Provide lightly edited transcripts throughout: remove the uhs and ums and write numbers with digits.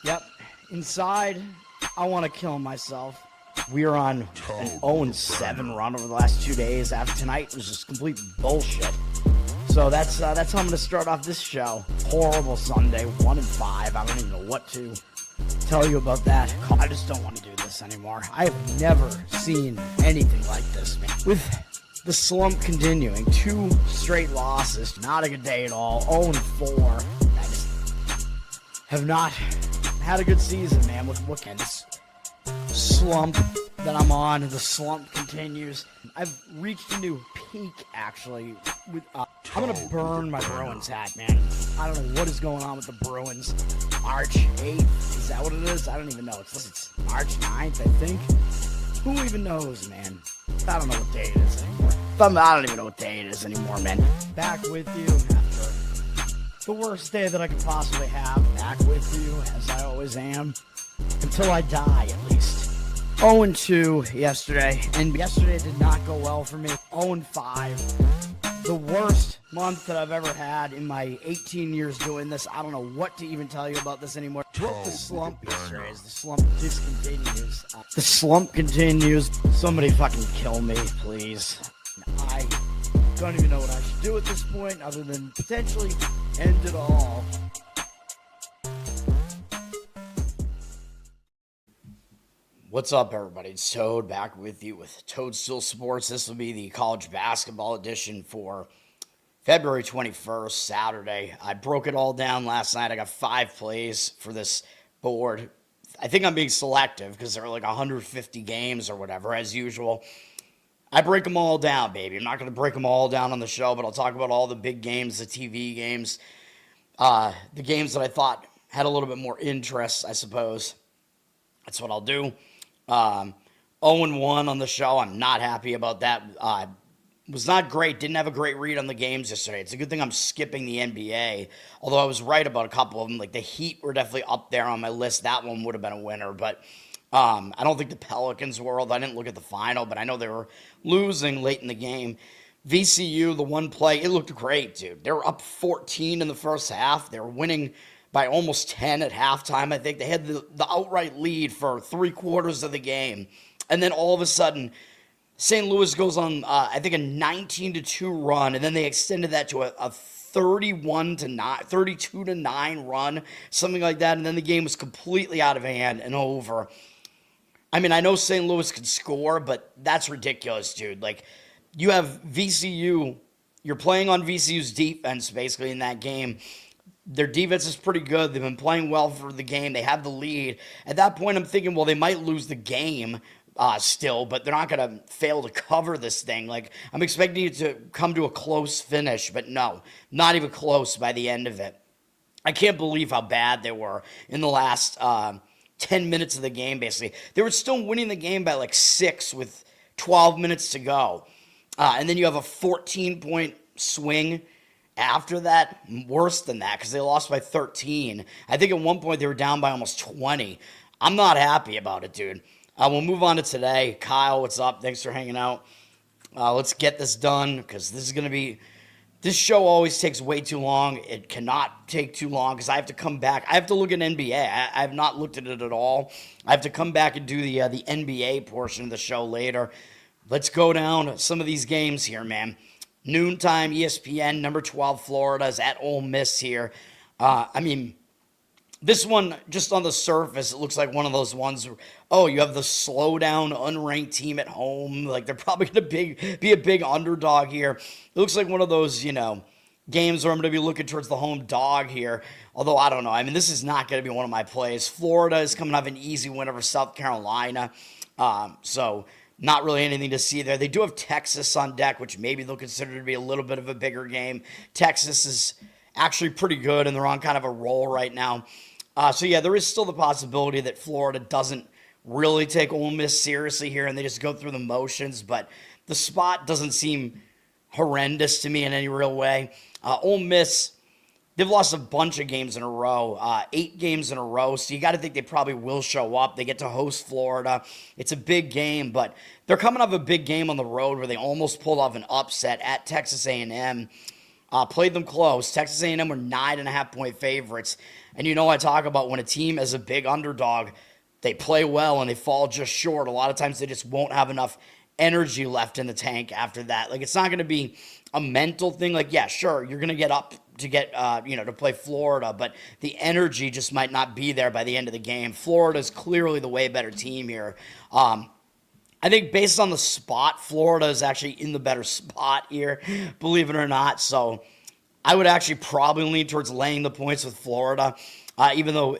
Yep. Inside, I want to kill myself. We are on an 0-7 run over the last 2 days. After tonight was just complete bullshit. So that's how I'm going to start off this show. Horrible Sunday, 1-5. I don't even know what to tell you about that. I just don't want to do this anymore. I have never seen anything like this, man. With the slump continuing, 2 straight losses, not a good day at all. 0-4. I just have not had a good season, man. What can this slump that I'm on? The slump continues. I've reached a new peak, actually. I'm gonna burn my Bruins hat, man. I don't know what is going on with the Bruins. March 8th, is that what it is? I don't even know. It's March 9th, I think. Who even knows, man? I don't know what day it is anymore. I don't even know what day it is anymore, man. Back with you after the worst day that I could possibly have. Back with you, as I always am. Until I die, at least. 0-2 yesterday, and yesterday did not go well for me. 0-5. The worst month that I've ever had in my 18 years doing this. I don't know what to even tell you about this anymore. Broke the slump yesterday as the slump discontinues. The slump continues. Somebody fucking kill me, please. I don't even know what I should do at this point other than potentially end it all. What's up, everybody? It's Toad back with you with Toadstool Sports. This will be the college basketball edition for February 21st, Saturday. I broke it all down last night. I got 5 plays for this board. I think I'm being selective because there are like 150 games or whatever, as usual. I break them all down, baby. I'm not going to break them all down on the show, but I'll talk about all the big games, the TV games, the games that I thought had a little bit more interest, I suppose. That's what I'll do. 0-1 on the show. I'm not happy about that. Was not great. Didn't have a great read on the games yesterday. It's a good thing I'm skipping the NBA, although I was right about a couple of them. Like the Heat were definitely up there on my list. That one would have been a winner, but I don't think the Pelicans were. I didn't look at the final, but I know they were losing late in the game. VCU, the one play, it looked great, dude. They were up 14 in the first half. They were winning by almost 10 at halftime. I think they had the outright lead for 3/4 of the game. And then all of a sudden, St. Louis goes on, I think, a 19-2 run, and then they extended that to a 32-9 run, something like that. And then the game was completely out of hand and over. I mean, I know St. Louis could score, but that's ridiculous, dude. Like, you have VCU, you're playing on VCU's defense, basically, in that game. Their defense is pretty good. They've been playing well for the game. They have the lead. At that point, I'm thinking, well, they might lose the game still, but they're not going to fail to cover this thing. Like, I'm expecting it to come to a close finish, but no, not even close by the end of it. I can't believe how bad they were in the last 10 minutes of the game, basically. They were still winning the game by like 6 with 12 minutes to go. And then you have a 14-point swing after that, worse than that, because they lost by 13. I think at one point they were down by almost 20. I'm not happy about it, dude. We'll move on to today. Kyle, what's up? Thanks for hanging out. Let's get this done, because this is going to be... This show always takes way too long. It cannot take too long, because I have to come back. I have to look at NBA. I have not looked at it at all. I have to come back and do the NBA portion of the show later. Let's go down some of these games here, man. Noontime, ESPN, number 12, Florida is at Ole Miss here. I mean, this one, just on the surface, it looks like one of those ones where, oh, you have the slow-down, unranked team at home. Like, they're probably going to be a big underdog here. It looks like one of those, games where I'm going to be looking towards the home dog here. Although, I don't know. I mean, this is not going to be one of my plays. Florida is coming off an easy win over South Carolina. So... not really anything to see there. They do have Texas on deck, which maybe they'll consider to be a little bit of a bigger game. Texas is actually pretty good, and they're on kind of a roll right now. So, yeah, there is still the possibility that Florida doesn't really take Ole Miss seriously here, and they just go through the motions. But the spot doesn't seem horrendous to me in any real way. Ole Miss... they've lost a bunch of games in a row, 8 games in a row, so you got to think they probably will show up. They get to host Florida. It's a big game, but they're coming off a big game on the road where they almost pulled off an upset at Texas A&M. played them close. Texas A&M were 9.5-point favorites. And I talk about when a team is a big underdog, they play well and they fall just short. A lot of times they just won't have enough energy left in the tank after that. Like, it's not going to be a mental thing. Like, yeah, sure, you're going to get up to get, to play Florida, but the energy just might not be there by the end of the game. Florida's clearly the way better team here. I think based on the spot, Florida is actually in the better spot here, believe it or not. So I would actually probably lean towards laying the points with Florida, even though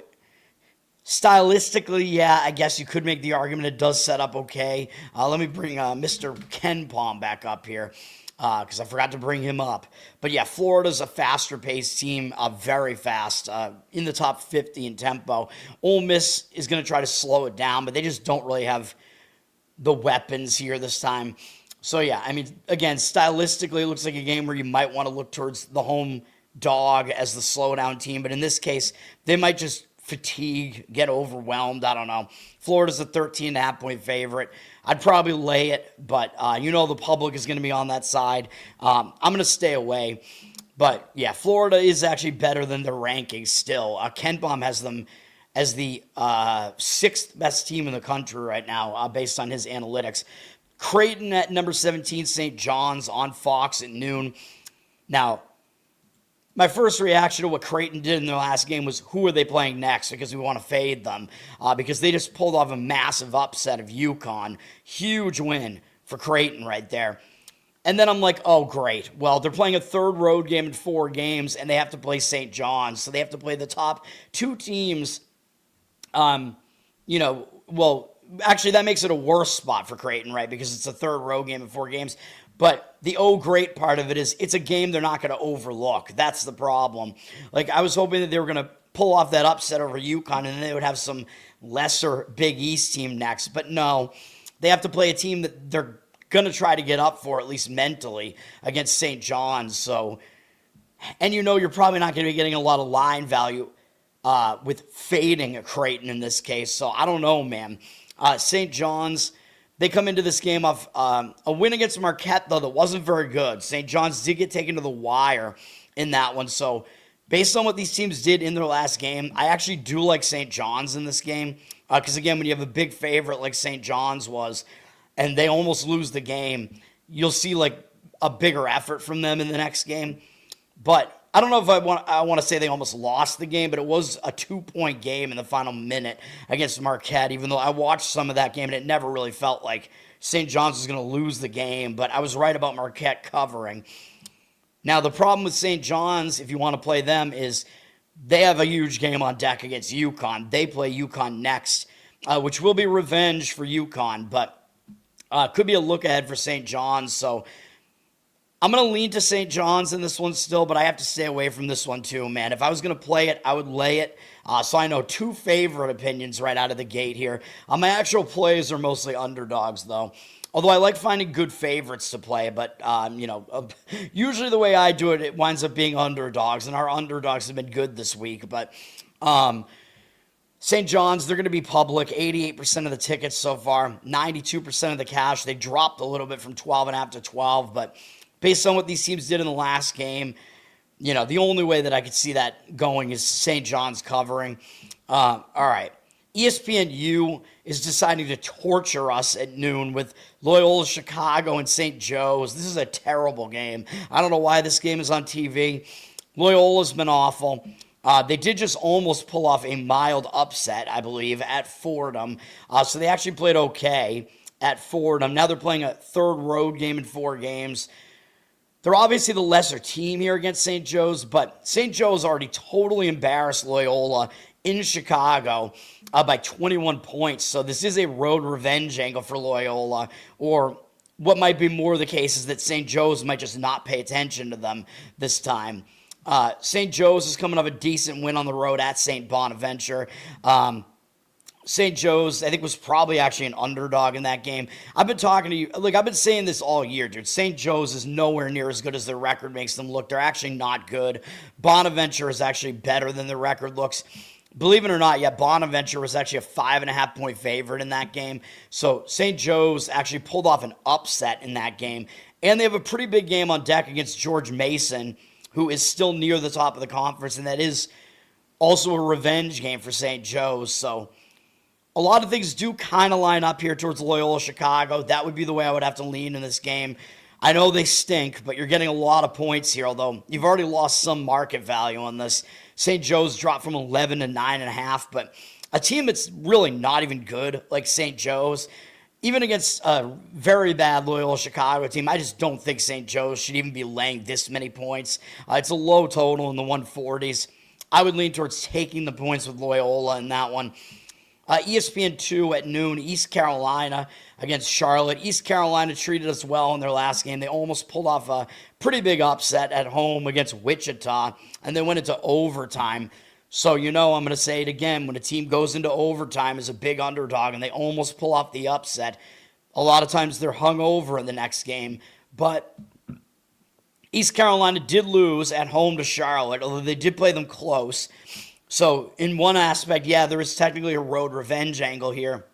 stylistically, yeah, I guess you could make the argument it does set up okay. Let me bring Mr. KenPom back up here because I forgot to bring him up. But yeah, Florida's a faster-paced team, very fast, in the top 50 in tempo. Ole Miss is going to try to slow it down, but they just don't really have the weapons here this time. So yeah, I mean, again, stylistically, it looks like a game where you might want to look towards the home dog as the slowdown team, but in this case, they might just fatigue, get overwhelmed. I don't know. Florida's a 13.5-point favorite. I'd probably lay it, but the public is going to be on that side. I'm going to stay away. But yeah, Florida is actually better than their rankings still. KenPom has them as the sixth best team in the country right now, based on his analytics. Creighton at number 17, St. John's on Fox at noon. Now, my first reaction to what Creighton did in their last game was, who are they playing next? Because we want to fade them. Because they just pulled off a massive upset of UConn. Huge win for Creighton right there. And then I'm like, oh, great. Well, they're playing a third road game in 4 games, and they have to play St. John's. So they have to play the top 2 teams. Actually, that makes it a worse spot for Creighton, right? Because it's a third road game in 4 games. But the great part of it is it's a game they're not going to overlook. That's the problem. Like, I was hoping that they were going to pull off that upset over UConn, and then they would have some lesser Big East team next. But no, they have to play a team that they're going to try to get up for, at least mentally, against St. John's. So, and you're probably not going to be getting a lot of line value with fading a Creighton in this case. So I don't know, man. St. John's, they come into this game off a win against Marquette, though, that wasn't very good. St. John's did get taken to the wire in that one. So based on what these teams did in their last game, I actually do like St. John's in this game. Because, again, when you have a big favorite like St. John's was, and they almost lose the game, you'll see, like, a bigger effort from them in the next game. But I don't know if I want to say they almost lost the game, but it was a 2-point game in the final minute against Marquette, even though I watched some of that game, and it never really felt like St. John's was going to lose the game. But I was right about Marquette covering. Now, the problem with St. John's, if you want to play them, is they have a huge game on deck against UConn. They play UConn next, which will be revenge for UConn, but could be a look ahead for St. John's. So I'm going to lean to St. John's in this one still, but I have to stay away from this one too, man. If I was going to play it, I would lay it. So I know 2 favorite opinions right out of the gate here. My actual plays are mostly underdogs, though. Although I like finding good favorites to play, but, usually the way I do it, it winds up being underdogs, and our underdogs have been good this week. But St. John's, they're going to be public, 88% of the tickets so far, 92% of the cash. They dropped a little bit from 12.5 to 12, but based on what these teams did in the last game, the only way that I could see that going is St. John's covering. All right. ESPNU is deciding to torture us at noon with Loyola Chicago and St. Joe's. This is a terrible game. I don't know why this game is on TV. Loyola's been awful. They did just almost pull off a mild upset, I believe, at Fordham. So they actually played okay at Fordham. Now they're playing a third road game in 4 games. They're obviously the lesser team here against St. Joe's, but St. Joe's already totally embarrassed Loyola in Chicago by 21 points. So this is a road revenge angle for Loyola, or what might be more the case is that St. Joe's might just not pay attention to them this time. St. Joe's is coming off a decent win on the road at St. Bonaventure. St. Joe's, I think, was probably actually an underdog in that game. I've been talking to you, like, I've been saying this all year, dude. St. Joe's is nowhere near as good as their record makes them look. They're actually not good. Bonaventure is actually better than their record looks. Believe it or not, yeah, Bonaventure was actually a 5.5-point favorite in that game. So St. Joe's actually pulled off an upset in that game. And they have a pretty big game on deck against George Mason, who is still near the top of the conference, and that is also a revenge game for St. Joe's. So a lot of things do kind of line up here towards Loyola Chicago. That would be the way I would have to lean in this game. I know they stink, but you're getting a lot of points here, although you've already lost some market value on this. St. Joe's dropped from 11 to 9.5, but a team that's really not even good, like St. Joe's, even against a very bad Loyola Chicago team, I just don't think St. Joe's should even be laying this many points. It's a low total in the 140s. I would lean towards taking the points with Loyola in that one. ESPN 2 at noon, East Carolina against Charlotte. East Carolina treated us well in their last game. They almost pulled off a pretty big upset at home against Wichita, and they went into overtime. So, I'm going to say it again. When a team goes into overtime as a big underdog and they almost pull off the upset, a lot of times they're hung over in the next game. But East Carolina did lose at home to Charlotte, although they did play them close. So, in one aspect, yeah, there is technically a road revenge angle here.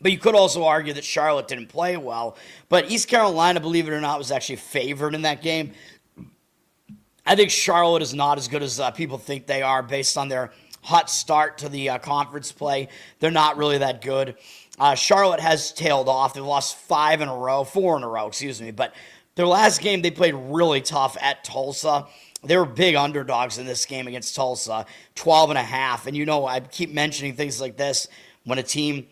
But you could also argue that Charlotte didn't play well. But East Carolina, believe it or not, was actually favored in that game. I think Charlotte is not as good as people think they are based on their hot start to the conference play. They're not really that good. Charlotte has tailed off. They've lost 4 in a row, But their last game, they played really tough at Tulsa. They were big underdogs in this game against Tulsa, 12.5. And I keep mentioning things like this when a team,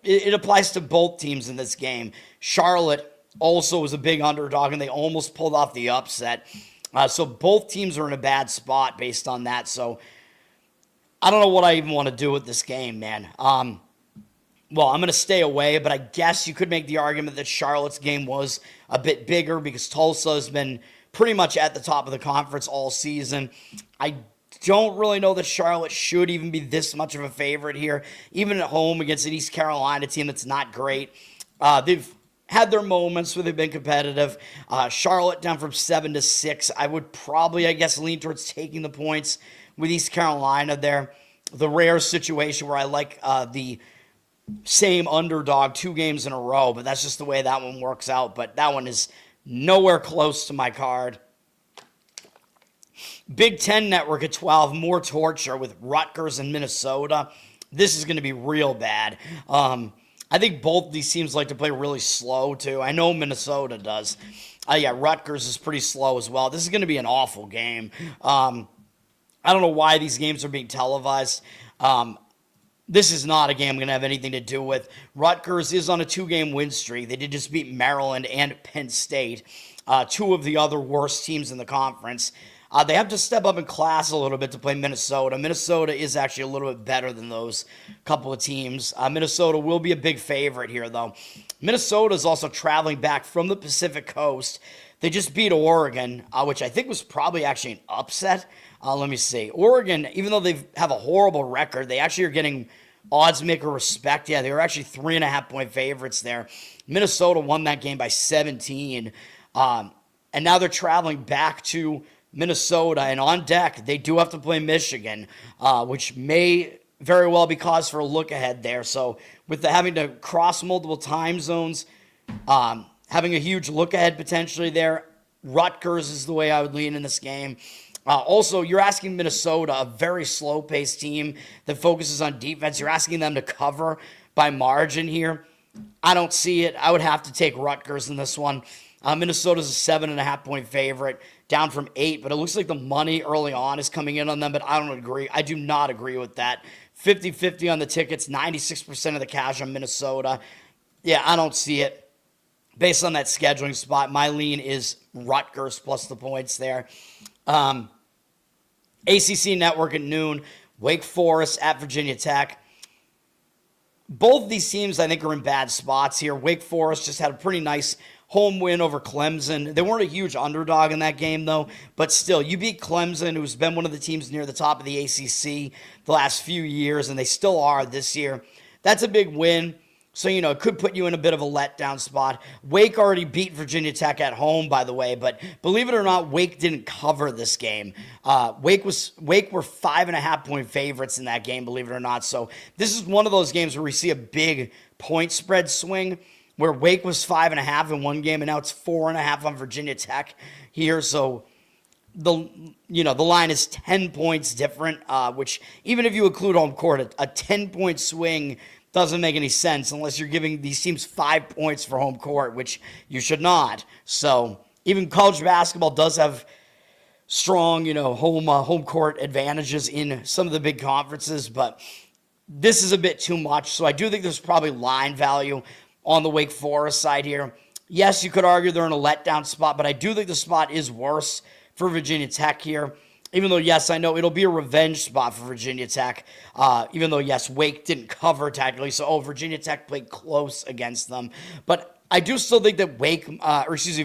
it applies to both teams in this game. Charlotte also was a big underdog, and they almost pulled off the upset. So both teams are in a bad spot based on that. So I don't know what I even want to do with this game, man. Well, I'm going to stay away, but I guess you could make the argument that Charlotte's game was a bit bigger because Tulsa has been pretty much at the top of the conference all season. I don't really know that Charlotte should even be this much of a favorite here, even at home against an East Carolina team that's not great. They've had their moments where they've been competitive. Charlotte down from 7 to 6. I would probably, lean towards taking the points with East Carolina there. The rare situation where I like the same underdog 2 games in a row, but that's just the way that one works out. But that one is nowhere close to my card. Big Ten Network at 12, more torture with Rutgers and Minnesota. This is going to be real bad. I think both these teams like to play really slow, too. I know Minnesota does. Rutgers is pretty slow as well. This is going to be an awful game. I don't know why these games are being televised. This is not a game I'm going to have anything to do with. Rutgers is on a 2-game win streak. They did just beat Maryland and Penn State, 2 of the other worst teams in the conference. They have to step up in class a little bit to play Minnesota. Minnesota is actually a little bit better than those couple of teams. Minnesota will be a big favorite here, though. Minnesota is also traveling back from the Pacific Coast. They just beat Oregon, which I think was probably actually an upset. Let me see. Oregon, even though they have a horrible record, they actually are getting odds maker respect. Yeah, they were actually 3.5-point favorites there. Minnesota won that game by 17. And now they're traveling back to Minnesota, and on deck, they do have to play Michigan, which may very well be cause for a look ahead there. So with having to cross multiple time zones, having a huge look ahead potentially there, Rutgers is the way I would lean in this game. Also, you're asking Minnesota, a very slow-paced team that focuses on defense, you're asking them to cover by margin here. I don't see it. I would have to take Rutgers in this one. Minnesota's a 7.5-point favorite, down from 8, but it looks like the money early on is coming in on them, but I don't agree. I do not agree with that. 50-50 on the tickets, 96% of the cash on Minnesota. Yeah, I don't see it. Based on that scheduling spot, my lean is Rutgers plus the points there. ACC Network at noon, Wake Forest at Virginia Tech. Both these teams, I think, are in bad spots here. Wake Forest just had a pretty nice home win over Clemson. They weren't a huge underdog in that game, though, but still, you beat Clemson, who's been one of the teams near the top of the ACC the last few years, and they still are this year. That's a big win. So, it could put you in a bit of a letdown spot. Wake already beat Virginia Tech at home, by the way, but believe it or not, Wake didn't cover this game. Wake were 5.5-point favorites in that game, believe it or not. So this is one of those games where we see a big point spread swing, where Wake was 5.5 in one game, and now it's 4.5 on Virginia Tech here. So the line is 10 points different, which even if you include home court, a 10-point swing doesn't make any sense unless you're giving these teams 5 points for home court, which you should not. So even college basketball does have strong, home court advantages in some of the big conferences, but this is a bit too much. So I do think there's probably line value on the Wake Forest side here. Yes, you could argue they're in a letdown spot, but I do think the spot is worse for Virginia Tech here. Even though, yes, I know it'll be a revenge spot for Virginia Tech. Even though, yes, Wake didn't cover technically. So, Virginia Tech played close against them. But I do still think that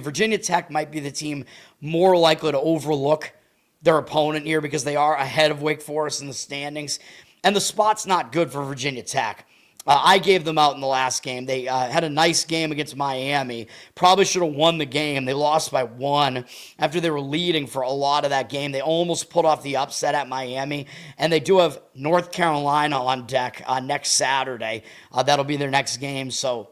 Virginia Tech might be the team more likely to overlook their opponent here because they are ahead of Wake Forest in the standings. And the spot's not good for Virginia Tech. I gave them out in the last game. They had a nice game against Miami. Probably should have won the game. They lost by 1 after they were leading for a lot of that game. They almost pulled off the upset at Miami. And they do have North Carolina on deck next Saturday. That'll be their next game. So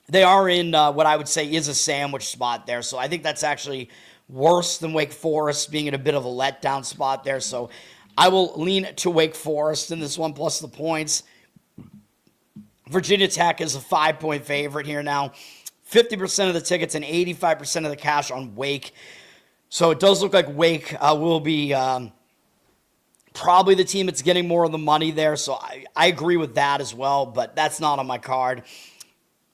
they are in what I would say is a sandwich spot there. So I think that's actually worse than Wake Forest being in a bit of a letdown spot there. So I will lean to Wake Forest in this one plus the points. Virginia Tech is a 5-point favorite here now. 50% of the tickets and 85% of the cash on Wake. So it does look like Wake will be probably the team that's getting more of the money there. So I agree with that as well, but that's not on my card.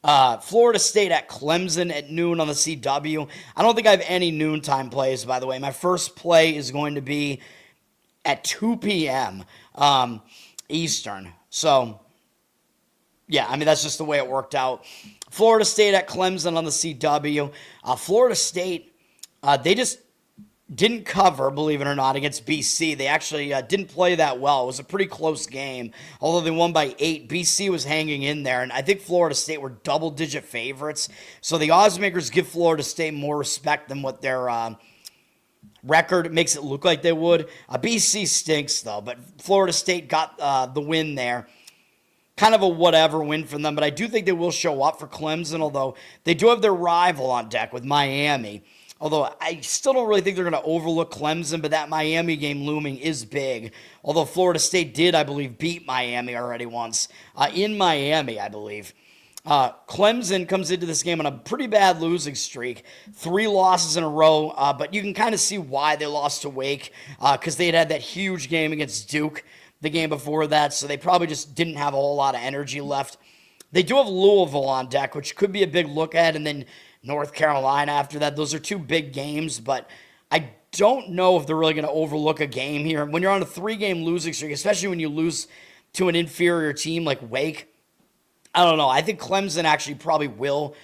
Florida State at Clemson at noon on the CW. I don't think I have any noontime plays, by the way. My first play is going to be at 2 p.m. Eastern. So yeah, I mean, that's just the way it worked out. Florida State at Clemson on the CW. Florida State, they just didn't cover, believe it or not, against BC. They actually didn't play that well. It was a pretty close game. Although they won by 8, BC was hanging in there, and I think Florida State were double-digit favorites. So the odds makers give Florida State more respect than what their record makes it look like they would. BC stinks, though, but Florida State got the win there. Kind of a whatever win for them, but I do think they will show up for Clemson, although they do have their rival on deck with Miami. Although I still don't really think they're going to overlook Clemson, but that Miami game looming is big. Although Florida State did, I believe, beat Miami already once. In Miami, I believe. Clemson comes into this game on a pretty bad losing streak. 3 losses in a row, but you can kind of see why they lost to Wake, because they had that huge game against Duke the game before that, so they probably just didn't have a whole lot of energy left. They do have Louisville on deck, which could be a big look at, and then North Carolina after that. Those are 2 big games, but I don't know if they're really going to overlook a game here. When you're on a 3-game losing streak, especially when you lose to an inferior team like Wake, I don't know. I think Clemson actually probably will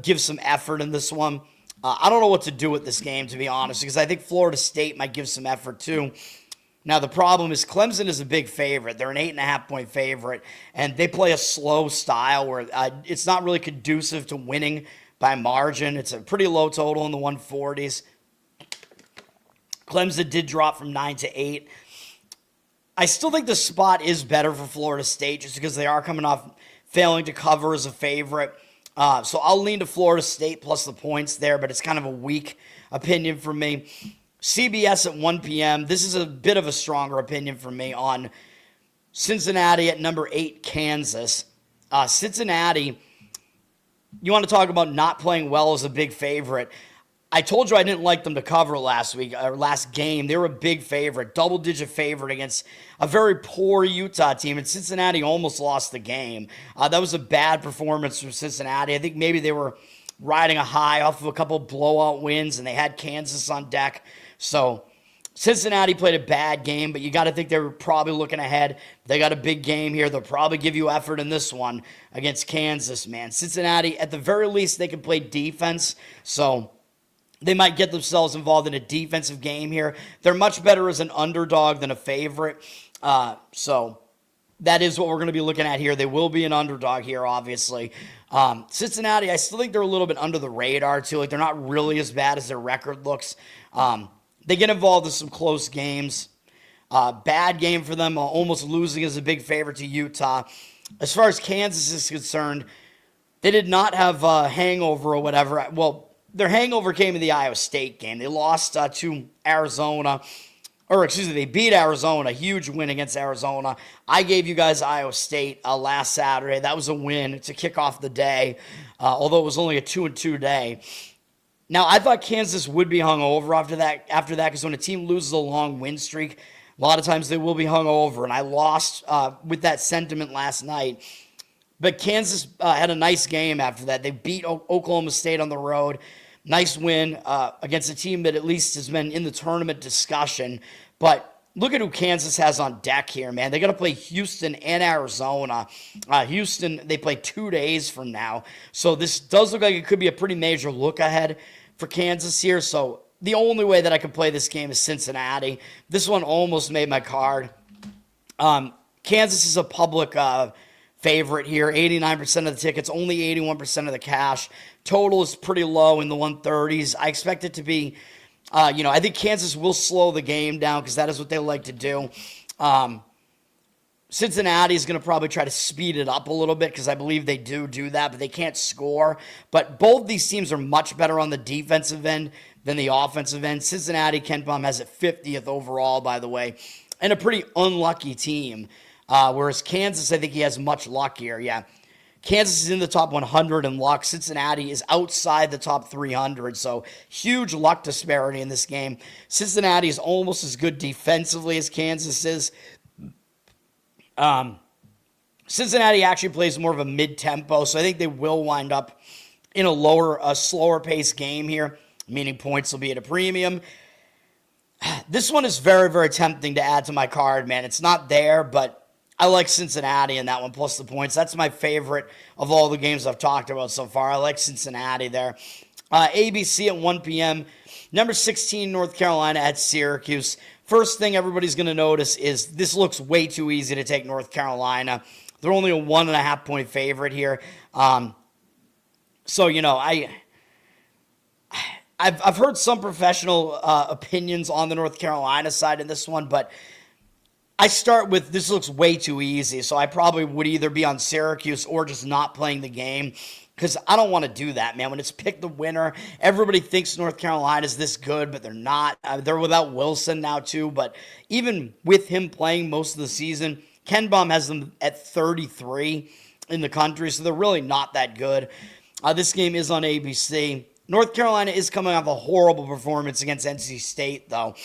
give some effort in this one. I don't know what to do with this game, to be honest, because I think Florida State might give some effort too. Now, the problem is Clemson is a big favorite. They're an 8.5-point favorite, and they play a slow style where it's not really conducive to winning by margin. It's a pretty low total in the 140s. Clemson did drop from 9 to 8. I still think the spot is better for Florida State just because they are coming off failing to cover as a favorite. So I'll lean to Florida State plus the points there, but it's kind of a weak opinion for me. CBS at 1 p.m. This is a bit of a stronger opinion for me on Cincinnati at number 8, Kansas. Cincinnati, you want to talk about not playing well as a big favorite. I told you I didn't like them to cover last game. They were a big favorite, double-digit favorite against a very poor Utah team, and Cincinnati almost lost the game. That was a bad performance from Cincinnati. I think maybe they were riding a high off of a couple blowout wins, and they had Kansas on deck. So Cincinnati played a bad game, but you got to think they were probably looking ahead. They got a big game here. They'll probably give you effort in this one against Kansas, man. Cincinnati, at the very least, they can play defense, so they might get themselves involved in a defensive game here. They're much better as an underdog than a favorite, so that is what we're going to be looking at here. They will be an underdog here, obviously. Cincinnati, I still think they're a little bit under the radar, too. Like, they're not really as bad as their record looks. They get involved in some close games. Bad game for them, almost losing as a big favorite to Utah. As far as Kansas is concerned, they did not have a hangover or whatever. Well, their hangover came in the Iowa State game. They lost to Arizona. They beat Arizona. Huge win against Arizona. I gave you guys Iowa State last Saturday. That was a win to kick off the day, although it was only a 2-2 day. Now, I thought Kansas would be hung over after that, because when a team loses a long win streak, a lot of times they will be hung over, and I lost with that sentiment last night. But Kansas had a nice game after that. They beat Oklahoma State on the road. Nice win against a team that at least has been in the tournament discussion. But look at who Kansas has on deck here, man. They got to play Houston and Arizona. Houston, they play 2 days from now. So this does look like it could be a pretty major look ahead for Kansas here. So the only way that I could play this game is Cincinnati. This one almost made my card. Kansas is a public favorite here. 89% of the tickets, only 81% of the cash. Total is pretty low in the 130s. I expect it to be, I think Kansas will slow the game down because that is what they like to do. Cincinnati is going to probably try to speed it up a little bit because I believe they do that, but they can't score. But both these teams are much better on the defensive end than the offensive end. Cincinnati, KenPom has it 50th overall, by the way, and a pretty unlucky team. Whereas Kansas, I think he has much luckier. Yeah, Kansas is in the top 100 in luck. Cincinnati is outside the top 300, so huge luck disparity in this game. Cincinnati is almost as good defensively as Kansas is. Cincinnati actually plays more of a mid-tempo, so I think they will wind up in a slower pace game here, meaning points will be at a premium. This one is very, very tempting to add to my card, man. It's not there, but I like Cincinnati in that one, plus the points. That's my favorite of all the games I've talked about so far. I like Cincinnati there. ABC at 1 p.m. Number 16, North Carolina at Syracuse. First thing everybody's going to notice is this looks way too easy to take North Carolina. They're only a 1.5 point favorite here. I've heard some professional opinions on the North Carolina side in this one, but I start with this looks way too easy, so I probably would either be on Syracuse or just not playing the game because I don't want to do that, man. When it's pick the winner, everybody thinks North Carolina is this good, but they're not. They're without Wilson now, too, but even with him playing most of the season, KenPom has them at 33 in the country, so they're really not that good. This game is on ABC. North Carolina is coming off a horrible performance against NC State, though.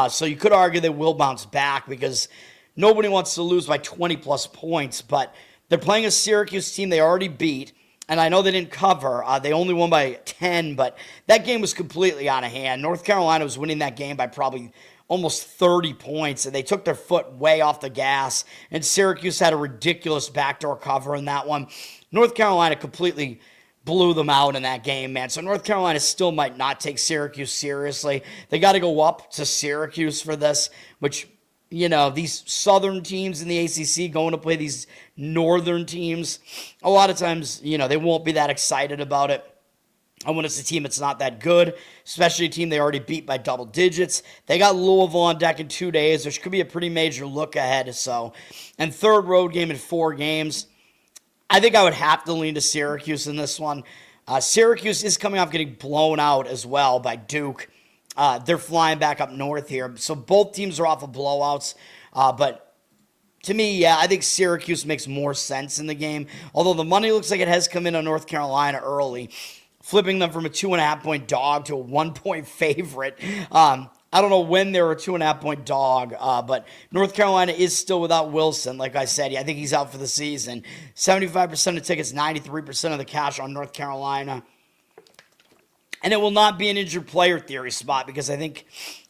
So you could argue they will bounce back because nobody wants to lose by 20-plus points, but they're playing a Syracuse team they already beat, and I know they didn't cover. They only won by 10, but that game was completely out of hand. North Carolina was winning that game by probably almost 30 points, and they took their foot way off the gas, and Syracuse had a ridiculous backdoor cover in that one. North Carolina completely blew them out in that game, man. So North Carolina still might not take Syracuse seriously. They got to go up to Syracuse for this, which, these southern teams in the ACC going to play these northern teams, a lot of times, they won't be that excited about it. And when it's a team that's not that good, especially a team they already beat by double digits. They got Louisville on deck in 2 days, which could be a pretty major look ahead. So, and third road game in 4 games. I think I would have to lean to Syracuse in this one. Syracuse is coming off getting blown out as well by Duke. They're flying back up north here. So both teams are off of blowouts. But to me, yeah, I think Syracuse makes more sense in the game. Although the money looks like it has come in on North Carolina early, flipping them from a 2.5 point dog to a 1 point favorite. I don't know when they were a 2.5 point dog, but North Carolina is still without Wilson. Like I said, I think he's out for the season. 75% of tickets, 93% of the cash on North Carolina. And it will not be an injured player theory spot because I think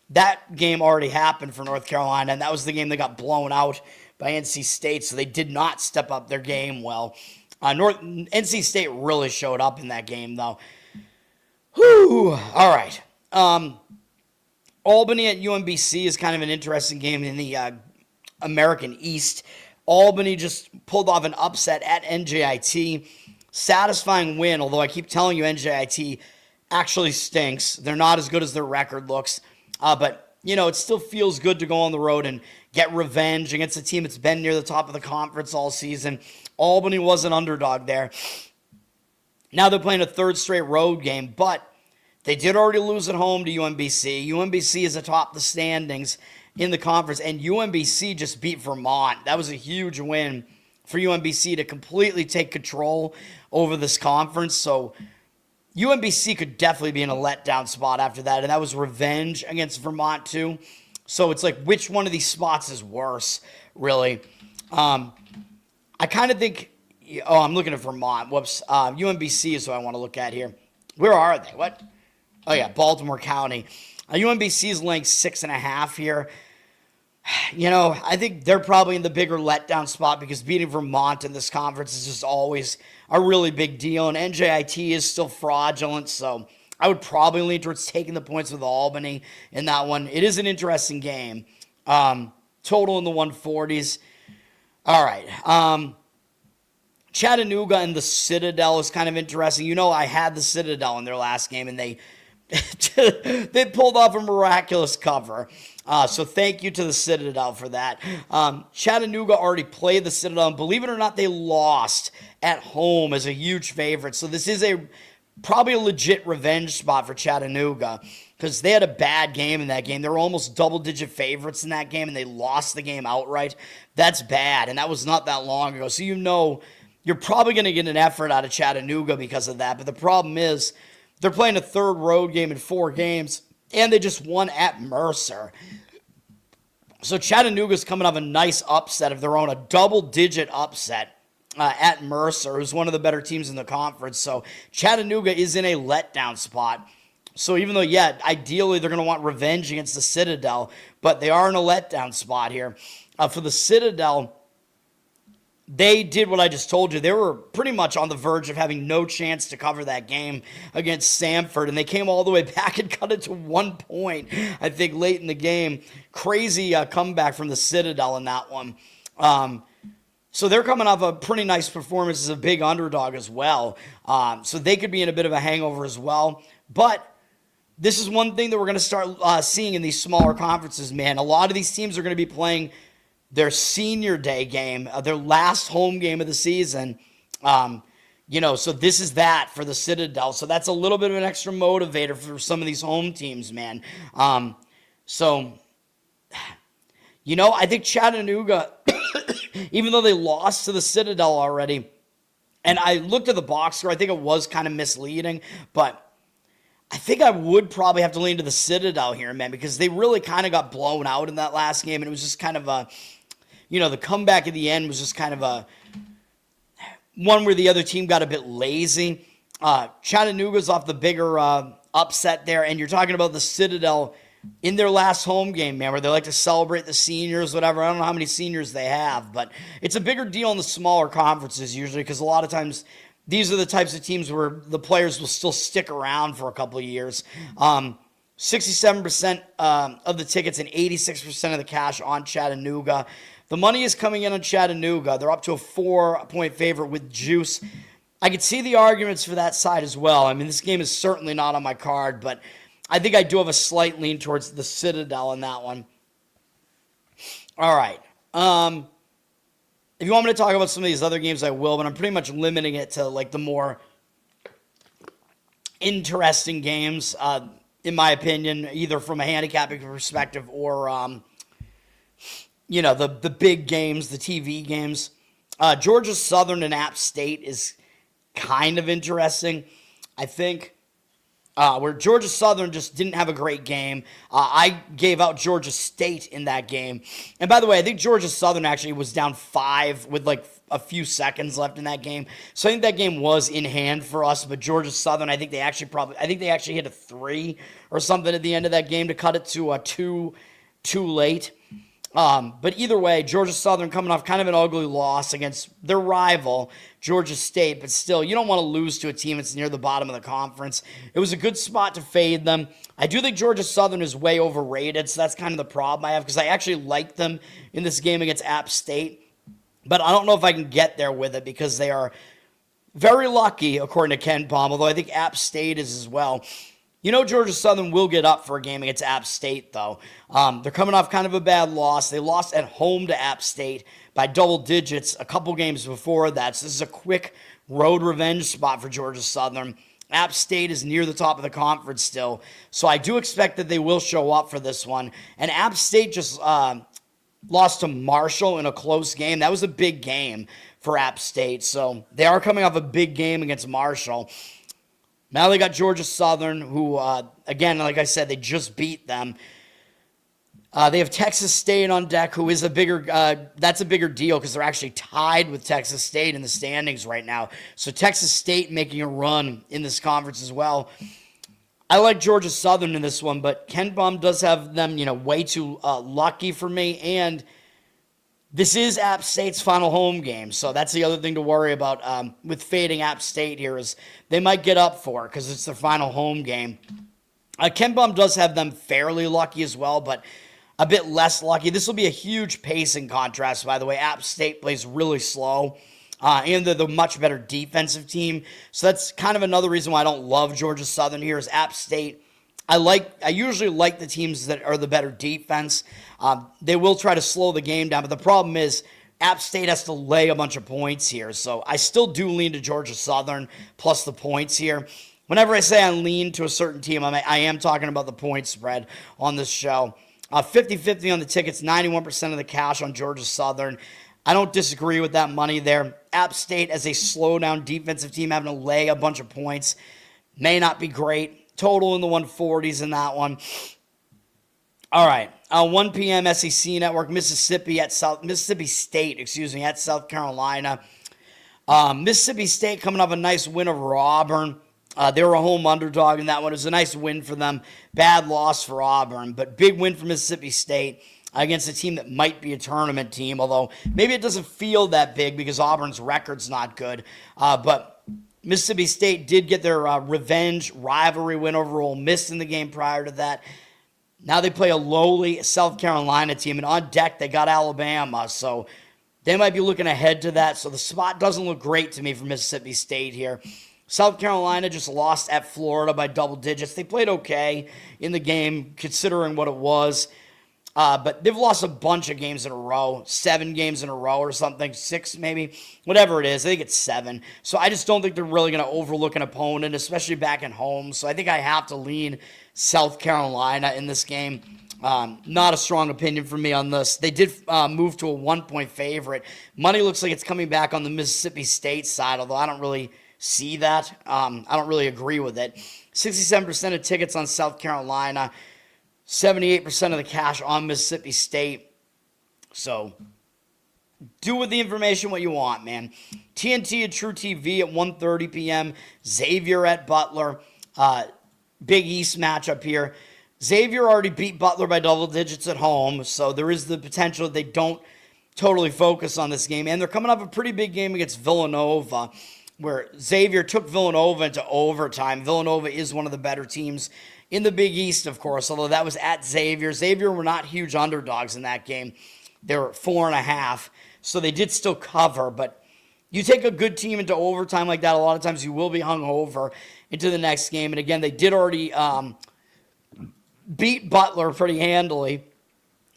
that game already happened for North Carolina, and that was the game they got blown out by NC State, so they did not step up their game well. NC State really showed up in that game, though. Whew. All right. Albany at UMBC is kind of an interesting game in the American East. Albany just pulled off an upset at NJIT. Satisfying win, although I keep telling you NJIT actually stinks. They're not as good as their record looks. But, it still feels good to go on the road and get revenge against a team that's been near the top of the conference all season. Albany was an underdog there. Now they're playing a third straight road game, but They did already lose at home to UMBC. UMBC is atop the standings in the conference, and UMBC just beat Vermont. That was a huge win for UMBC to completely take control over this conference. So UMBC could definitely be in a letdown spot after that, and that was revenge against Vermont too. So it's like, which one of these spots is worse, really? I kind of think, I'm looking at Vermont. Whoops. UMBC is what I want to look at here. Where are they? What? Oh, yeah, Baltimore County. UMBC is ranked 6.5 here. I think they're probably in the bigger letdown spot because beating Vermont in this conference is just always a really big deal. And NJIT is still fraudulent, so I would probably lean towards taking the points with Albany in that one. It is an interesting game. Total in the 140s. All right. Chattanooga and the Citadel is kind of interesting. I had the Citadel in their last game, and they pulled off a miraculous cover. So thank you to the Citadel for that. Chattanooga already played the Citadel, and believe it or not, they lost at home as a huge favorite. So this is probably a legit revenge spot for Chattanooga because they had a bad game in that game. They were almost double-digit favorites in that game, and they lost the game outright. That's bad, and that was not that long ago. So you're probably going to get an effort out of Chattanooga because of that. But the problem is they're playing a third road game in 4 games, and they just won at Mercer. So Chattanooga's coming off a nice upset of their own, a double-digit upset at Mercer, who's one of the better teams in the conference. So Chattanooga is in a letdown spot. So even though, ideally they're going to want revenge against the Citadel, but they are in a letdown spot here. For the Citadel, they did what I just told you. They were pretty much on the verge of having no chance to cover that game against Samford, and they came all the way back and cut it to 1 point, I think, late in the game. Crazy comeback from the Citadel in that one. So they're coming off a pretty nice performance as a big underdog as well. So they could be in a bit of a hangover as well. But this is one thing that we're going to start seeing in these smaller conferences, man. A lot of these teams are going to be playing their senior day game, their last home game of the season. So this is that for the Citadel. So that's a little bit of an extra motivator for some of these home teams, man. I think Chattanooga, even though they lost to the Citadel already, and I looked at the box score, I think it was kind of misleading, but I think I would probably have to lean to the Citadel here, man, because they really kind of got blown out in that last game, and it was just kind of the comeback at the end was just kind of one where the other team got a bit lazy. Chattanooga's off the bigger upset there, and you're talking about the Citadel in their last home game, man, where they like to celebrate the seniors, whatever. I don't know how many seniors they have, but it's a bigger deal in the smaller conferences usually because a lot of times these are the types of teams where the players will still stick around for a couple of years. 67% of the tickets and 86% of the cash on Chattanooga. The money is coming in on Chattanooga. They're up to a 4-point favorite with juice. I could see the arguments for that side as well. I mean, this game is certainly not on my card, but I think I do have a slight lean towards the Citadel in that one. All right. If you want me to talk about some of these other games, I will, but I'm pretty much limiting it to like the more interesting games, in my opinion, either from a handicapping perspective or, the big games, the TV games. Georgia Southern and App State is kind of interesting, I think. Where Georgia Southern just didn't have a great game. I gave out Georgia State in that game. And by the way, I think Georgia Southern actually was down 5 with like a few seconds left in that game. So I think that game was in hand for us. But Georgia Southern, I think they actually hit a 3 or something at the end of that game to cut it to a 2 too late. But either way, Georgia Southern coming off kind of an ugly loss against their rival, Georgia State. But still, you don't want to lose to a team that's near the bottom of the conference. It was a good spot to fade them. I do think Georgia Southern is way overrated, so that's kind of the problem I have because I actually like them in this game against App State. But I don't know if I can get there with it because they are very lucky, according to KenPom, although I think App State is as well. Georgia Southern will get up for a game against App State, though. They're coming off kind of a bad loss. They lost at home to App State by double digits a couple games before that. So this is a quick road revenge spot for Georgia Southern. App State is near the top of the conference still. So I do expect that they will show up for this one. And App State just lost to Marshall in a close game. That was a big game for App State. So they are coming off a big game against Marshall. Now they got Georgia Southern, who, again, like I said, they just beat them. They have Texas State on deck, who is that's a bigger deal because they're actually tied with Texas State in the standings right now. So Texas State making a run in this conference as well. I like Georgia Southern in this one, but KenPom does have them, way too lucky for me. And this is App State's final home game, so that's the other thing to worry about with fading App State here is they might get up for it because it's their final home game. KenPom does have them fairly lucky as well, but a bit less lucky. This will be a huge pacing contrast, by the way. App State plays really slow, and they're the much better defensive team. So that's kind of another reason why I don't love Georgia Southern here is App State. I usually like the teams that are the better defense. They will try to slow the game down, but the problem is App State has to lay a bunch of points here. So I still do lean to Georgia Southern plus the points here. Whenever I say I lean to a certain team, I am talking about the point spread on this show. 50-50 on the tickets, 91% of the cash on Georgia Southern. I don't disagree with that money there. App State as a slow-down defensive team having to lay a bunch of points may not be great. Total in the 140s in that one. All right, 1 p.m. SEC Network, Mississippi State, at South Carolina. Mississippi State coming off a nice win over Auburn. They were a home underdog in that one. It was a nice win for them. Bad loss for Auburn, but big win for Mississippi State against a team that might be a tournament team, although maybe it doesn't feel that big because Auburn's record's not good. But Mississippi State did get their revenge rivalry win over Ole Miss in the game prior to that. Now they play a lowly South Carolina team, and on deck they got Alabama, so they might be looking ahead to that. So the spot doesn't look great to me for Mississippi State here. South Carolina just lost at Florida by double digits. They played okay in the game, considering what it was. But they've lost a bunch of games in a row, 7 games in a row or something, 6 maybe, whatever it is. I think it's 7. So I just don't think they're really going to overlook an opponent, especially back at home. So I think I have to lean South Carolina in this game. Not a strong opinion for me on this. They did move to a 1-point favorite. Money looks like it's coming back on the Mississippi State side, although I don't really see that. I don't really agree with it. 67% of tickets on South Carolina, 78% of the cash on Mississippi State. So do with the information what you want, man. TNT and True TV at 1:30 p.m. Xavier at Butler. Big East matchup here. Xavier already beat Butler by double digits at home, so there is the potential that they don't totally focus on this game. And they're coming off a pretty big game against Villanova, where Xavier took Villanova into overtime. Villanova is one of the better teams in the Big East, of course, although that was at Xavier. Xavier were not huge underdogs in that game. They were 4.5, so they did still cover. But you take a good team into overtime like that, a lot of times you will be hung over into the next game. And again, they did already beat Butler pretty handily.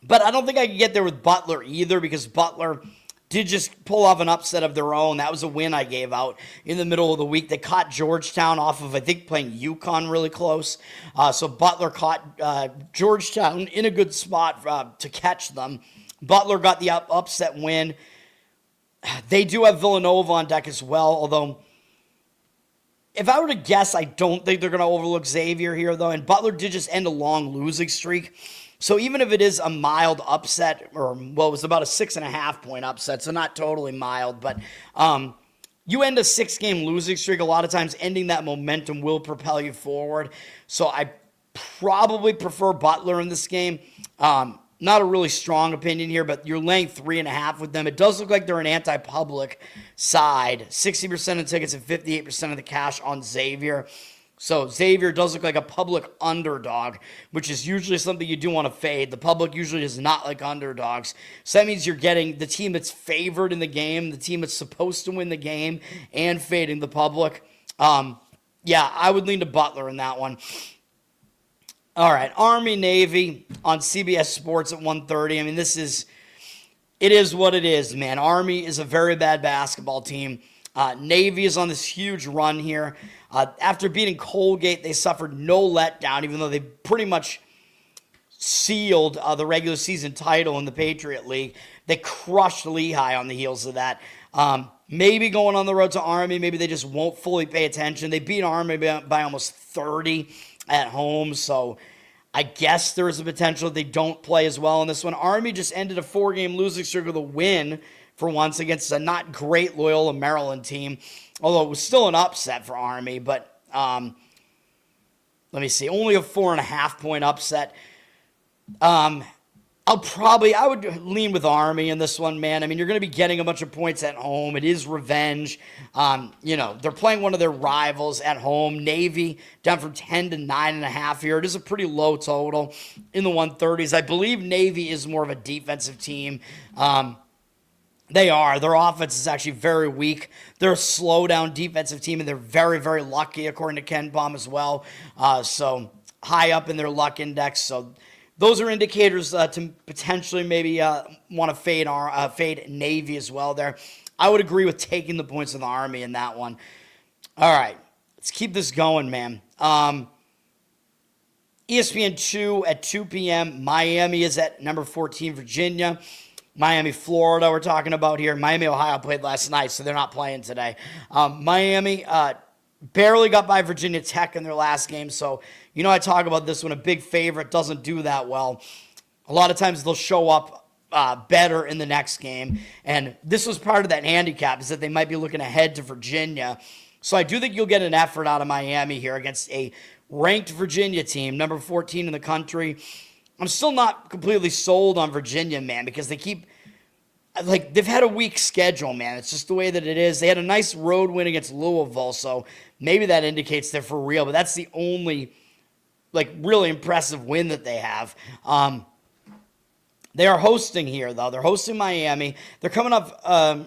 But I don't think I can get there with Butler either, because Butler did just pull off an upset of their own. That was a win I gave out in the middle of the week. They caught Georgetown off of, I think, playing UConn really close. So Butler caught Georgetown in a good spot to catch them. Butler got the upset win. They do have Villanova on deck as well, although if I were to guess, I don't think they're going to overlook Xavier here, though. And Butler did just end a long losing streak. So even if it is a mild upset, or, well, it was about a 6.5-point upset, so not totally mild, but you end a 6-game losing streak, a lot of times ending that momentum will propel you forward. So I probably prefer Butler in this game. Not a really strong opinion here, but you're laying 3.5 with them. It does look like they're an anti-public side. 60% of tickets and 58% of the cash on Xavier. So Xavier does look like a public underdog, which is usually something you do want to fade. The public usually does not like underdogs. So that means you're getting the team that's favored in the game, the team that's supposed to win the game, and fading the public. Yeah, I would lean to Butler in that one. All right, Army-Navy on CBS Sports at 1:30. I mean, it is what it is, man. Army is a very bad basketball team. Navy is on this huge run here. After beating Colgate, they suffered no letdown, even though they pretty much sealed the regular season title in the Patriot League. They crushed Lehigh on the heels of that. Maybe going on the road to Army, maybe they just won't fully pay attention. They beat Army by almost 30 at home, so I guess there is a potential they don't play as well in this one. Army just ended a 4-game losing streak with a win for once against a not great Loyola, Maryland team, although it was still an upset for Army, but let me see, only a 4.5-point upset. I would lean with Army in this one, man. I mean, you're going to be getting a bunch of points at home. It is revenge. They're playing one of their rivals at home. Navy down from 10 to 9.5 here. It is a pretty low total in the 130s. I believe Navy is more of a defensive team. They are. Their offense is actually very weak. They're a slow-down defensive team, and they're very, very lucky, according to KenPom as well. So high up in their luck index. So those are indicators to potentially maybe want to fade Navy as well there. I would agree with taking the points of the Army in that one. All right, let's keep this going, man. ESPN 2 at 2 p.m. Miami is at number 14, Virginia. Miami, Florida, we're talking about here. Miami, Ohio played last night, so they're not playing today. Miami barely got by Virginia Tech in their last game, so I talk about this when a big favorite doesn't do that well. A lot of times they'll show up better in the next game, and this was part of that handicap, is that they might be looking ahead to Virginia. So I do think you'll get an effort out of Miami here against a ranked Virginia team, number 14 in the country. I'm still not completely sold on Virginia, man, because they've had a weak schedule, man. It's just the way that it is. They had a nice road win against Louisville, so maybe that indicates they're for real, but that's the only, really impressive win that they have. They are hosting here, though. They're hosting Miami. They're coming off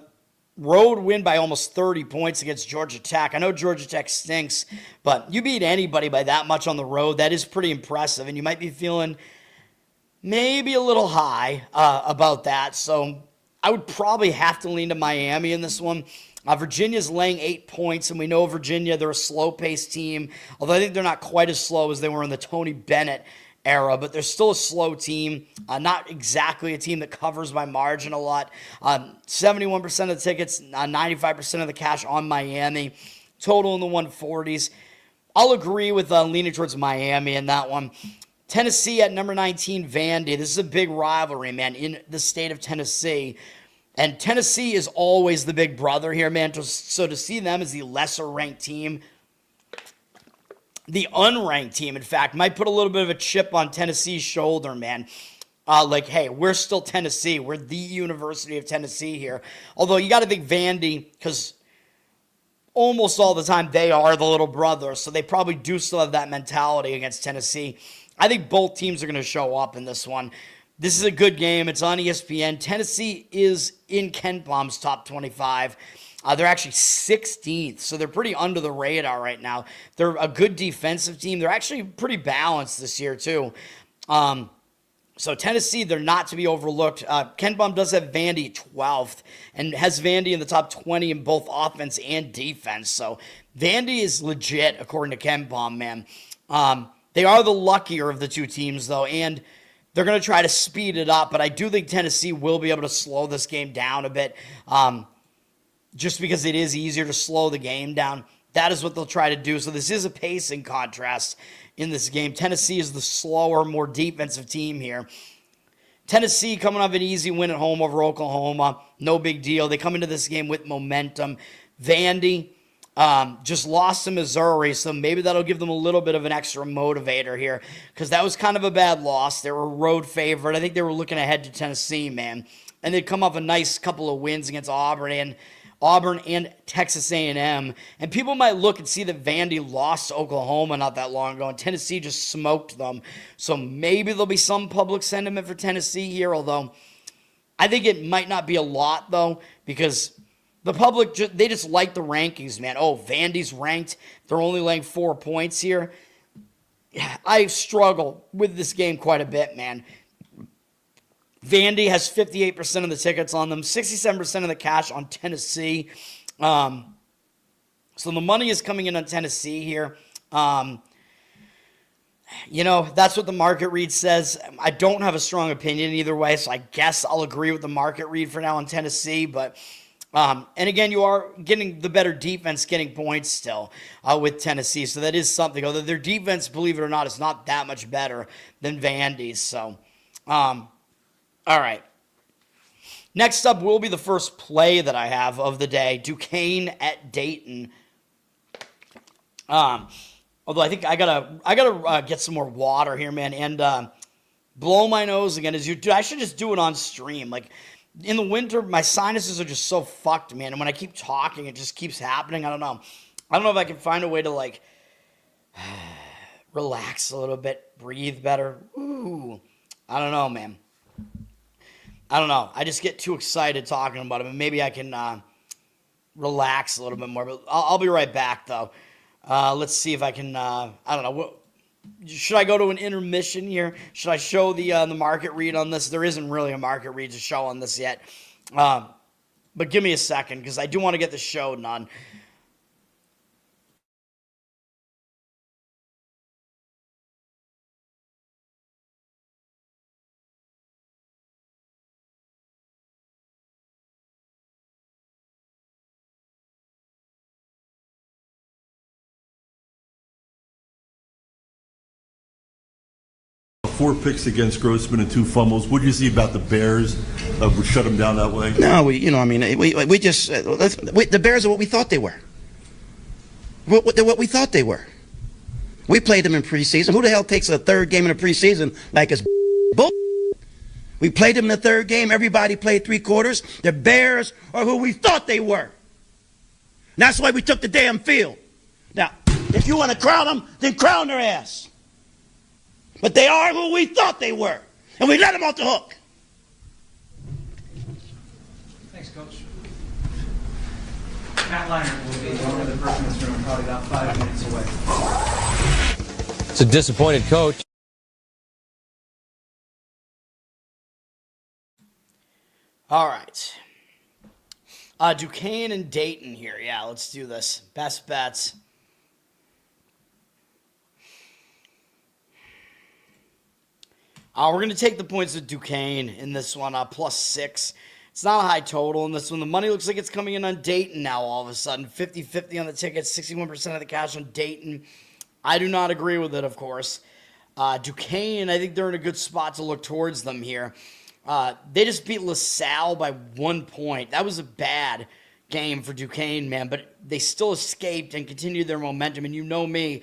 road win by almost 30 points against Georgia Tech. I know Georgia Tech stinks, but you beat anybody by that much on the road. That is pretty impressive, and you might be feeling maybe a little high about that. So I would probably have to lean to Miami in this one. Virginia's laying 8 points, and we know Virginia, they're a slow-paced team, although I think they're not quite as slow as they were in the Tony Bennett era, but they're still a slow team, not exactly a team that covers by margin a lot. 71% of the tickets, 95% of the cash on Miami, total in the 140s. I'll agree with leaning towards Miami in that one. Tennessee at number 19, Vandy. This is a big rivalry, man, in the state of Tennessee. And Tennessee is always the big brother here, man. So to see them as the lesser-ranked team, the unranked team, in fact, might put a little bit of a chip on Tennessee's shoulder, man. Hey, we're still Tennessee. We're the University of Tennessee here. Although you got to think Vandy, because almost all the time they are the little brother, so they probably do still have that mentality against Tennessee. I think both teams are going to show up in this one. This is a good game. It's on ESPN. Tennessee is in KenPom's top 25. They're actually 16th, so they're pretty under the radar right now. They're a good defensive team. They're actually pretty balanced this year, too. So Tennessee, they're not to be overlooked. KenPom does have Vandy 12th and has Vandy in the top 20 in both offense and defense. So Vandy is legit, according to KenPom, man. They are the luckier of the two teams, though, and they're going to try to speed it up, but I do think Tennessee will be able to slow this game down a bit, just because it is easier to slow the game down. That is what they'll try to do. So this is a pacing contrast in this game. Tennessee is the slower, more defensive team here. Tennessee coming off an easy win at home over Oklahoma. No big deal. They come into this game with momentum. Vandy just lost to Missouri, so maybe that'll give them a little bit of an extra motivator here, because that was kind of a bad loss. They were a road favorite. I think they were looking ahead to Tennessee, man. And they'd come off a nice couple of wins against Auburn and Texas A&M. And people might look and see that Vandy lost to Oklahoma not that long ago, and Tennessee just smoked them. So maybe there'll be some public sentiment for Tennessee here, although I think it might not be a lot, though, because the public, they just like the rankings, man. Oh, Vandy's ranked. They're only laying 4 points here. I struggle with this game quite a bit, man. Vandy has 58% of the tickets on them, 67% of the cash on Tennessee. So the money is coming in on Tennessee here. That's what the market read says. I don't have a strong opinion either way, so I guess I'll agree with the market read for now on Tennessee. But, and again, you are getting the better defense getting points still with Tennessee. So that is something. Although their defense, believe it or not, is not that much better than Vandy's. So, all right. Next up will be the first play that I have of the day, Duquesne at Dayton. Although I think I gotta get some more water here, man, and blow my nose again. I should just do it on stream. Like in the winter, my sinuses are just so fucked, man. And when I keep talking, it just keeps happening. I don't know if I can find a way to like relax a little bit, breathe better. Ooh, I don't know, man. I don't know. I just get too excited talking about it, and maybe I can relax a little bit more. But I'll be right back, though. Let's see if I can, I don't know. Should I go to an intermission here? Should I show the market read on this? There isn't really a market read to show on this yet. But give me a second because I do want to get the show done. Four picks against Grossman and 2 fumbles. What do you see about the Bears? Would shut them down that way? No, we just the Bears are what we thought they were. They're what we thought they were. We played them in preseason. Who the hell takes a third game in the preseason like it's bull? We played them in the third game. Everybody played 3 quarters. The Bears are who we thought they were. And that's why we took the damn field. Now, if you want to crown them, then crown their ass. But they are who we thought they were. And we let them off the hook. Thanks, Coach. Matt Leinart will be one of the person in this room, probably about 5 minutes away. It's a disappointed coach. All right. Duquesne and Dayton here. Yeah, let's do this. Best bets. We're going to take the points with Duquesne in this one, +6. It's not a high total in this one. The money looks like it's coming in on Dayton now all of a sudden. 50-50 on the tickets, 61% of the cash on Dayton. I do not agree with it, of course. Duquesne, I think they're in a good spot to look towards them here. They just beat LaSalle by 1 point. That was a bad game for Duquesne, man, but they still escaped and continued their momentum. And you know me,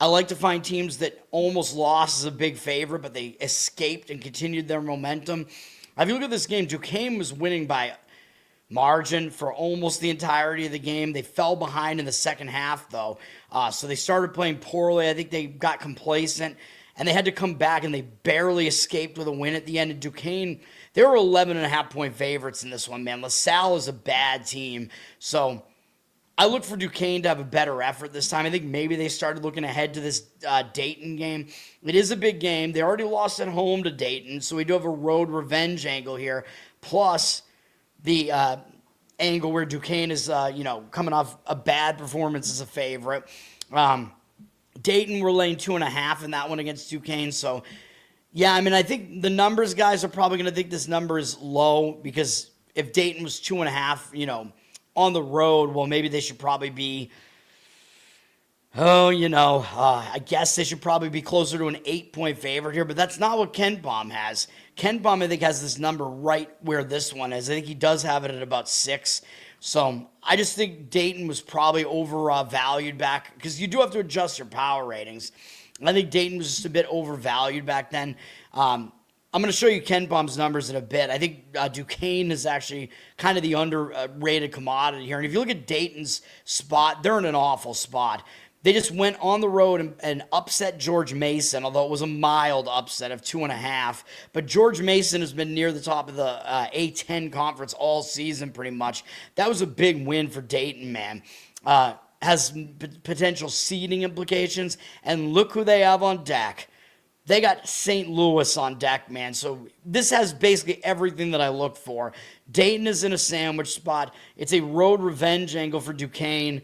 I like to find teams that almost lost as a big favorite, but they escaped and continued their momentum. If you look at this game, Duquesne was winning by margin for almost the entirety of the game. They fell behind in the second half, though. So they started playing poorly. I think they got complacent, and they had to come back, and they barely escaped with a win at the end. And Duquesne, they were 11.5-point favorites in this one, man. LaSalle is a bad team. So I look for Duquesne to have a better effort this time. I think maybe they started looking ahead to this Dayton game. It is a big game. They already lost at home to Dayton, so we do have a road revenge angle here, plus the angle where Duquesne is, coming off a bad performance as a favorite. Dayton, we're laying 2.5 in that one against Duquesne, so yeah, I mean, I think the numbers guys are probably going to think this number is low because if Dayton was 2.5, on the road, well, maybe they should probably be, I guess they should probably be closer to an 8-point favorite here, but that's not what KenPom has. KenPom, I think, has this number right where this one is. I think he does have it at about 6. So I just think Dayton was probably overvalued back because you do have to adjust your power ratings. I think Dayton was just a bit overvalued back then. I'm going to show you KenPom's numbers in a bit. I think Duquesne is actually kind of the underrated commodity here. And if you look at Dayton's spot, they're in an awful spot. They just went on the road and upset George Mason, although it was a mild upset of 2.5. But George Mason has been near the top of the A10 conference all season pretty much. That was a big win for Dayton, man. Has potential seeding implications. And look who they have on deck. They got St. Louis on deck, man. So this has basically everything that I look for. Dayton is in a sandwich spot. It's a road revenge angle for Duquesne.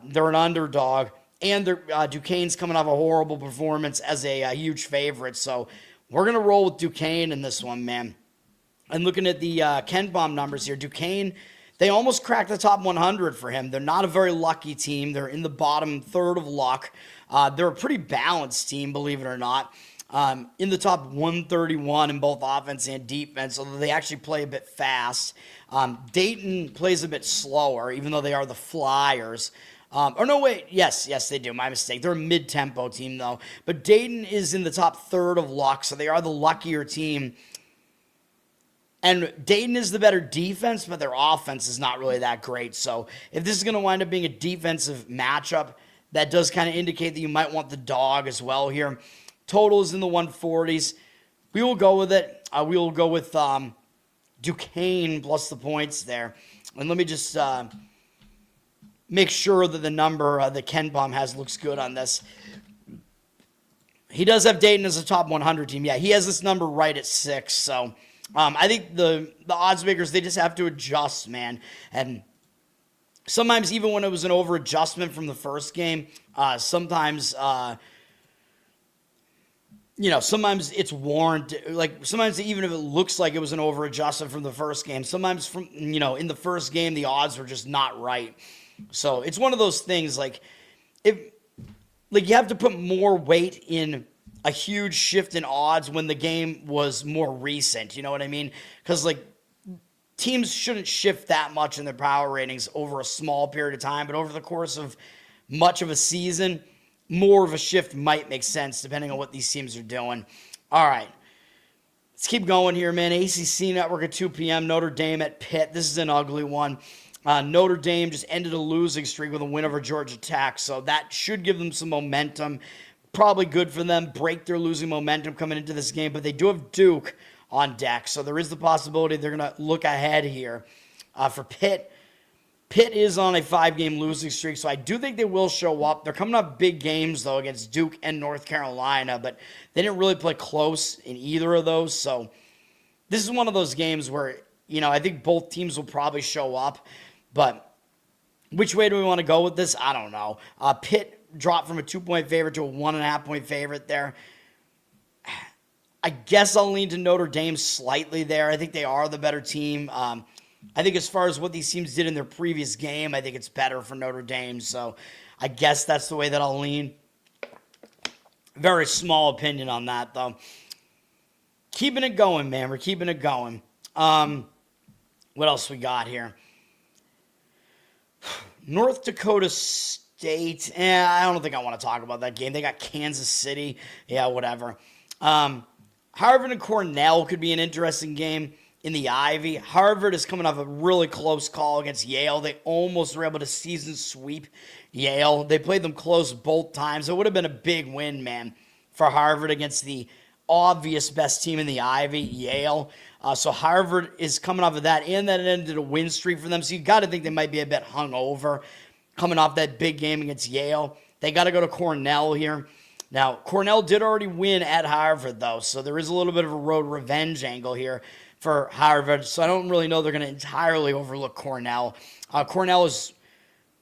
They're an underdog. And Duquesne's coming off a horrible performance as a huge favorite. So we're going to roll with Duquesne in this one, man. And looking at the KenPom numbers here, Duquesne, they almost cracked the top 100 for him. They're not a very lucky team. They're in the bottom third of luck. They're a pretty balanced team, believe it or not. In the top 131 in both offense and defense, although they actually play a bit fast. Dayton plays a bit slower, even though they are the Flyers. Yes, they do. My mistake. They're a mid-tempo team, though. But Dayton is in the top third of luck, so they are the luckier team. And Dayton is the better defense, but their offense is not really that great. So if this is going to wind up being a defensive matchup, that does kind of indicate that you might want the dog as well here. Total is in the 140s. We will go with it. We will go with Duquesne plus the points there. And let me just make sure that the number that KenPom has looks good on this. He does have Dayton as a top 100 team. Yeah, he has this number right at 6. So I think the odds makers, they just have to adjust, man. And sometimes even when it was an over adjustment from the first game, sometimes it's warranted. Like sometimes even if it looks like it was an over adjustment from the first game, sometimes in the first game the odds were just not right. So it's one of those things like you have to put more weight in a huge shift in odds when the game was more recent. You know what I mean? Because teams shouldn't shift that much in their power ratings over a small period of time, but over the course of much of a season, more of a shift might make sense depending on what these teams are doing. All right. Let's keep going here, man. ACC Network at 2 p.m. Notre Dame at Pitt. This is an ugly one. Notre Dame just ended a losing streak with a win over Georgia Tech, so that should give them some momentum. Probably good for them, break their losing momentum coming into this game, but they do have Duke on deck, so there is the possibility they're going to look ahead here. For Pitt, Pitt is on a 5-game losing streak, so I do think they will show up. They're coming up big games, though, against Duke and North Carolina, but they didn't really play close in either of those, so this is one of those games where, I think both teams will probably show up, but which way do we want to go with this? I don't know. Pitt dropped from a 2-point favorite to a 1.5-point favorite there. I guess I'll lean to Notre Dame slightly there. I think they are the better team. I think as far as what these teams did in their previous game, I think it's better for Notre Dame. So I guess that's the way that I'll lean. Very small opinion on that, though. Keeping it going, man. We're keeping it going. What else we got here? North Dakota State. I don't think I want to talk about that game. They got Kansas City. Yeah, whatever. Harvard and Cornell could be an interesting game in the Ivy. Harvard is coming off a really close call against Yale. They almost were able to season sweep Yale. They played them close both times. It would have been a big win, man, for Harvard against the obvious best team in the Ivy, Yale. So Harvard is coming off of that, and that ended a win streak for them. So you got to think they might be a bit hungover coming off that big game against Yale. They got to go to Cornell here. Now, Cornell did already win at Harvard, though, so there is a little bit of a road revenge angle here for Harvard. So I don't really know they're going to entirely overlook Cornell. Cornell is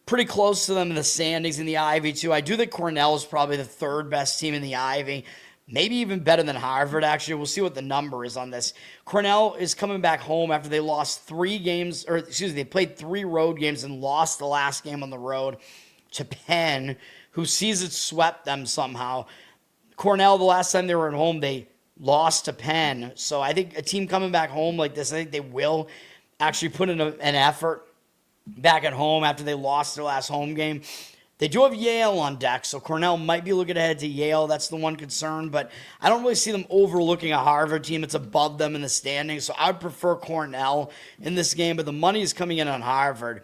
pretty close to them in the standings in the Ivy, too. I do think Cornell is probably the third best team in the Ivy. Maybe even better than Harvard, actually. We'll see what the number is on this. Cornell is coming back home after they lost they played 3 road games and lost the last game on the road to Penn, who sees it swept them somehow. Cornell, the last time they were at home, they lost to Penn. So I think a team coming back home like this, I think they will actually put in an effort back at home after they lost their last home game. They do have Yale on deck, so Cornell might be looking ahead to Yale. That's the one concern, but I don't really see them overlooking a Harvard team. It's above them in the standings, so I would prefer Cornell in this game, but the money is coming in on Harvard.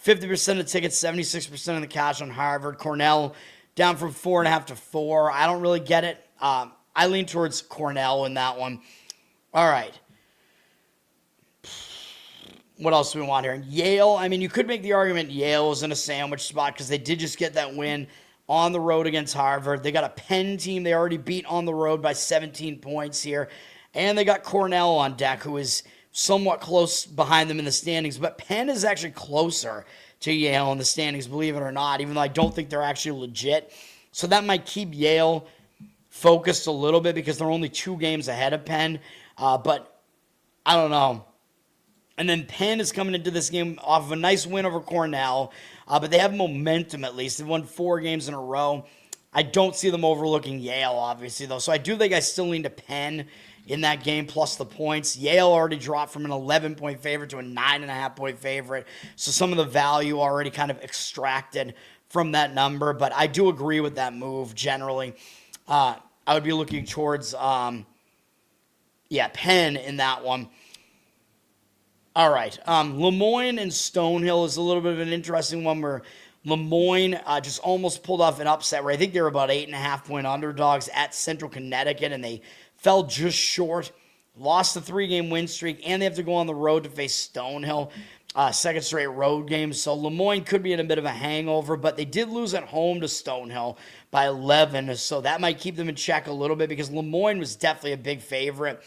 50% of tickets, 76% of the cash on Harvard. Cornell down from 4.5 to 4. I don't really get it. I lean towards Cornell in that one. All right. What else do we want here? Yale, I mean, you could make the argument Yale is in a sandwich spot because they did just get that win on the road against Harvard. They got a Penn team they already beat on the road by 17 points here. And they got Cornell on deck, who is somewhat close behind them in the standings, but Penn is actually closer to Yale in the standings, believe it or not, even though I don't think they're actually legit. So that might keep Yale focused a little bit because they're only 2 games ahead of Penn. But I don't know. And then Penn is coming into this game off of a nice win over Cornell, but they have momentum at least. They've won 4 games in a row. I don't see them overlooking Yale, obviously, though. So I do think I still lean to Penn in that game, plus the points. Yale already dropped from an 11-point favorite to a 9.5-point favorite. So some of the value already kind of extracted from that number. But I do agree with that move generally. I would be looking towards, Penn in that one. All right. Lemoyne and Stonehill is a little bit of an interesting one where Lemoyne just almost pulled off an upset where I think they were about 8.5-point underdogs at Central Connecticut, and they fell just short, lost the 3-game win streak, and they have to go on the road to face Stonehill, second straight road game. So Lemoyne could be in a bit of a hangover, but they did lose at home to Stonehill by 11, so that might keep them in check a little bit because Lemoyne was definitely a big favorite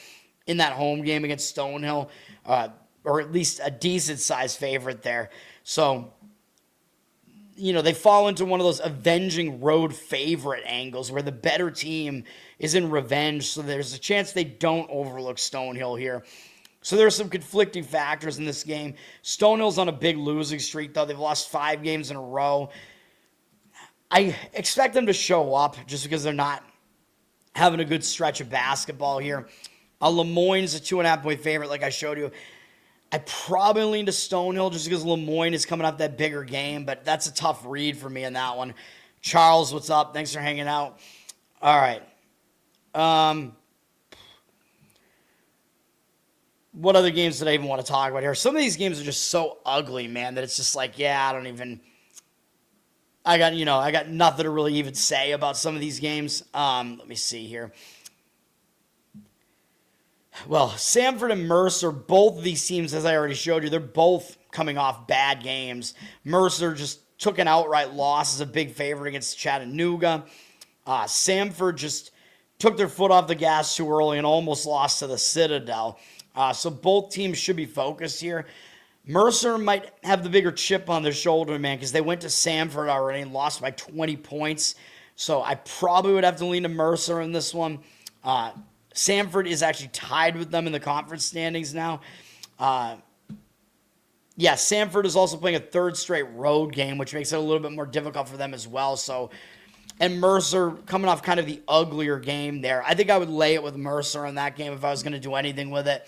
in that home game against Stonehill, or at least a decent-sized favorite there. So, they fall into one of those avenging road favorite angles where the better team is in revenge, so there's a chance they don't overlook Stonehill here. So there are some conflicting factors in this game. Stonehill's on a big losing streak, though. They've lost 5 games in a row. I expect them to show up just because they're not having a good stretch of basketball here. Lemoyne's a 2.5-point favorite, like I showed you. I probably lean to Stonehill just because Lemoyne is coming off that bigger game, but that's a tough read for me in that one. Charles, what's up? Thanks for hanging out. All right. What other games did I even want to talk about here? Some of these games are just so ugly, man, that it's just like, I got nothing to really even say about some of these games. Let me see here. Well, Samford and Mercer, both of these teams, as I already showed you, they're both coming off bad games. Mercer just took an outright loss as a big favorite against Chattanooga. Samford just took their foot off the gas too early and almost lost to the Citadel. So both teams should be focused here. Mercer might have the bigger chip on their shoulder, man, because they went to Samford already and lost by 20 points. So I probably would have to lean to Mercer in this one. Samford is actually tied with them in the conference standings now. Samford is also playing a 3rd straight road game, which makes it a little bit more difficult for them as well. So, and Mercer coming off kind of the uglier game there. I think I would lay it with Mercer in that game if I was going to do anything with it.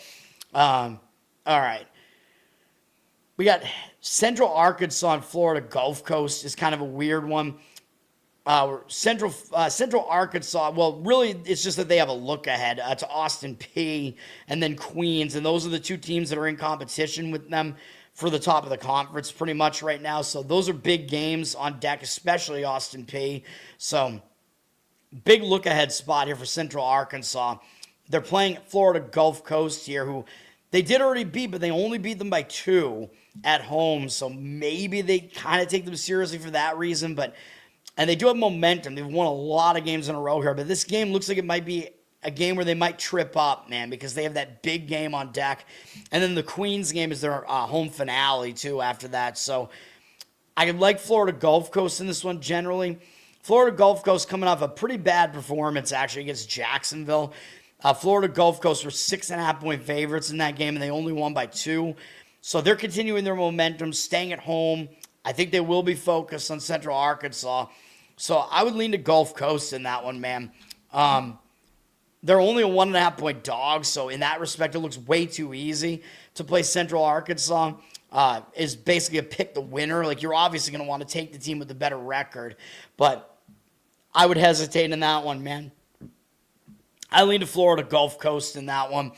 All right. We got Central Arkansas and Florida Gulf Coast is kind of a weird one. Central Arkansas, well, really, it's just that they have a look ahead to Austin Peay and then Queens, and those are the 2 teams that are in competition with them for the top of the conference pretty much right now. So those are big games on deck, especially Austin Peay. So big look ahead spot here for Central Arkansas. They're playing Florida Gulf Coast here, who they did already beat, but they only beat them by 2 at home. So maybe they kind of take them seriously for that reason, and they do have momentum. They've won a lot of games in a row here, but this game looks like it might be a game where they might trip up, man, because they have that big game on deck. And then the Queens game is their home finale, too, after that. So I like Florida Gulf Coast in this one generally. Florida Gulf Coast coming off a pretty bad performance, actually, against Jacksonville. Florida Gulf Coast were 6.5-point favorites in that game, and they only won by 2. So they're continuing their momentum, staying at home. I think they will be focused on Central Arkansas. So I would lean to Gulf Coast in that one, man. They're only a 1.5-point dog, so in that respect, it looks way too easy to play Central Arkansas. Is basically a pick the winner. Like, you're obviously going to want to take the team with the better record, but I would hesitate in that one, man. I lean to Florida Gulf Coast in that one.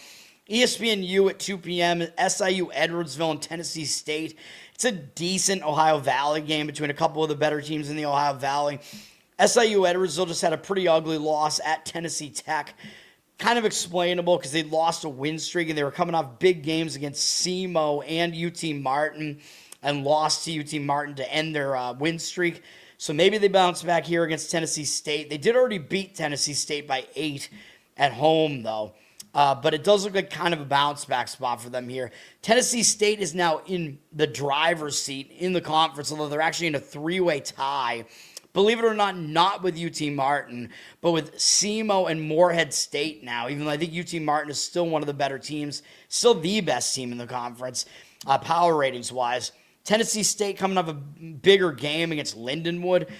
ESPNU at 2 p.m., SIU Edwardsville and Tennessee State. It's a decent Ohio Valley game between a couple of the better teams in the Ohio Valley. SIU Edwardsville just had a pretty ugly loss at Tennessee Tech. Kind of explainable because they lost a win streak and they were coming off big games against SEMO and UT Martin and lost to UT Martin to end their win streak. So maybe they bounce back here against Tennessee State. They did already beat Tennessee State by 8 at home, though. But it does look like kind of a bounce back spot for them here. Tennessee State is now in the driver's seat in the conference, although they're actually in a three-way tie. Believe it or not with UT Martin, but with SEMO and Morehead State now, even though I think UT Martin is still one of the better teams, still the best team in the conference, power ratings-wise. Tennessee State coming off a bigger game against Lindenwood,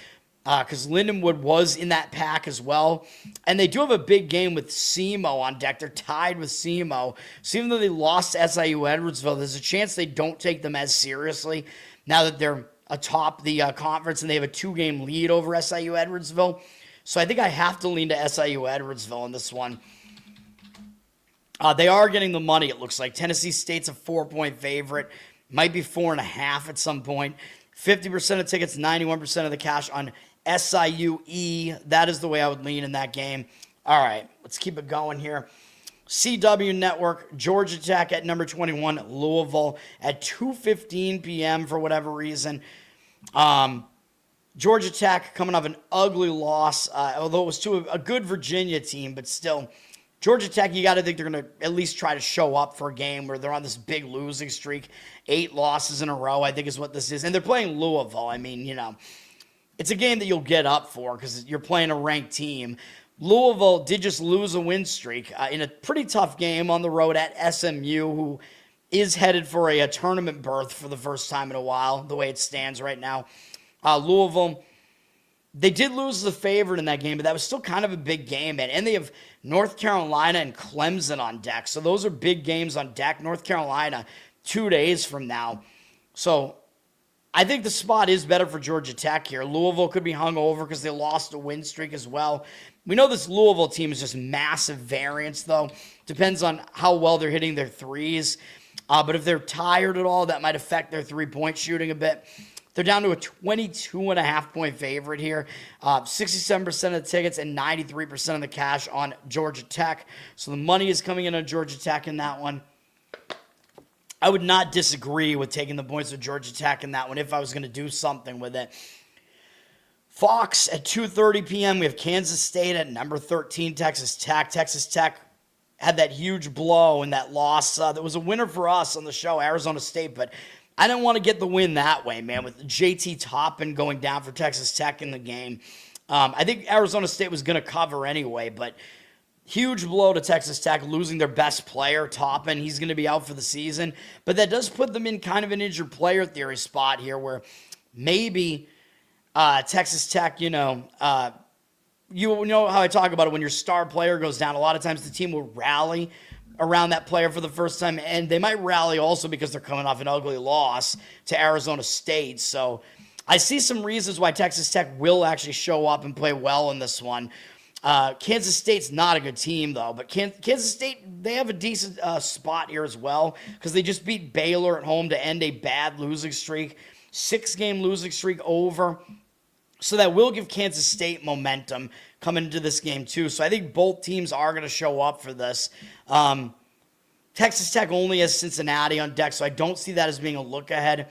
because Lindenwood was in that pack as well. And they do have a big game with SEMO on deck. They're tied with SEMO. So even though they lost to SIU Edwardsville, there's a chance they don't take them as seriously now that they're atop the conference and they have a 2-game lead over SIU Edwardsville. So I think I have to lean to SIU Edwardsville in this one. They are getting the money, it looks like. Tennessee State's a 4-point favorite. Might be 4.5 at some point. 50% of tickets, 91% of the cash on SIUE. That is the way I would lean in that game. All right, let's keep it going here. CW Network, Georgia Tech at number 21, Louisville at 2:15 p.m. for whatever reason. Georgia Tech coming off an ugly loss, although it was to a good Virginia team, but still. Georgia Tech, you got to think they're going to at least try to show up for a game where they're on this big losing streak. 8 losses in a row, I think is what this is. And they're playing Louisville. I mean, it's a game that you'll get up for because you're playing a ranked team. Louisville did just lose a win streak in a pretty tough game on the road at SMU, who is headed for a tournament berth for the first time in a while, the way it stands right now. Louisville, they did lose the favorite in that game, but that was still kind of a big game. And they have North Carolina and Clemson on deck. So those are big games on deck. North Carolina, 2 days from now. So I think the spot is better for Georgia Tech here. Louisville could be hung over because they lost a win streak as well. We know this Louisville team is just massive variance, though. Depends on how well they're hitting their threes. But if they're tired at all, that might affect their three-point shooting a bit. They're down to a 22.5-point favorite here. 67% of the tickets and 93% of the cash on Georgia Tech. So the money is coming in on Georgia Tech in that one. I would not disagree with taking the points of Georgia Tech in that one if I was going to do something with it. Fox at 2:30 p.m. We have Kansas State at number 13, Texas Tech. Texas Tech had that huge blow in that loss. That was a winner for us on the show, Arizona State, but I didn't want to get the win that way, man, with JT Toppin going down for Texas Tech in the game. I think Arizona State was going to cover anyway, but huge blow to Texas Tech, losing their best player, Toppin. He's going to be out for the season. But that does put them in kind of an injured player theory spot here where maybe Texas Tech, you know how I talk about it, when your star player goes down, a lot of times the team will rally around that player for the first time, and they might rally also because they're coming off an ugly loss to Arizona State. So I see some reasons why Texas Tech will actually show up and play well in this one. Kansas State's not a good team, though, but Kansas State, they have a decent spot here as well because they just beat Baylor at home to end a bad losing streak. 6-game losing streak over. So that will give Kansas State momentum coming into this game, too. So I think both teams are going to show up for this. Texas Tech only has Cincinnati on deck, so I don't see that as being a look ahead.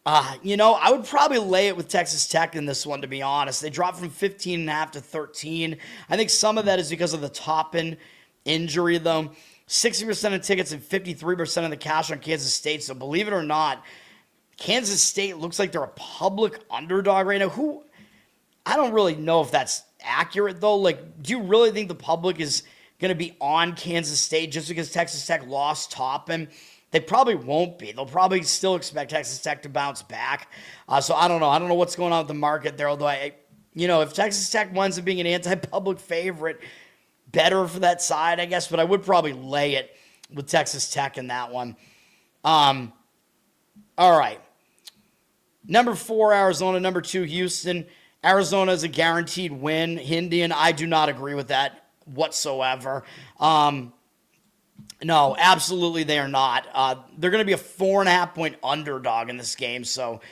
I would probably lay it with Texas Tech in this one, to be honest. They dropped from 15.5 to 13. I think some of that is because of the Toppin injury, though. 60% of tickets and 53% of the cash on Kansas State. So believe it or not, Kansas State looks like they're a public underdog right now. I don't really know if that's accurate, though. Like, do you really think the public is going to be on Kansas State just because Texas Tech lost Toppin? They probably won't be. They'll probably still expect Texas Tech to bounce back. So I don't know. I don't know what's going on with the market there, although if Texas Tech winds up being an anti-public favorite, better for that side, I guess, but I would probably lay it with Texas Tech in that one. All right. Number 4, Arizona. Number 2, Houston. Arizona is a guaranteed win. Indian, I do not agree with that whatsoever. No, absolutely they are not. They're going to be a 4.5-point underdog in this game. So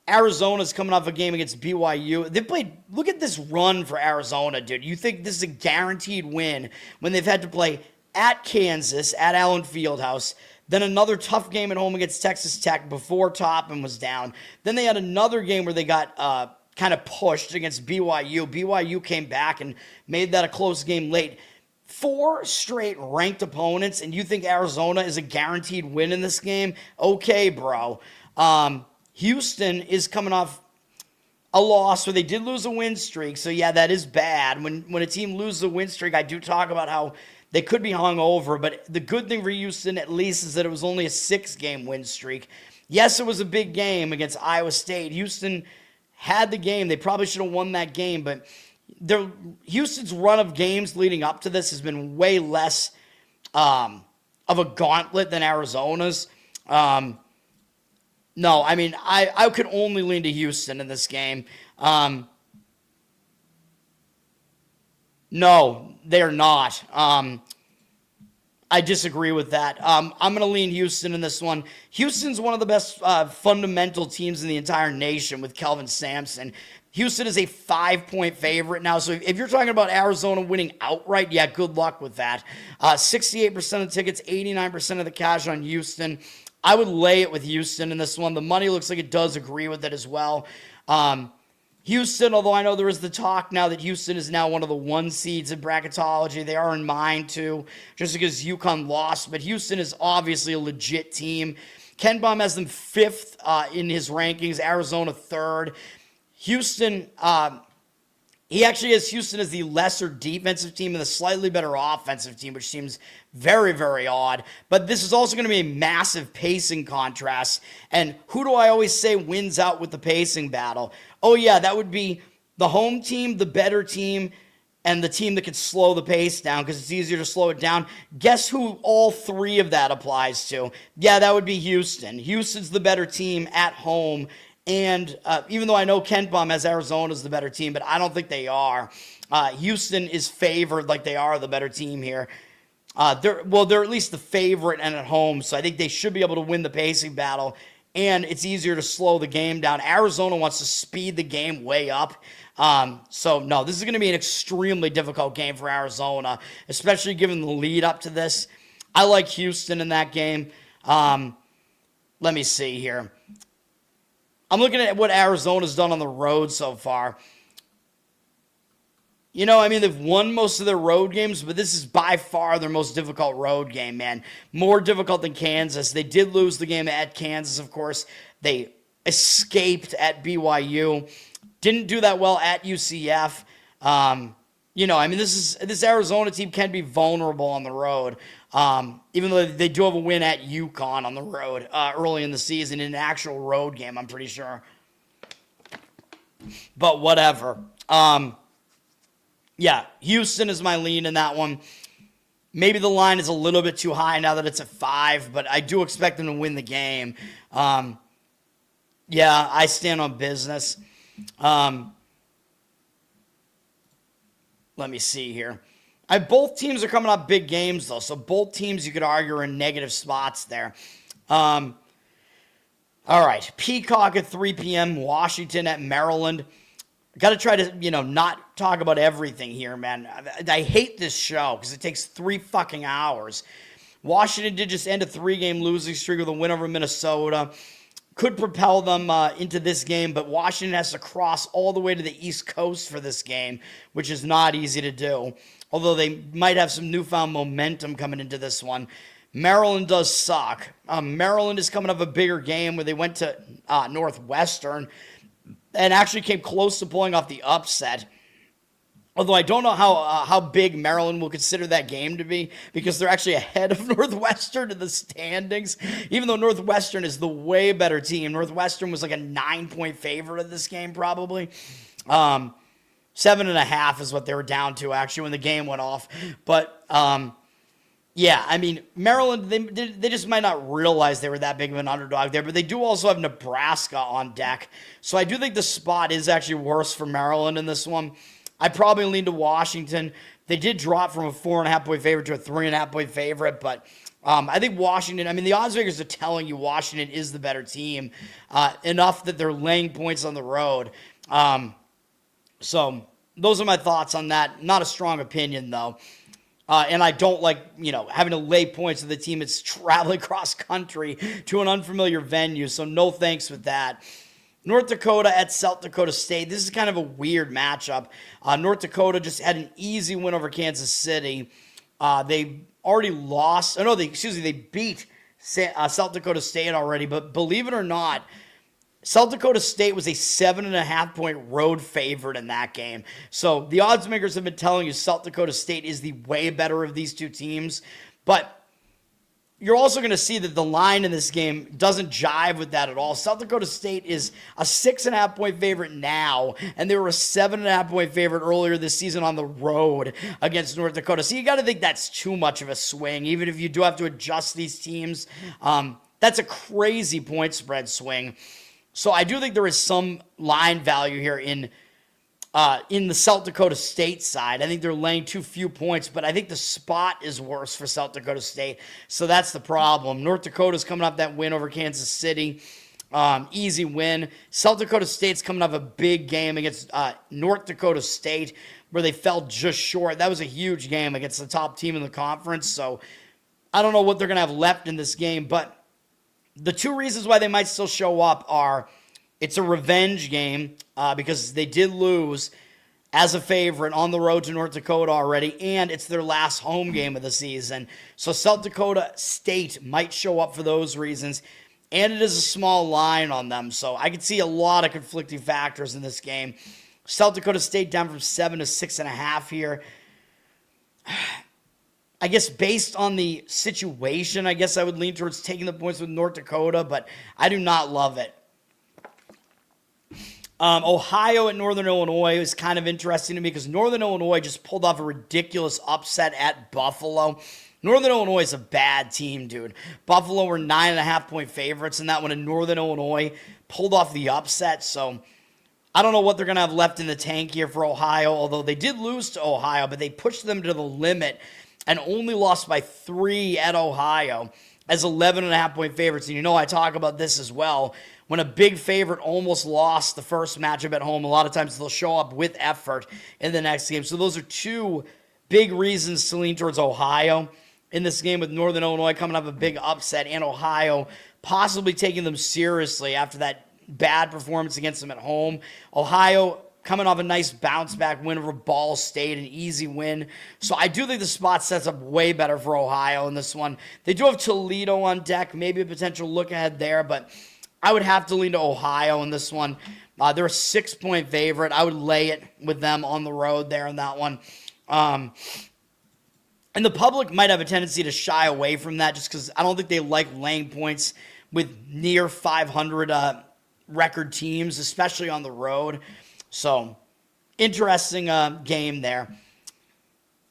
Arizona's coming off a game against BYU. They played, look at this run for Arizona, dude. You think this is a guaranteed win when they've had to play at Kansas, at Allen Fieldhouse, then another tough game at home against Texas Tech before Toppin was down. Then they had another game where they got kind of pushed against BYU. BYU came back and made that a close game late. 4 straight ranked opponents, and you think Arizona is a guaranteed win in this game? Okay, bro. Houston is coming off a loss where they did lose a win streak. So, yeah, that is bad. When a team loses a win streak, I do talk about how they could be hung over. But the good thing for Houston, at least, is that it was only a 6-game win streak. Yes, it was a big game against Iowa State. Houston had the game. They probably should have won that game. But Houston's run of games leading up to this has been way less of a gauntlet than Arizona's. No, I mean, I could only lean to Houston in this game. No, they're not. I disagree with that. I'm going to lean Houston in this one. Houston's one of the best fundamental teams in the entire nation with Kelvin Sampson. Houston is a 5-point favorite now. So if you're talking about Arizona winning outright, yeah, good luck with that. 68% of the tickets, 89% of the cash on Houston. I would lay it with Houston in this one. The money looks like it does agree with it as well. Houston, although I know there is the talk now that Houston is now one of the 1 seeds in bracketology. They are in mine too, just because UConn lost. But Houston is obviously a legit team. KenPom has them 5th in his rankings, Arizona 3rd. Houston, he actually has Houston as the lesser defensive team and the slightly better offensive team, which seems very, very odd. But this is also going to be a massive pacing contrast. And who do I always say wins out with the pacing battle? Oh, yeah, that would be the home team, the better team, and the team that could slow the pace down because it's easier to slow it down. Guess who all 3 of that applies to? Yeah, that would be Houston. Houston's the better team at home. And even though I know KenPom has Arizona as the better team, but I don't think they are. Houston is favored like they are the better team here. They're at least the favorite and at home, so I think they should be able to win the pacing battle, and it's easier to slow the game down. Arizona wants to speed the game way up. So, no, this is going to be an extremely difficult game for Arizona, especially given the lead up to this. I like Houston in that game. Let me see here. I'm looking at what Arizona's done on the road so far. You know, I mean, they've won most of their road games, but this is by far their most difficult road game, man. More difficult than Kansas. They did lose the game at Kansas, of course. They escaped at BYU. Didn't do that well at UCF. You know, I mean, this Arizona team can be vulnerable on the road. Even though they do have a win at UConn on the road early in the season in an actual road game, I'm pretty sure. But whatever. Yeah, Houston is my lean in that one. Maybe the line is a little bit too high now that it's at 5, but I do expect them to win the game. Yeah, I stand on business. Let me see here. Both teams are coming up big games, though, so both teams you could argue are in negative spots there. All right, Peacock at 3 p.m., Washington at Maryland. Got to try to, not talk about everything here, man. I hate this show because it takes 3 fucking hours. Washington did just end a 3-game losing streak with a win over Minnesota. Could propel them into this game, but Washington has to cross all the way to the East Coast for this game, which is not easy to do. Although they might have some newfound momentum coming into this one. Maryland does suck. Maryland is coming off a bigger game where they went to Northwestern and actually came close to pulling off the upset. Although I don't know how big Maryland will consider that game to be because they're actually ahead of Northwestern in the standings, even though Northwestern is the way better team. Northwestern was like a 9-point favorite in this game probably. 7.5 is what they were down to actually when the game went off. But yeah, I mean, Maryland, they just might not realize they were that big of an underdog there, but they do also have Nebraska on deck. So I do think the spot is actually worse for Maryland in this one. I'd probably lean to Washington. They did drop from a 4.5-point favorite to a 3.5-point favorite, but I think Washington, I mean, the odds makers are telling you Washington is the better team enough that they're laying points on the road. So those are my thoughts on that. Not a strong opinion, though. And I don't like, having to lay points to the team that's traveling across country to an unfamiliar venue. So no thanks with that. North Dakota at South Dakota State. This is kind of a weird matchup. North Dakota just had an easy win over Kansas City. They already lost. Oh, no, they beat South Dakota State already. But believe it or not, South Dakota State was a 7.5-point road favorite in that game. So the odds makers have been telling you South Dakota State is the way better of these two teams. But you're also going to see that the line in this game doesn't jive with that at all. South Dakota State is a 6.5-point favorite now, and they were a 7.5-point favorite earlier this season on the road against North Dakota. So you got to think that's too much of a swing, even if you do have to adjust these teams. That's a crazy point spread swing. So I do think there is some line value here in the South Dakota State side. I think they're laying too few points, but I think the spot is worse for South Dakota State. So that's the problem. North Dakota's coming off that win over Kansas City. Easy win. South Dakota State's coming off a big game against North Dakota State where they fell just short. That was a huge game against the top team in the conference. So I don't know what they're going to have left in this game, but the two reasons why they might still show up are it's a revenge game because they did lose as a favorite on the road to North Dakota already, and it's their last home game of the season. So South Dakota State might show up for those reasons, and it is a small line on them. So I could see a lot of conflicting factors in this game. South Dakota State down from 7 to 6.5 here. I guess based on the situation, I guess I would lean towards taking the points with North Dakota, but I do not love it. Ohio at Northern Illinois is kind of interesting to me because Northern Illinois just pulled off a ridiculous upset at Buffalo. Northern Illinois is a bad team, dude. Buffalo were 9.5-point favorites in that one, and Northern Illinois pulled off the upset. So I don't know what they're going to have left in the tank here for Ohio, although they did lose to Ohio, but they pushed them to the limit and only lost by 3 at Ohio as 11.5-point favorites. And you know I talk about this as well. When a big favorite almost lost the first matchup at home, a lot of times they'll show up with effort in the next game. So those are two big reasons to lean towards Ohio in this game, with Northern Illinois coming up a big upset and Ohio possibly taking them seriously after that bad performance against them at home. Ohio coming off a nice bounce-back win over Ball State, an easy win. So I do think the spot sets up way better for Ohio in this one. They do have Toledo on deck, maybe a potential look ahead there, but I would have to lean to Ohio in this one. They're a 6-point favorite. I would lay it with them on the road there in that one. And the public might have a tendency to shy away from that just because I don't think they like laying points with near 500 record teams, especially on the road. So, interesting game there.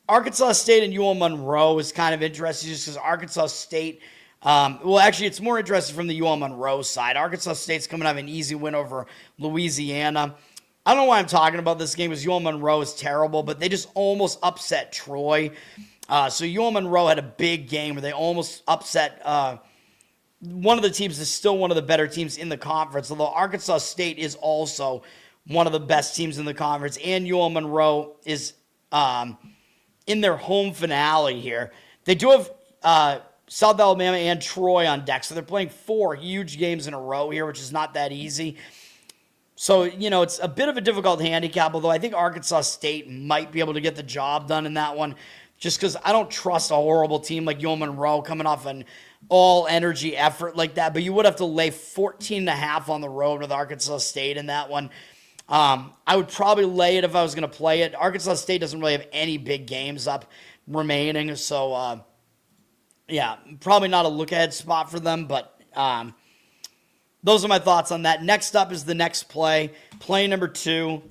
Arkansas State and UL Monroe is kind of interesting just because Arkansas State, well, actually, it's more interesting from the UL Monroe side. Arkansas State's coming out of an easy win over Louisiana. I don't know why I'm talking about this game because UL Monroe is terrible, but they just almost upset Troy. So UL Monroe had a big game where they almost upset one of the teams that's still one of the better teams in the conference, although Arkansas State is also one of the best teams in the conference, and UL Monroe is in their home finale here. They do have South Alabama and Troy on deck, so they're playing 4 huge games in a row here, which is not that easy. So, you know, it's a bit of a difficult handicap, although I think Arkansas State might be able to get the job done in that one, just because I don't trust a horrible team like UL Monroe coming off an all-energy effort like that, but you would have to lay 14.5 on the road with Arkansas State in that one. I would probably lay it if I was going to play it. Arkansas State doesn't really have any big games up remaining, so yeah, probably not a look-ahead spot for them, but those are my thoughts on that. Next up is the next play. Play number 2.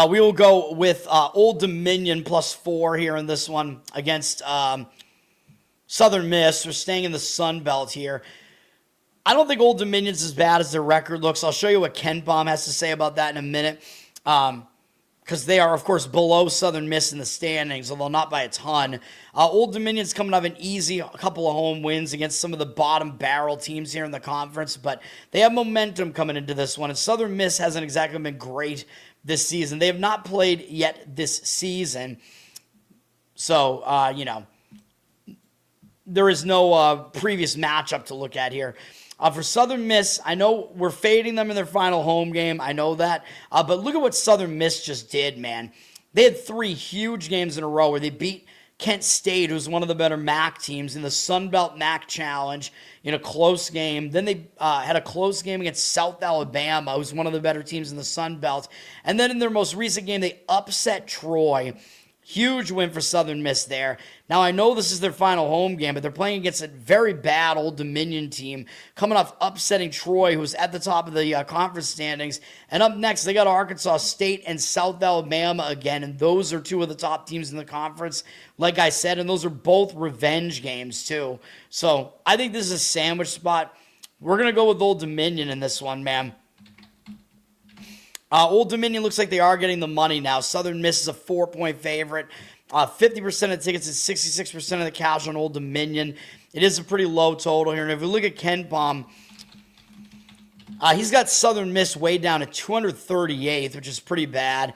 We will go with Old Dominion +4 here in this one against Southern Miss. We're staying in the Sun Belt here. I don't think Old Dominion's as bad as their record looks. I'll show you what KenPom has to say about that in a minute. Because they are, of course, below Southern Miss in the standings, although not by a ton. Old Dominion's coming off an easy couple of home wins against some of the bottom barrel teams here in the conference, but they have momentum coming into this one, and Southern Miss hasn't exactly been great this season. They have not played yet this season, so, you know, there is no previous matchup to look at here. For Southern Miss, I know we're fading them in their final home game. I know that. But look at what Southern Miss just did, man. They had 3 huge games in a row where they beat Kent State, who's one of the better MAC teams, in the Sun Belt MAC Challenge in a close game. Then they had a close game against South Alabama, who's one of the better teams in the Sun Belt. And then in their most recent game, they upset Troy. Huge win for Southern Miss there. Now, I know this is their final home game, but they're playing against a very bad Old Dominion team, coming off upsetting Troy, who's at the top of the conference standings. And up next, they got Arkansas State and South Alabama again, and those are 2 of the top teams in the conference, like I said, and those are both revenge games, too. So I think this is a sandwich spot. We're going to go with Old Dominion in this one, man. Old Dominion looks like they are getting the money now. Southern Miss is a 4-point favorite. 50% of tickets and 66% of the cash on Old Dominion. It is a pretty low total here. And if we look at KenPom, he's got Southern Miss way down at 238th, which is pretty bad.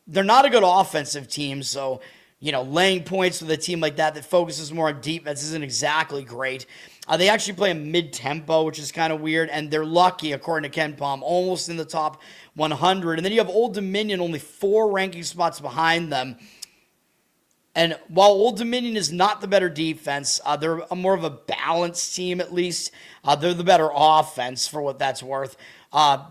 They're not a good offensive team, so laying points with a team like that focuses more on defense isn't exactly great. They actually play a mid-tempo, which is kind of weird, and they're lucky, according to KenPom, almost in the top 100. And then you have Old Dominion only 4 ranking spots behind them. And while Old Dominion is not the better defense, they're more of a balanced team at least. They're the better offense for what that's worth.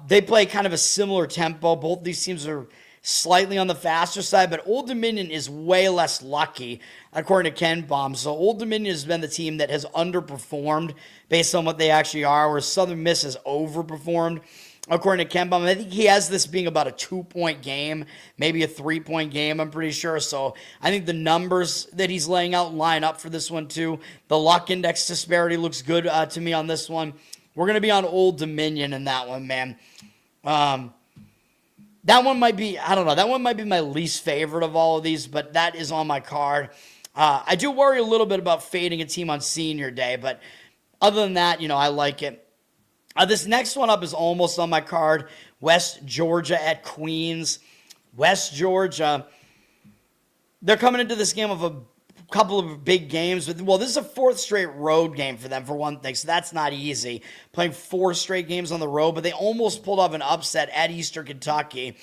They play kind of a similar tempo. Both these teams are slightly on the faster side, but Old Dominion is way less lucky, according to KenPom. So Old Dominion has been the team that has underperformed based on what they actually are, whereas Southern Miss has overperformed, according to KenPom. I think he has this being about a 2-point game, maybe a 3-point game, I'm pretty sure. So I think the numbers that he's laying out line up for this one, too. The luck index disparity looks good to me on this one. We're going to be on Old Dominion in that one, man. That one might be, I don't know, that one might be my least favorite of all of these, but that is on my card. I do worry a little bit about fading a team on senior day, but other than that, I like it. This next one up is almost on my card. West Georgia at Queens. West Georgia, they're coming into this game of a couple of big games. Well, this is a 4th straight road game for them, for one thing, so that's not easy. Playing 4 straight games on the road, but they almost pulled off an upset at Eastern Kentucky.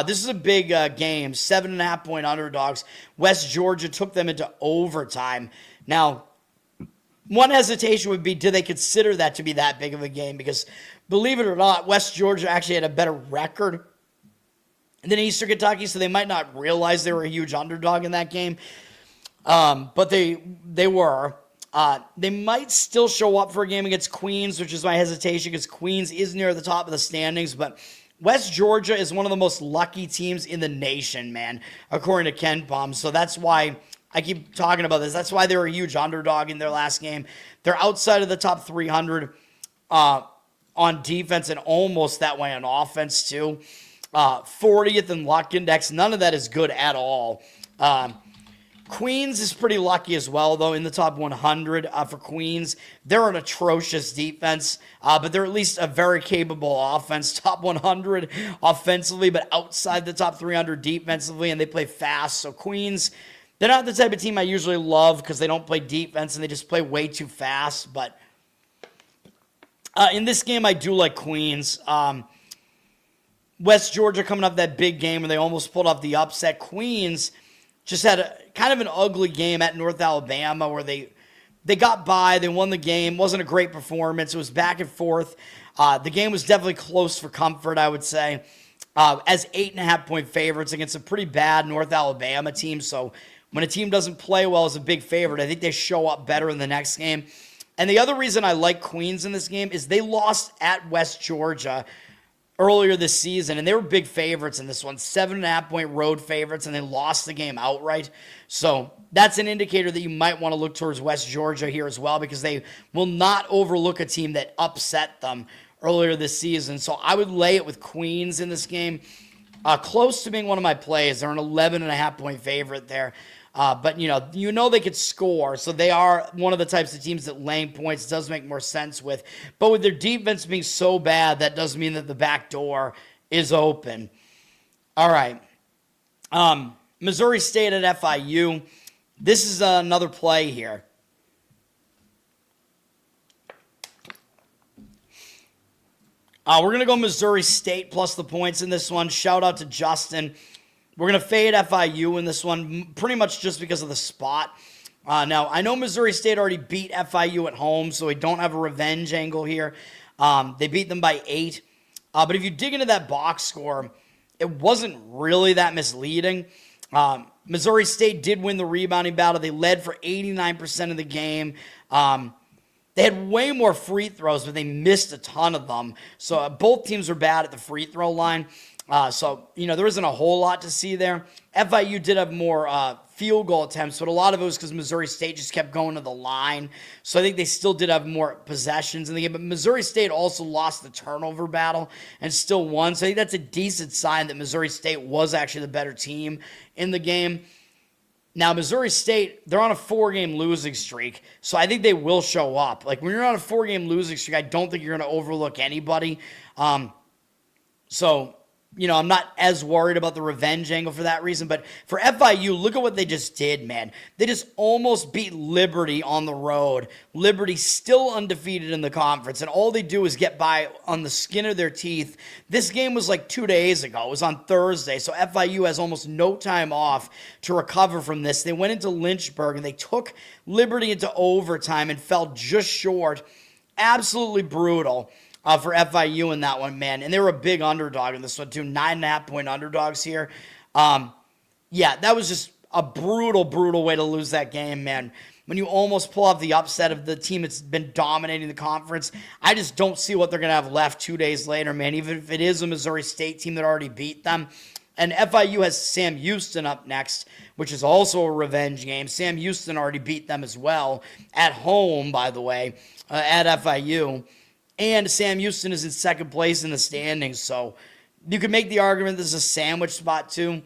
This is a big game, 7.5-point underdogs. West Georgia took them into overtime. Now, one hesitation would be, do they consider that to be that big of a game? Because, believe it or not, West Georgia actually had a better record than Eastern Kentucky, so they might not realize they were a huge underdog in that game. But they were. They might still show up for a game against Queens, which is my hesitation, because Queens is near the top of the standings. But West Georgia is one of the most lucky teams in the nation, man, according to KenPom. So that's why I keep talking about this. That's why they were a huge underdog in their last game. They're outside of the top 300 on defense and almost that way on offense, too. 40th in luck index. None of that is good at all. Queens is pretty lucky as well, though, in the top 100 for Queens. They're an atrocious defense, but they're at least a very capable offense. Top 100 offensively, but outside the top 300 defensively, and they play fast. So Queens, they're not the type of team I usually love because they don't play defense and they just play way too fast. But in this game, I do like Queens. West Georgia coming off that big game where they almost pulled off the upset. Queens just had kind of an ugly game at North Alabama where they got by. They won the game. Wasn't a great performance. It was back and forth. The game was definitely close for comfort, I would say, as 8.5-point favorites against a pretty bad North Alabama team. So when a team doesn't play well as a big favorite, I think they show up better in the next game. And the other reason I like Queens in this game is they lost at West Georgia earlier this season, and they were big favorites in this one, 7.5-point road favorites, and they lost the game outright. So that's an indicator that you might want to look towards West Georgia here as well, because they will not overlook a team that upset them earlier this season. So I would lay it with Queens in this game. Close to being one of my plays. They're an 11.5-point favorite there. But, you know they could score, so they are one of the types of teams that laying points does make more sense with. But with their defense being so bad, that does mean that the back door is open. All right. Missouri State at FIU. This is another play here. We're going to go Missouri State plus the points in this one. Shout out to Justin. We're going to fade FIU in this one, pretty much just because of the spot. Now, I know Missouri State already beat FIU at home, so we don't have a revenge angle here. They beat them by 8. But if you dig into that box score, it wasn't really that misleading. Missouri State did win the rebounding battle. They led for 89% of the game. They had way more free throws, but they missed a ton of them. So both teams were bad at the free throw line. So, there isn't a whole lot to see there. FIU did have more field goal attempts, but a lot of it was because Missouri State just kept going to the line. So I think they still did have more possessions in the game. But Missouri State also lost the turnover battle and still won. So I think that's a decent sign that Missouri State was actually the better team in the game. Now, Missouri State, they're on a 4-game losing streak, so I think they will show up. Like, when you're on a 4-game losing streak, I don't think you're going to overlook anybody. I'm not as worried about the revenge angle for that reason. But for FIU, look at what they just did, man. They just almost beat Liberty on the road. Liberty still undefeated in the conference, and all they do is get by on the skin of their teeth. This game was like 2 days ago. It was on Thursday, so FIU has almost no time off to recover from this. They went into Lynchburg, and they took Liberty into overtime and fell just short. Absolutely brutal. For FIU in that one, man. And they were a big underdog in this one, too. 9.5-point underdogs here. That was just a brutal way to lose that game, man. When you almost pull off the upset of the team that's been dominating the conference, I just don't see what they're going to have left 2 days later, man, even if it is a Missouri State team that already beat them. And FIU has Sam Houston up next, which is also a revenge game. Sam Houston already beat them as well, at home, by the way, at FIU. And Sam Houston is in second place in the standings, so you could make the argument this is a sandwich spot too.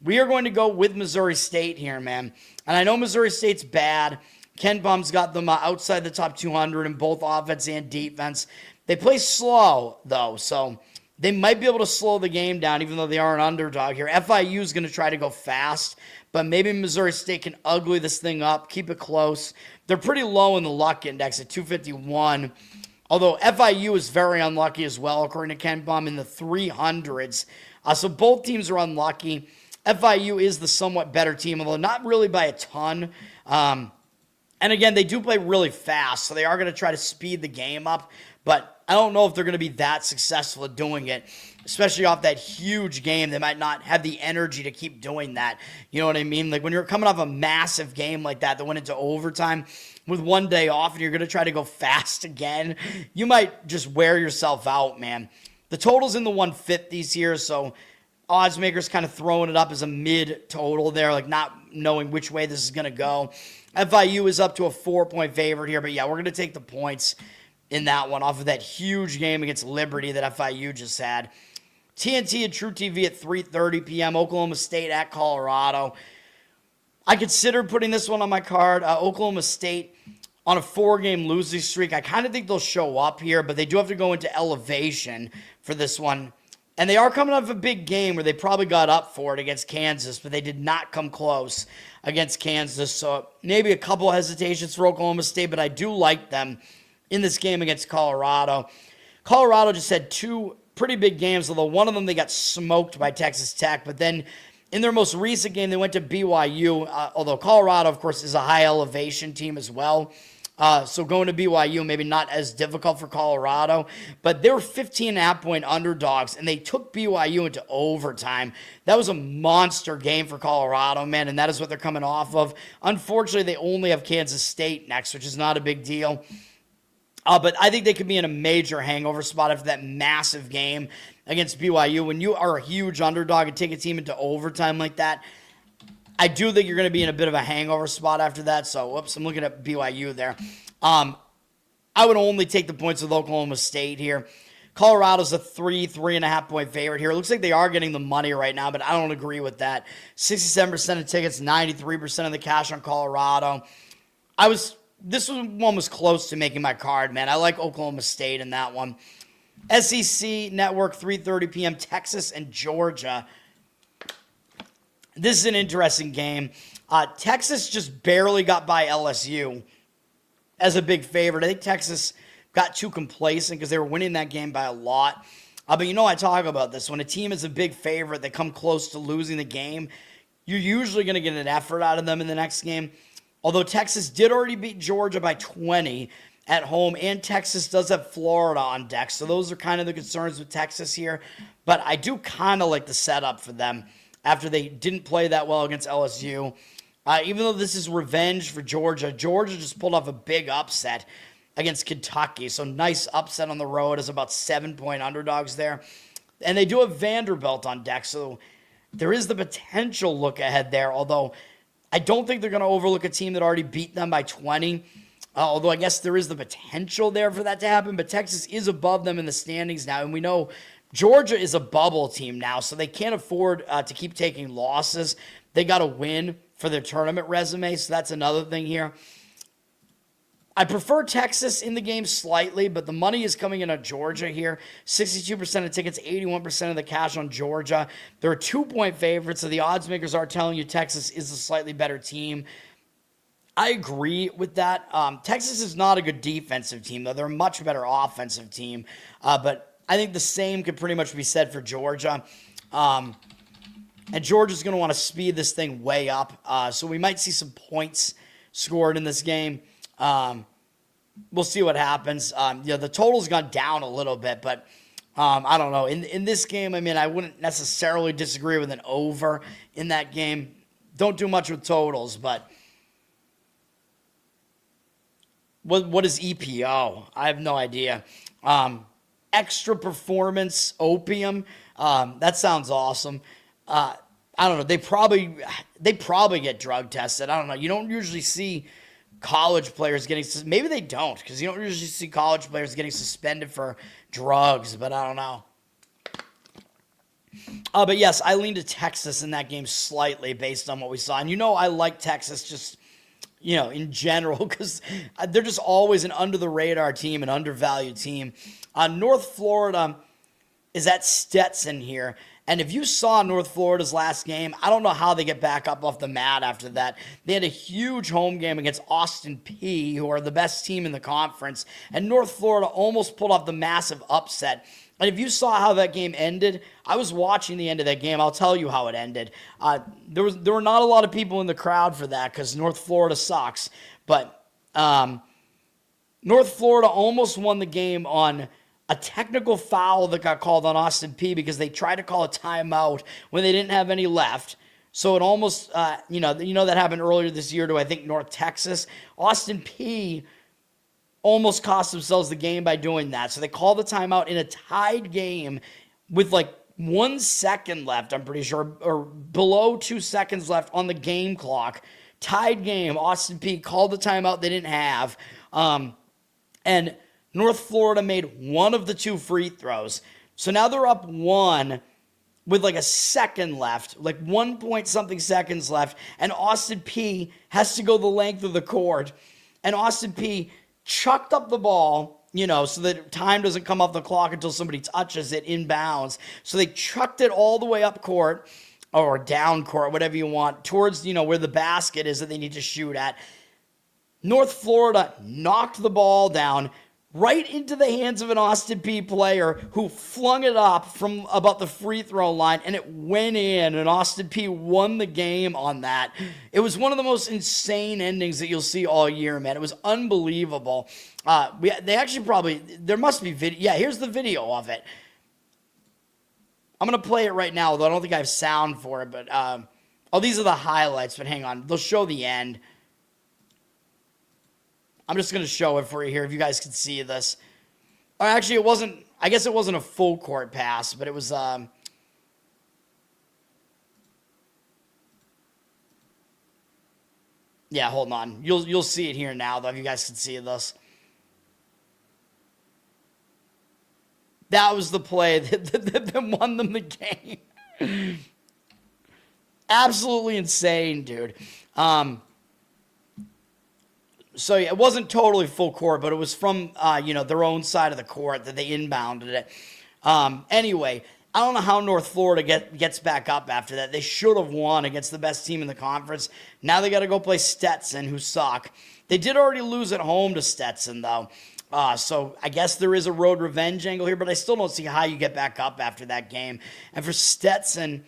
We are going to go with Missouri State here, man. And I know Missouri State's bad. KenPom's got them outside the top 200 in both offense and defense. They play slow, though, so they might be able to slow the game down, even though they are an underdog here. FIU is going to try to go fast, but maybe Missouri State can ugly this thing up, keep it close. They're pretty low in the luck index at 251. Although FIU is very unlucky as well, according to KenPom, in the 300s. So both teams are unlucky. FIU is the somewhat better team, although not really by a ton. And again, they do play really fast, so they are going to try to speed the game up. But I don't know if they're going to be that successful at doing it, especially off that huge game. They might not have the energy to keep doing that. You know what I mean? Like when you're coming off a massive game like that went into overtime with 1 day off and you're going to try to go fast again, you might just wear yourself out, man. The total's in the 150s here, so odds makers kind of throwing it up as a mid total there, like not knowing which way this is going to go. FIU is up to a 4-point favorite here, but yeah, we're going to take the points in that one off of that huge game against Liberty that FIU just had. TNT and True TV at 3:30 p.m. Oklahoma State at Colorado. I considered putting this one on my card. Oklahoma State on a 4-game losing streak. I kind of think they'll show up here, but they do have to go into elevation for this one. And they are coming off a big game where they probably got up for it against Kansas, but they did not come close against Kansas. So maybe a couple hesitations for Oklahoma State, but I do like them in this game against Colorado. Colorado just had 2 pretty big games, although one of them they got smoked by Texas Tech. But then in their most recent game, they went to BYU, although Colorado, of course, is a high elevation team as well. So going to BYU, maybe not as difficult for Colorado, but they were 15.5-point underdogs, and they took BYU into overtime. That was a monster game for Colorado, man, and that is what they're coming off of. Unfortunately, they only have Kansas State next, which is not a big deal. But I think they could be in a major hangover spot after that massive game against BYU. When you are a huge underdog and take a team into overtime like that, I do think you're going to be in a bit of a hangover spot after that. So, whoops, I'm looking at BYU there. I would only take the points with Oklahoma State here. Colorado's a 3.5-point favorite here. It looks like they are getting the money right now, but I don't agree with that. 67% of tickets, 93% of the cash on Colorado. This one was close to making my card, man. I like Oklahoma State in that one. SEC Network, 3:30 p.m., Texas and Georgia. This is an interesting game. Texas just barely got by LSU as a big favorite. I think Texas got too complacent because they were winning that game by a lot. But I talk about this. When a team is a big favorite, they come close to losing the game, you're usually going to get an effort out of them in the next game. Although Texas did already beat Georgia by 20 at home, and Texas does have Florida on deck. So those are kind of the concerns with Texas here. But I do kind of like the setup for them after they didn't play that well against LSU. Even though this is revenge for Georgia, Georgia just pulled off a big upset against Kentucky. So nice upset on the road as about 7-point underdogs there. And they do have Vanderbilt on deck. So there is the potential look ahead there, although I don't think they're going to overlook a team that already beat them by 20. Although I guess there is the potential there for that to happen. But Texas is above them in the standings now. And we know Georgia is a bubble team now, so they can't afford to keep taking losses. They got to win for their tournament resume, so that's another thing here. I prefer Texas in the game slightly, but the money is coming in on Georgia here. 62% of tickets, 81% of the cash on Georgia. They're a 2-point favorite, so the odds makers are telling you Texas is a slightly better team. I agree with that. Texas is not a good defensive team, though. They're a much better offensive team. But I think the same could pretty much be said for Georgia. And Georgia's going to want to speed this thing way up. So we might see some points scored in this game. We'll see what happens. The total's gone down a little bit, but I don't know. In this game, I wouldn't necessarily disagree with an over in that game. Don't do much with totals, but what is EPO? I have no idea. Extra performance opium. That sounds awesome. I don't know. They probably get drug tested. I don't know. You don't usually see college players getting, maybe they don't, because you don't usually see college players getting suspended for drugs, but I don't know. But yes, I lean to Texas in that game slightly based on what we saw. And I like Texas just, in general, because they're just always an under-the-radar team, an undervalued team. North Florida is at Stetson here. And if you saw North Florida's last game, I don't know how they get back up off the mat after that. They had a huge home game against Austin Peay, who are the best team in the conference. And North Florida almost pulled off the massive upset. And if you saw how that game ended, I was watching the end of that game. I'll tell you how it ended. There were not a lot of people in the crowd for that because North Florida sucks. But North Florida almost won the game on a technical foul that got called on Austin Peay because they tried to call a timeout when they didn't have any left. So it almost, that happened earlier this year to, I think, North Texas. Austin Peay almost cost themselves the game by doing that. So they called the timeout in a tied game with 1 second left, I'm pretty sure, or below 2 seconds left on the game clock. Tied game. Austin Peay called the timeout they didn't have. And North Florida made one of the 2 free throws. So now they're up 1 with a second left, 1 point something seconds left. And Austin Peay has to go the length of the court. And Austin Peay chucked up the ball, so that time doesn't come off the clock until somebody touches it inbounds. So they chucked it all the way up court or down court, whatever you want, towards, where the basket is that they need to shoot at. North Florida knocked the ball down right into the hands of an Austin Peay player who flung it up from about the free throw line, and it went in, and Austin Peay won the game on that. It was one of the most insane endings that you'll see all year, man. It was unbelievable. There must be video. Yeah, here's the video of it. I'm going to play it right now, although I don't think I have sound for it, but, these are the highlights, but hang on. They'll show the end. I'm just going to show it for you here if you guys can see this. Or actually, I guess it wasn't a full court pass, but it was, yeah, hold on. You'll see it here now, though, if you guys can see this. That was the play that won them the game. Absolutely insane, dude. So yeah, it wasn't totally full court, but it was from, their own side of the court that they inbounded it. Anyway, I don't know how North Florida gets back up after that. They should have won against the best team in the conference. Now they got to go play Stetson, who suck. They did already lose at home to Stetson, though. So I guess there is a road revenge angle here, but I still don't see how you get back up after that game. And for Stetson,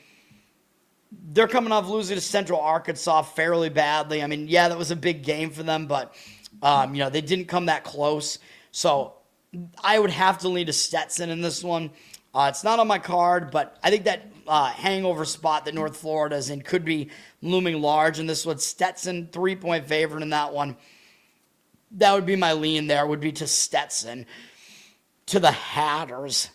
they're coming off losing to Central Arkansas fairly badly. I mean, yeah, that was a big game for them, but, they didn't come that close. So I would have to lean to Stetson in this one. It's not on my card, but I think that hangover spot that North Florida is in could be looming large in this one. Stetson, 3-point favorite in that one. That would be my lean there, would be to Stetson, to the Hatters.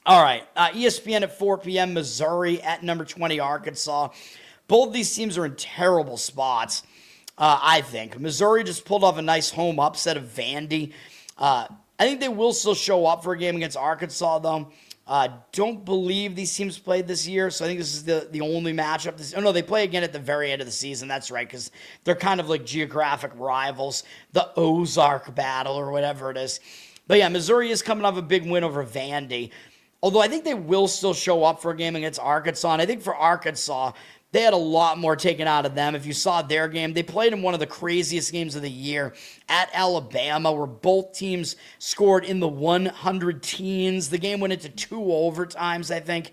All right, ESPN at 4 p.m., Missouri at number 20, Arkansas. Both these teams are in terrible spots, I think. Missouri just pulled off a nice home upset of Vandy. I think they will still show up for a game against Arkansas, though. Don't believe these teams played this year, so I think this is the only matchup. No, they play again at the very end of the season. That's right, because they're kind of like geographic rivals, the Ozark battle or whatever it is. But yeah, Missouri is coming off a big win over Vandy. Although I think they will still show up for a game against Arkansas. And I think for Arkansas, they had a lot more taken out of them. If you saw their game, they played in one of the craziest games of the year at Alabama, where both teams scored in the 100 teens. The game went into 2 overtimes, I think.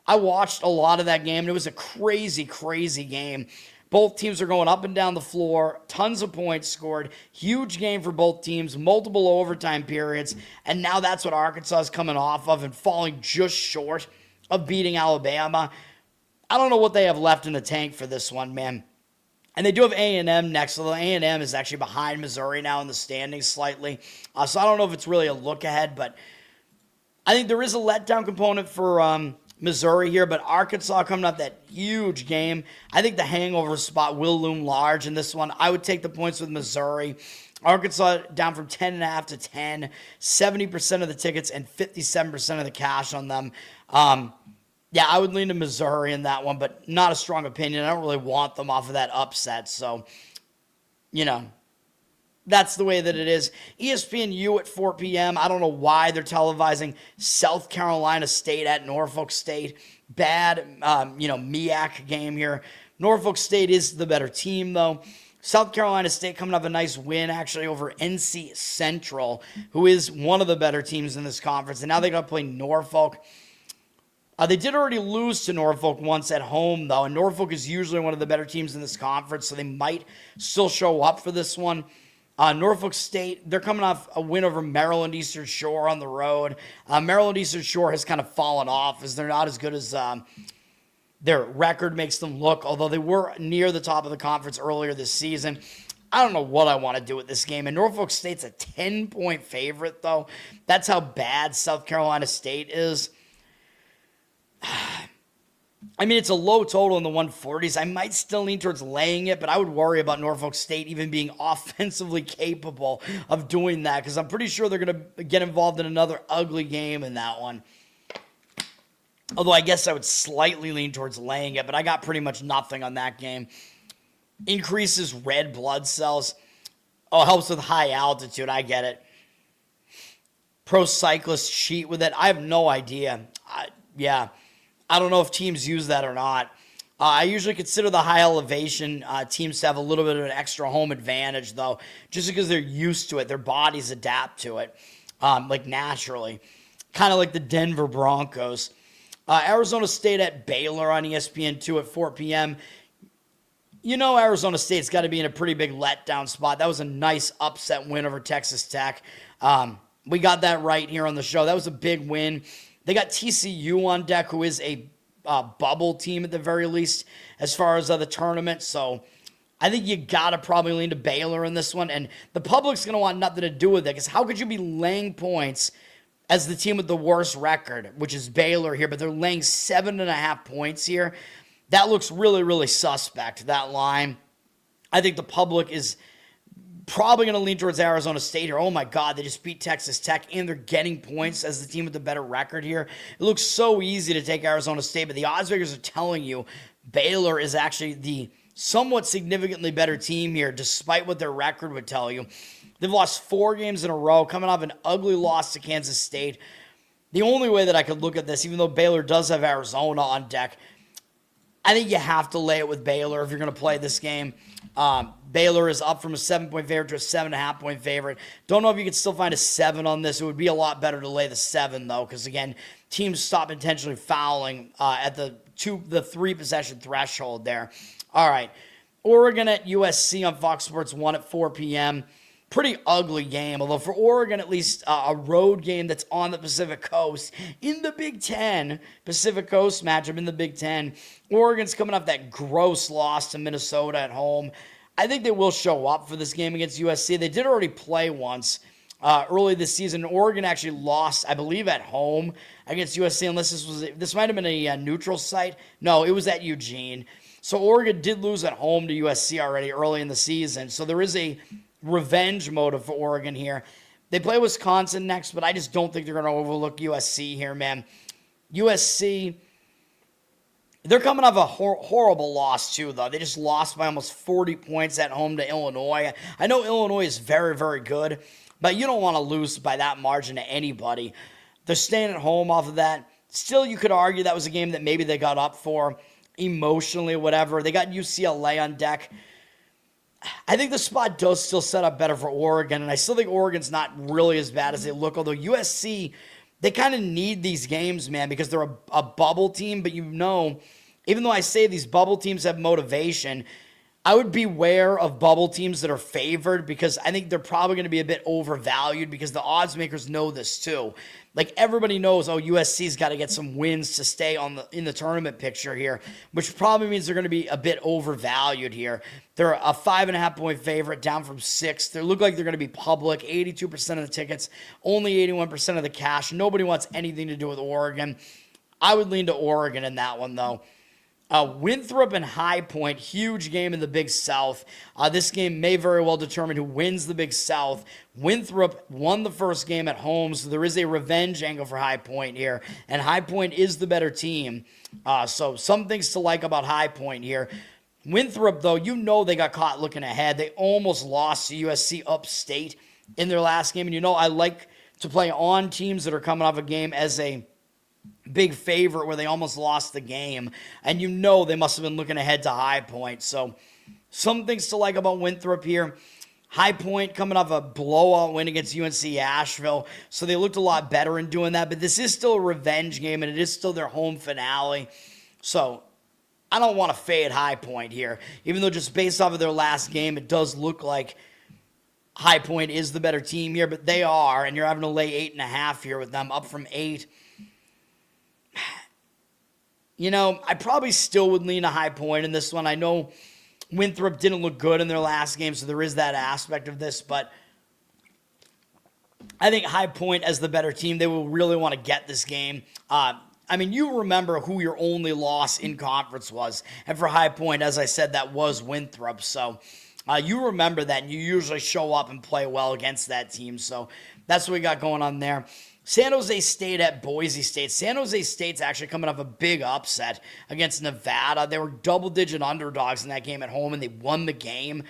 I watched a lot of that game, and it was a crazy, crazy game. Both teams are going up and down the floor, tons of points scored, huge game for both teams, multiple overtime periods, and now that's what Arkansas is coming off of and falling just short of beating Alabama. I don't know what they have left in the tank for this one, man. And they do have A&M next, although A&M is actually behind Missouri now in the standings slightly. So I don't know if it's really a look ahead, but I think there is a letdown component for Missouri here, but Arkansas coming up that huge game. I think the hangover spot will loom large in this one. I would take the points with Missouri. Arkansas down from 10.5 to 10, 70% of the tickets and 57% of the cash on them. Yeah, I would lean to Missouri in that one, but not a strong opinion. I don't really want them off of that upset, so, that's the way that it is. ESPNU at 4 p.m. I don't know why they're televising South Carolina State at Norfolk State. Bad, MEAC game here. Norfolk State is the better team, though. South Carolina State coming off a nice win, actually, over NC Central, who is one of the better teams in this conference. And now they're going to play Norfolk. They did already lose to Norfolk once at home, though. And Norfolk is usually one of the better teams in this conference, so they might still show up for this one. Norfolk State, they're coming off a win over Maryland Eastern Shore on the road. Maryland Eastern Shore has kind of fallen off as they're not as good as their record makes them look, although they were near the top of the conference earlier this season. I don't know what I want to do with this game. And Norfolk State's a 10-point favorite, though. That's how bad South Carolina State is. I mean, it's a low total in the 140s. I might still lean towards laying it, but I would worry about Norfolk State even being offensively capable of doing that, because I'm pretty sure they're going to get involved in another ugly game in that one. Although I guess I would slightly lean towards laying it, but I got pretty much nothing on that game. Increases red blood cells. Oh, helps with high altitude. I get it. Pro cyclists cheat with it. I have no idea. I don't know if teams use that or not. I usually consider the high elevation teams to have a little bit of an extra home advantage, though, just because they're used to it. Their bodies adapt to it, naturally. Kind of like the Denver Broncos. Arizona State at Baylor on ESPN2 at 4 p.m. Arizona State's got to be in a pretty big letdown spot. That was a nice upset win over Texas Tech. We got that right here on the show. That was a big win. They got TCU on deck, who is a bubble team at the very least as far as the tournament. So I think you got to probably lean to Baylor in this one. And the public's going to want nothing to do with it, because how could you be laying points as the team with the worst record, which is Baylor here, but they're laying 7.5 points here? That looks really, really suspect, that line. I think the public is probably going to lean towards Arizona State here. Oh, my God, they just beat Texas Tech, and they're getting points as the team with the better record here. It looks so easy to take Arizona State, but the odds makers are telling you Baylor is actually the somewhat significantly better team here, despite what their record would tell you. They've lost 4 games in a row, coming off an ugly loss to Kansas State. The only way that I could look at this, even though Baylor does have Arizona on deck, I think you have to lay it with Baylor if you're going to play this game. Baylor is up from a 7-point favorite to a 7.5-point favorite. Don't know if you could still find a 7 on this. It would be a lot better to lay the 7, though, because, again, teams stop intentionally fouling at the 3-possession threshold there. All right. Oregon at USC on Fox Sports 1 at 4 p.m. Pretty ugly game, although for Oregon, at least a road game that's on the Pacific Coast in the Big Ten, Pacific Coast matchup in the Big Ten. Oregon's coming off that gross loss to Minnesota at home. I think they will show up for this game against USC. They did already play once early this season. Oregon actually lost, I believe, at home against USC, unless this might have been a neutral site. No, it was at Eugene. So Oregon did lose at home to USC already early in the season. So there is a revenge motive for Oregon here. They play Wisconsin next, but I just don't think they're going to overlook USC here, man. USC, they're coming off a horrible loss, too, though. They just lost by almost 40 points at home to Illinois. I know Illinois is very, very good, but you don't want to lose by that margin to anybody. They're staying at home off of that. Still, you could argue that was a game that maybe they got up for emotionally, whatever. They got UCLA on deck. I think the spot does still set up better for Oregon, and I still think Oregon's not really as bad as they look, although USC, they kind of need these games, man, because they're a bubble team, but even though I say these bubble teams have motivation, I would beware of bubble teams that are favored because I think they're probably going to be a bit overvalued because the odds makers know this too. Like everybody knows, USC's got to get some wins to stay in the tournament picture here, which probably means they're going to be a bit overvalued here. They're a 5.5-point favorite, down from 6. They look like they're going to be public. 82% of the tickets, only 81% of the cash. Nobody wants anything to do with Oregon. I would lean to Oregon in that one, though. Winthrop and High Point, huge game in the Big South. This game may very well determine who wins the Big South. Winthrop won the first game at home, so there is a revenge angle for High Point here, and High Point is the better team. So some things to like about High Point here. Winthrop, though, they got caught looking ahead. They almost lost to USC upstate in their last game, and I like to play on teams that are coming off a game as a big favorite where they almost lost the game, and they must have been looking ahead to High Point. So some things to like about Winthrop here. High Point coming off a blowout win against UNC Asheville, so they looked a lot better in doing that, but this is still a revenge game, and it is still their home finale. So I don't want to fade High Point here, even though just based off of their last game, it does look like High Point is the better team here, but they are, and you're having to lay 8.5 here with them, up from 8. I probably still would lean a High Point in this one. I know Winthrop didn't look good in their last game, so there is that aspect of this, but I think High Point as the better team, they will really want to get this game. You remember who your only loss in conference was, and for High Point, as I said, that was Winthrop, so you remember that, and you usually show up and play well against that team, so that's what we got going on there. San Jose State at Boise State. San Jose State's actually coming off a big upset against Nevada. They were double-digit underdogs in that game at home, and they won the game.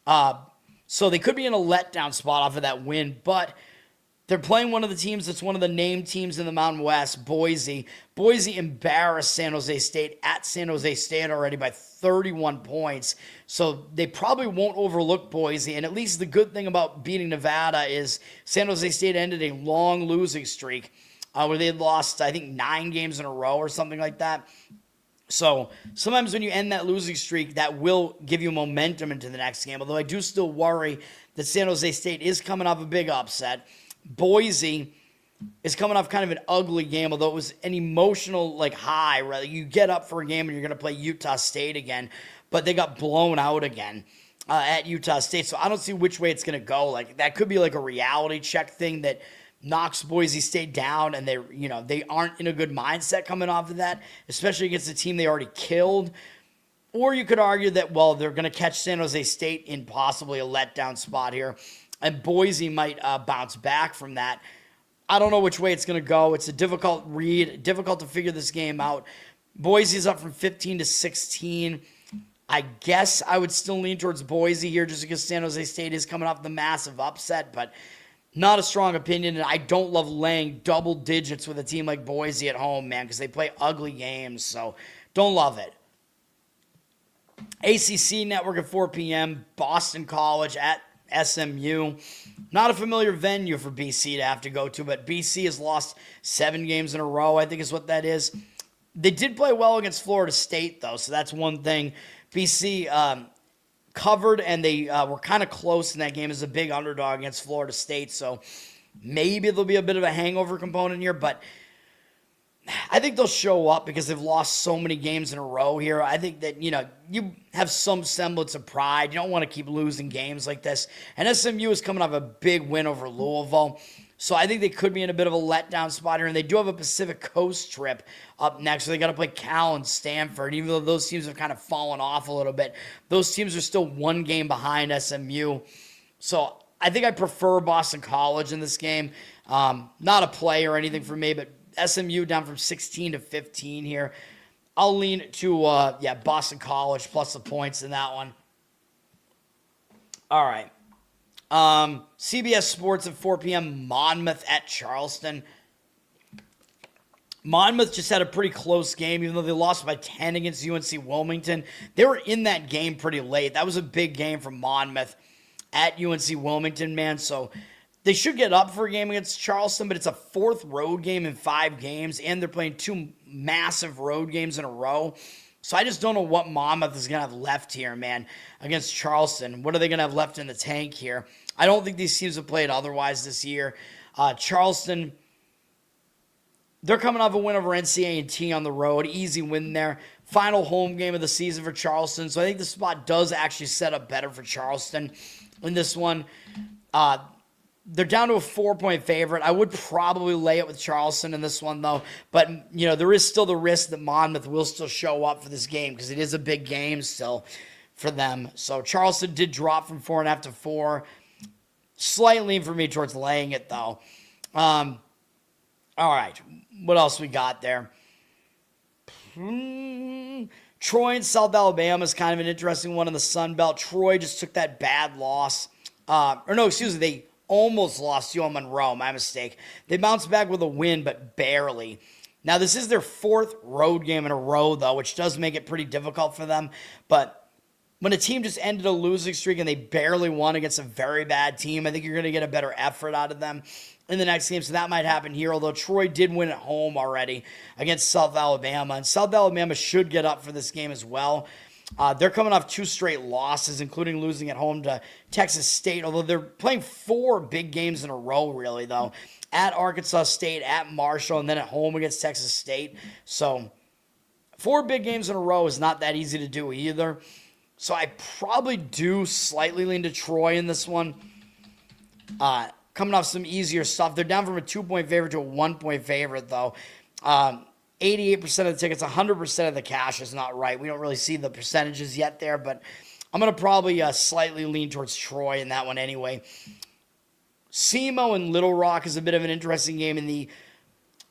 So they could be in a letdown spot off of that win, but they're playing one of the teams that's one of the named teams in the Mountain West, Boise. Boise embarrassed San Jose State at San Jose State already by 31 points. So they probably won't overlook Boise. And at least the good thing about beating Nevada is San Jose State ended a long losing streak where they had lost, I think, 9 games in a row or something like that. So sometimes when you end that losing streak, that will give you momentum into the next game. Although I do still worry that San Jose State is coming off a big upset. Boise is coming off kind of an ugly game, although it was an emotional high. Rather, you get up for a game and you're going to play Utah State again, but they got blown out again at Utah State. So I don't see which way it's going to go. That could be a reality check thing that knocks Boise State down, and they aren't in a good mindset coming off of that, especially against a team they already killed. Or you could argue that they're going to catch San Jose State in possibly a letdown spot here, and Boise might bounce back from that. I don't know which way it's going to go. It's a difficult read, difficult to figure this game out. Boise's up from 15 to 16. I guess I would still lean towards Boise here just because San Jose State is coming off the massive upset, but not a strong opinion, and I don't love laying double digits with a team like Boise at home, man, because they play ugly games, so don't love it. ACC Network at 4 p.m., Boston College at SMU. Not a familiar venue for BC to have to go to, but BC has lost 7 games in a row, I think is what that is. They did play well against Florida State, though, so that's one thing. BC covered, and they were kind of close in that game as a big underdog against Florida State, so maybe there'll be a bit of a hangover component here, but I think they'll show up because they've lost so many games in a row here. I think that, you have some semblance of pride. You don't want to keep losing games like this. And SMU is coming off a big win over Louisville. So I think they could be in a bit of a letdown spot here. And they do have a Pacific Coast trip up next. So they got to play Cal and Stanford. Even though those teams have kind of fallen off a little bit, those teams are still 1 game behind SMU. So I think I prefer Boston College in this game. Not a play or anything for me, but SMU down from 16 to 15 here. I'll lean to, Boston College plus the points in that one. All right. CBS Sports at 4 p.m., Monmouth at Charleston. Monmouth just had a pretty close game, even though they lost by 10 against UNC Wilmington. They were in that game pretty late. That was a big game for Monmouth at UNC Wilmington, man. So they should get up for a game against Charleston, but it's a 4th road game in 5 games, and they're playing 2 massive road games in a row. So I just don't know what Monmouth is going to have left here, man, against Charleston. What are they going to have left in the tank here? I don't think these teams have played otherwise this year. Charleston, they're coming off a win over NCAA on the road. Easy win there. Final home game of the season for Charleston. So I think the spot does actually set up better for Charleston in this one. They're down to a 4-point favorite. I would probably lay it with Charleston in this one, though. But, there is still the risk that Monmouth will still show up for this game because it is a big game still for them. So Charleston did drop from 4.5 to 4. Slight lean for me towards laying it, though. All right. What else we got there? Troy and South Alabama is kind of an interesting one in the Sun Belt. Troy just took that bad loss. They almost lost to UM Monroe, my mistake. They bounced back with a win, but barely. Now, this is their 4th road game in a row, though, which does make it pretty difficult for them. But when a team just ended a losing streak and they barely won against a very bad team, I think you're going to get a better effort out of them in the next game. So that might happen here, although Troy did win at home already against South Alabama. And South Alabama should get up for this game as well. They're coming off 2 straight losses, including losing at home to Texas State, although they're playing 4 big games in a row, really, though. At Arkansas State, at Marshall, and then at home against Texas State. So 4 big games in a row is not that easy to do either. So I probably do slightly lean to Troy in this one. Coming off some easier stuff. They're down from a 2-point favorite to a 1-point favorite, though. 88% of the tickets, 100% of the cash is not right. We don't really see the percentages yet there, but I'm going to probably slightly lean towards Troy in that one anyway. SEMO and Little Rock is a bit of an interesting game in the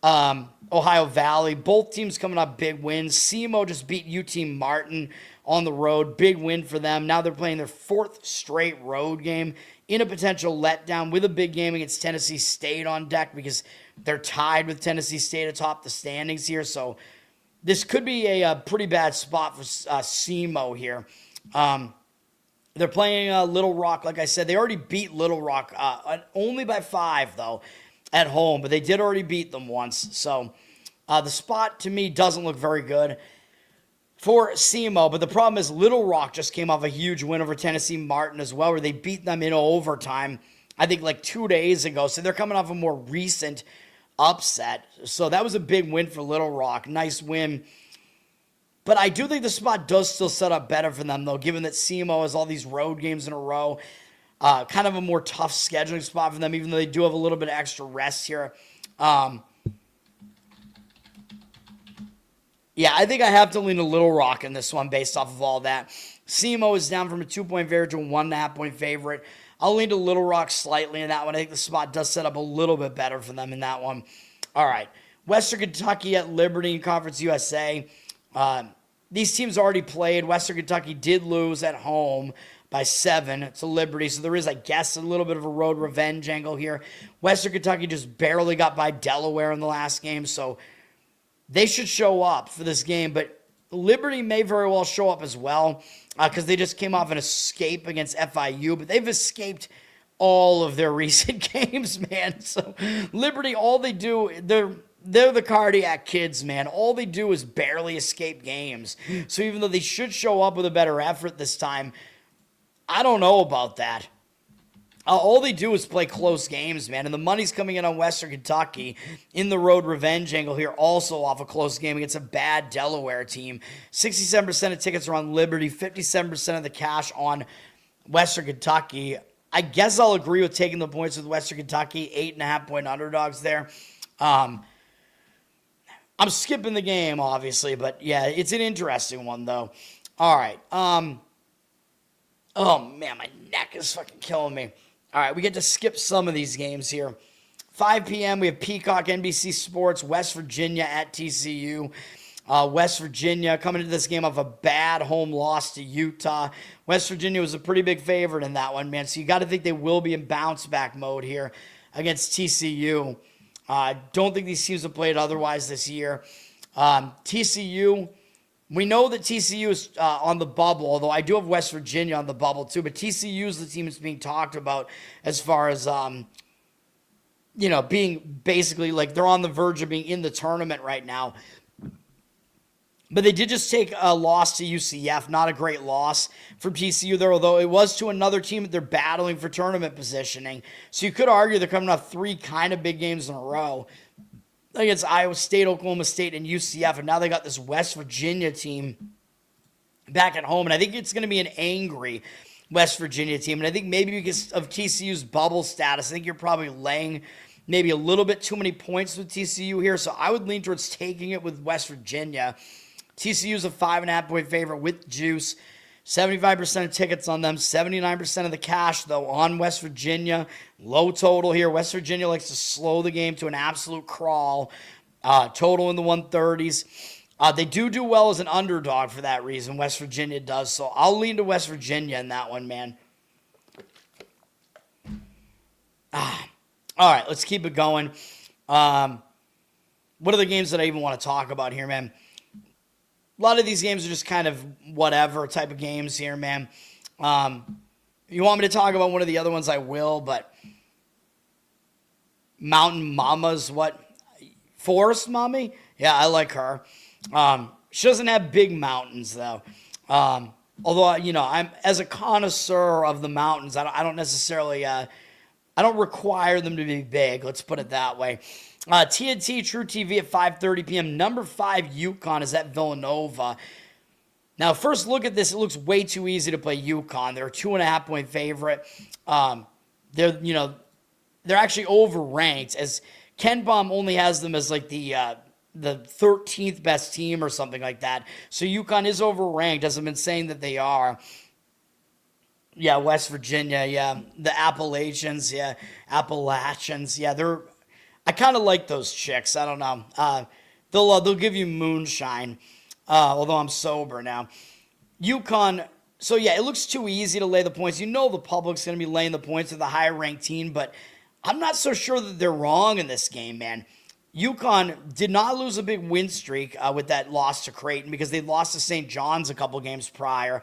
Ohio Valley. Both teams coming up big wins. SEMO just beat UT Martin on the road. Big win for them. Now they're playing their 4th straight road game in a potential letdown with a big game against Tennessee State on deck because they're tied with Tennessee State atop the standings here. So this could be a pretty bad spot for SEMO here. They're playing Little Rock, like I said. They already beat Little Rock, only by 5, though, at home. But they did already beat them once. So the spot, to me, doesn't look very good for SEMO. But the problem is Little Rock just came off a huge win over Tennessee Martin as well, where they beat them in overtime, I think, like 2 days ago. So they're coming off a more recent upset. So that was a big win for Little Rock. Nice win. But I do think the spot does still set up better for them, though, given that SEMO has all these road games in a row. Kind of a more tough scheduling spot for them, even though they do have a little bit of extra rest here. I think I have to lean a Little Rock in this one based off of all that. SEMO is down from a 2-point favorite to a 1.5-point favorite. I'll lean to Little Rock slightly in that one. I think the spot does set up a little bit better for them in that one. All right. Western Kentucky at Liberty in Conference USA. These teams already played. Western Kentucky did lose at home by 7 to Liberty. So there is, I guess, a little bit of a road revenge angle here. Western Kentucky just barely got by Delaware in the last game. So they should show up for this game. But Liberty may very well show up as well because they just came off an escape against FIU, but they've escaped all of their recent games, man. So Liberty, all they do, they're the cardiac kids, man. All they do is barely escape games. So even though they should show up with a better effort this time, I don't know about that. All they do is play close games, man. And the money's coming in on Western Kentucky in the road revenge angle here, also off a close game against a bad Delaware team. 67% of tickets are on Liberty, 57% of the cash on Western Kentucky. I guess I'll agree with taking the points with Western Kentucky, 8.5-point underdogs there. I'm skipping the game, obviously, but yeah, it's an interesting one, though. All right. Oh, man, my neck is fucking killing me. All right, we get to skip some of these games here. 5 p.m., we have Peacock, NBC Sports, West Virginia at TCU. West Virginia coming into this game off a bad home loss to Utah. West Virginia was a pretty big favorite in that one, man. So you got to think they will be in bounce-back mode here against TCU. Don't think these teams have played otherwise this year. TCU, we know that TCU is on the bubble, although I do have West Virginia on the bubble too. But TCU is the team that's being talked about as far as, being basically like they're on the verge of being in the tournament right now. But they did just take a loss to UCF. Not a great loss from TCU there, although it was to another team that they're battling for tournament positioning. So you could argue they're coming off 3 kind of big games in a row against Iowa State, Oklahoma State, and UCF. And now they got this West Virginia team back at home. And I think it's going to be an angry West Virginia team. And I think maybe because of TCU's bubble status, I think you're probably laying maybe a little bit too many points with TCU here. So I would lean towards taking it with West Virginia. TCU is a 5.5-point favorite with juice. 75% of tickets on them. 79% of the cash, though, on West Virginia. Low total here. West Virginia likes to slow the game to an absolute crawl. Total in the 130s. They do well as an underdog for that reason. West Virginia does. So I'll lean to West Virginia in that one, man. All right, let's keep it going. What are the games that I even want to talk about here, man? A lot of these games are just kind of whatever type of games here, man. You want me to talk about one of the other ones, I will, but Mountain Mama's what? Forest Mommy? Yeah, I like her. She doesn't have big mountains, though. Although, I'm as a connoisseur of the mountains, I don't necessarily, I don't require them to be big. Let's put it that way. TNT True TV at 5:30 p.m. Number 5 UConn is at Villanova. Now, first look at this. It looks way too easy to play UConn. They're a 2.5-point favorite. They're actually overranked, as KenPom only has them as like the 13th best team or something like that. So UConn is overranked. Hasn't been saying that they are. Yeah, West Virginia. Yeah, the Appalachians. Yeah, Appalachians. Yeah, I kind of like those chicks. I don't know. They'll give you moonshine, although I'm sober now. UConn, so yeah, it looks too easy to lay the points. The public's going to be laying the points with the higher-ranked team, but I'm not so sure that they're wrong in this game, man. UConn did not lose a big win streak with that loss to Creighton because they lost to St. John's a couple games prior.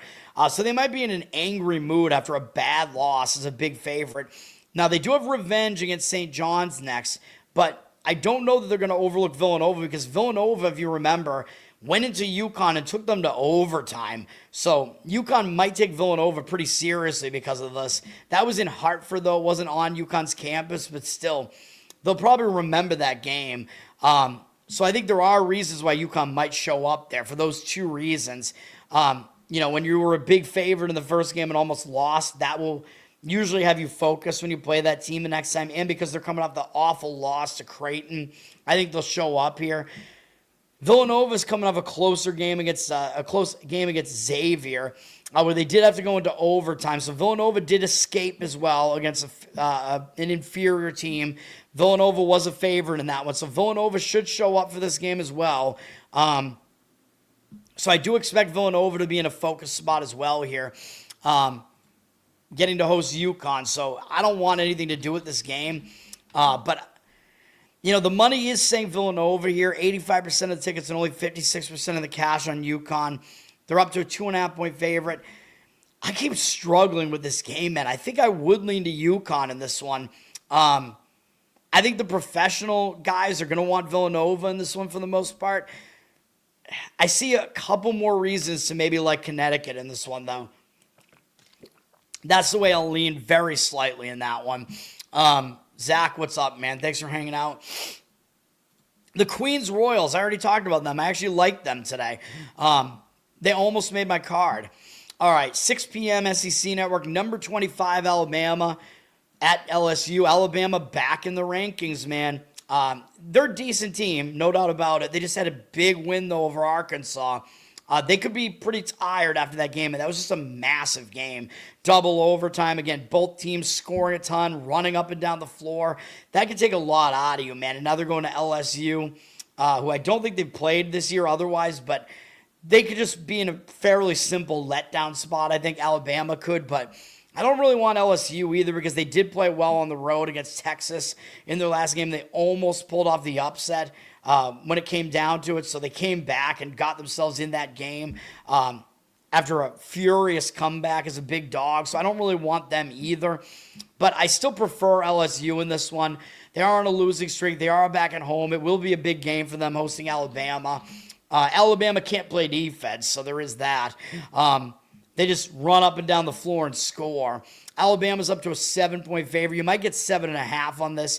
So they might be in an angry mood after a bad loss as a big favorite. Now, they do have revenge against St. John's next, but I don't know that they're going to overlook Villanova because Villanova, if you remember, went into UConn and took them to overtime. So UConn might take Villanova pretty seriously because of this. That was in Hartford, though. It wasn't on UConn's campus, but still, they'll probably remember that game. So I think there are reasons why UConn might show up there for those two reasons. When you were a big favorite in the first game and almost lost, that will usually have you focus when you play that team the next time. And because they're coming off the awful loss to Creighton, I think they'll show up here. Villanova's coming off a close game against Xavier, where they did have to go into overtime. So Villanova did escape as well against an inferior team. Villanova was a favorite in that one. So Villanova should show up for this game as well. So I do expect Villanova to be in a focus spot as well here. Getting to host UConn. So I don't want anything to do with this game. But The money is saying Villanova here. 85% of the tickets and only 56% of the cash on UConn. They're up to a 2.5-point favorite. I keep struggling with this game, man. I think I would lean to UConn in this one. I think the professional guys are going to want Villanova in this one for the most part. I see a couple more reasons to maybe like Connecticut in this one, though. That's the way I'll lean very slightly in that one. Zach, what's up, man? Thanks for hanging out. The Queens Royals, I already talked about them. I actually liked them today. They almost made my card. All right, 6 p.m. SEC Network, number 25 Alabama at LSU. Alabama back in the rankings, man. They're a decent team, no doubt about it. They just had a big win, though, over Arkansas. They could be pretty tired after that game, and that was just a massive game. Double overtime. Again, both teams scoring a ton, running up and down the floor. That could take a lot out of you, man. And now they're going to LSU, who I don't think they've played this year otherwise, but they could just be in a fairly simple letdown spot. I think Alabama could, but I don't really want LSU either because they did play well on the road against Texas in their last game. They almost pulled off the upset when it came down to it, so they came back and got themselves in that game after a furious comeback as a big dog, so I don't really want them either. But I still prefer LSU in this one. They are on a losing streak. They are back at home. It will be a big game for them hosting Alabama. Alabama can't play defense, so there is that. They just run up and down the floor and score. Alabama's up to a 7-point favorite. You might get 7.5 on this.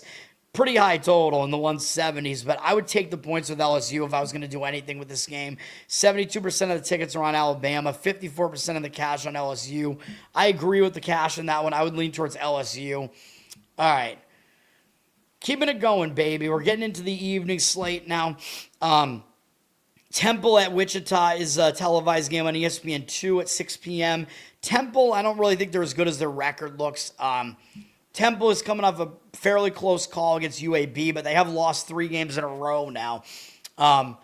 Pretty high total in the 170s, but I would take the points with LSU if I was going to do anything with this game. 72% of the tickets are on Alabama, 54% of the cash on LSU. I agree with the cash on that one. I would lean towards LSU. All right. Keeping it going, baby. We're getting into the evening slate now. Temple at Wichita is a televised game on ESPN2 at 6 p.m. Temple, I don't really think they're as good as their record looks. Temple is coming off a fairly close call against UAB, but they have lost 3 games in a row now. I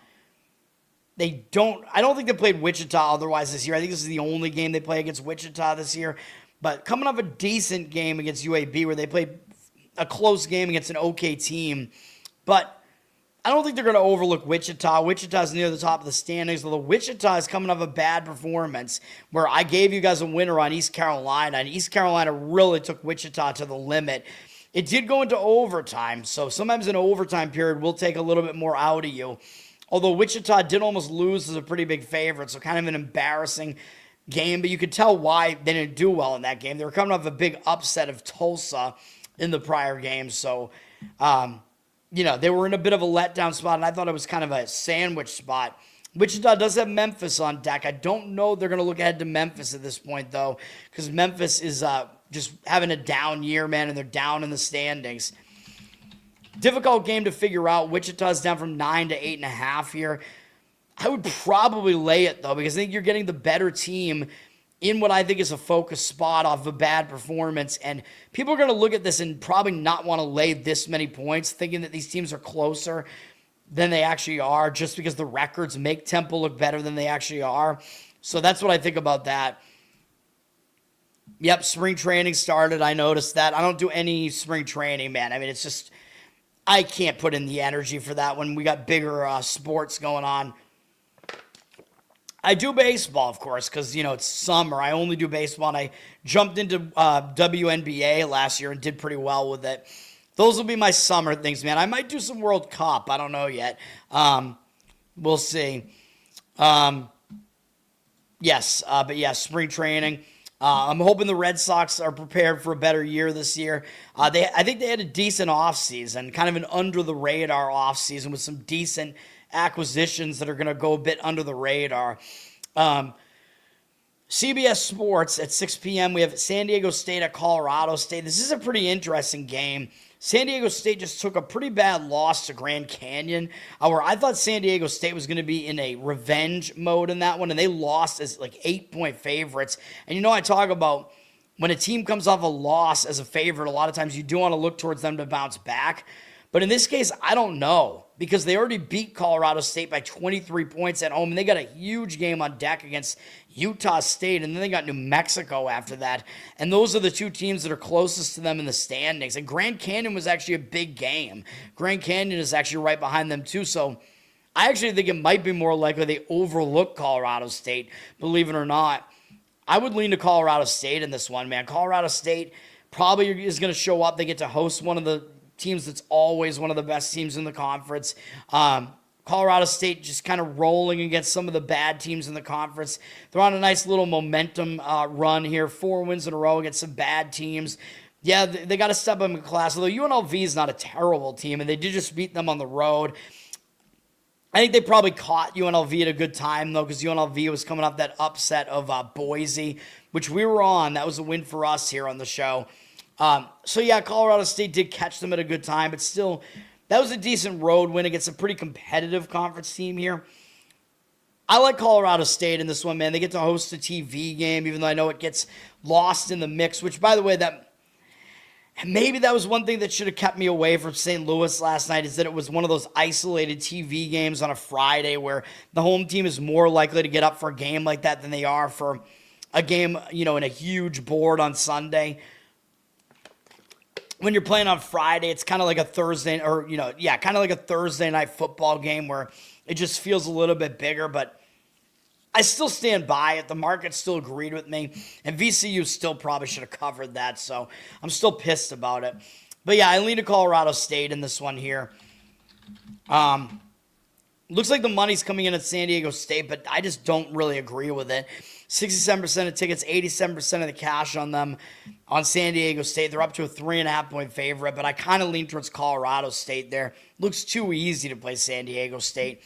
don't think they played Wichita otherwise this year. I think this is the only game they play against Wichita this year. But coming off a decent game against UAB where they played a close game against an okay team. But I don't think they're going to overlook Wichita. Wichita's near the top of the standings, although Wichita is coming off a bad performance where I gave you guys a winner on East Carolina, and East Carolina really took Wichita to the limit. It did go into overtime, so sometimes an overtime period will take a little bit more out of you. Although Wichita did almost lose as a pretty big favorite, so kind of an embarrassing game, but you could tell why they didn't do well in that game. They were coming off a big upset of Tulsa in the prior game, so they were in a bit of a letdown spot, and I thought it was kind of a sandwich spot. Wichita does have Memphis on deck. I don't know they're going to look ahead to Memphis at this point, though, because Memphis is just having a down year, man, and they're down in the standings. Difficult game to figure out. Wichita's down from 9 to 8.5 here. I would probably lay it, though, because I think you're getting the better team in what I think is a focus spot off of a bad performance. And people are going to look at this and probably not want to lay this many points, thinking that these teams are closer than they actually are, just because the records make Temple look better than they actually are. So that's what I think about that. Yep, spring training started. I noticed that. I don't do any spring training, man. I mean, it's just, I can't put in the energy for that when we got bigger sports going on. I do baseball, of course, because, it's summer. I only do baseball, and I jumped into WNBA last year and did pretty well with it. Those will be my summer things, man. I might do some World Cup. I don't know yet. We'll see. But spring training. I'm hoping the Red Sox are prepared for a better year this year. I think they had a decent offseason, kind of an under-the-radar offseason with some decent acquisitions that are going to go a bit under the radar. CBS Sports at 6 p.m. We have San Diego State at Colorado State. This is a pretty interesting game. San Diego State just took a pretty bad loss to Grand Canyon, where I thought San Diego State was going to be in a revenge mode in that one, and they lost as 8-point favorites. And I talk about when a team comes off a loss as a favorite, a lot of times you do want to look towards them to bounce back. But in this case, I don't know because they already beat Colorado State by 23 points at home, and they got a huge game on deck against Utah State, and then they got New Mexico after that. And those are the two teams that are closest to them in the standings. And Grand Canyon was actually a big game. Grand Canyon is actually right behind them too, so I actually think it might be more likely they overlook Colorado State, believe it or not. I would lean to Colorado State in this one, man. Colorado State probably is going to show up. They get to host one of the teams that's always one of the best teams in the conference. Colorado State just kind of rolling against some of the bad teams in the conference. They're on a nice little momentum run here. 4 wins in a row against some bad teams. Yeah, they got to step up in class. Although UNLV is not a terrible team, and they did just beat them on the road. I think they probably caught UNLV at a good time, though, because UNLV was coming off that upset of Boise, which we were on. That was a win for us here on the show. So, yeah, Colorado State did catch them at a good time, but still, that was a decent road win against a pretty competitive conference team here. I like Colorado State in this one, man. They get to host a TV game, even though I know it gets lost in the mix, which, by the way, maybe that was one thing that should have kept me away from St. Louis last night, is that it was one of those isolated TV games on a Friday where the home team is more likely to get up for a game like that than they are for a game, in a huge board on Sunday. When you're playing on Friday, it's kind of like a Thursday, kind of like a Thursday night football game where it just feels a little bit bigger, but I still stand by it. The market still agreed with me, and VCU still probably should have covered that, so I'm still pissed about it. But yeah, I lean to Colorado State in this one here. Looks like the money's coming in at San Diego State, but I just don't really agree with it. 67% of tickets, 87% of the cash on them on San Diego State. They're up to a 3.5-point favorite, but I kind of lean towards Colorado State there. Looks too easy to play San Diego State.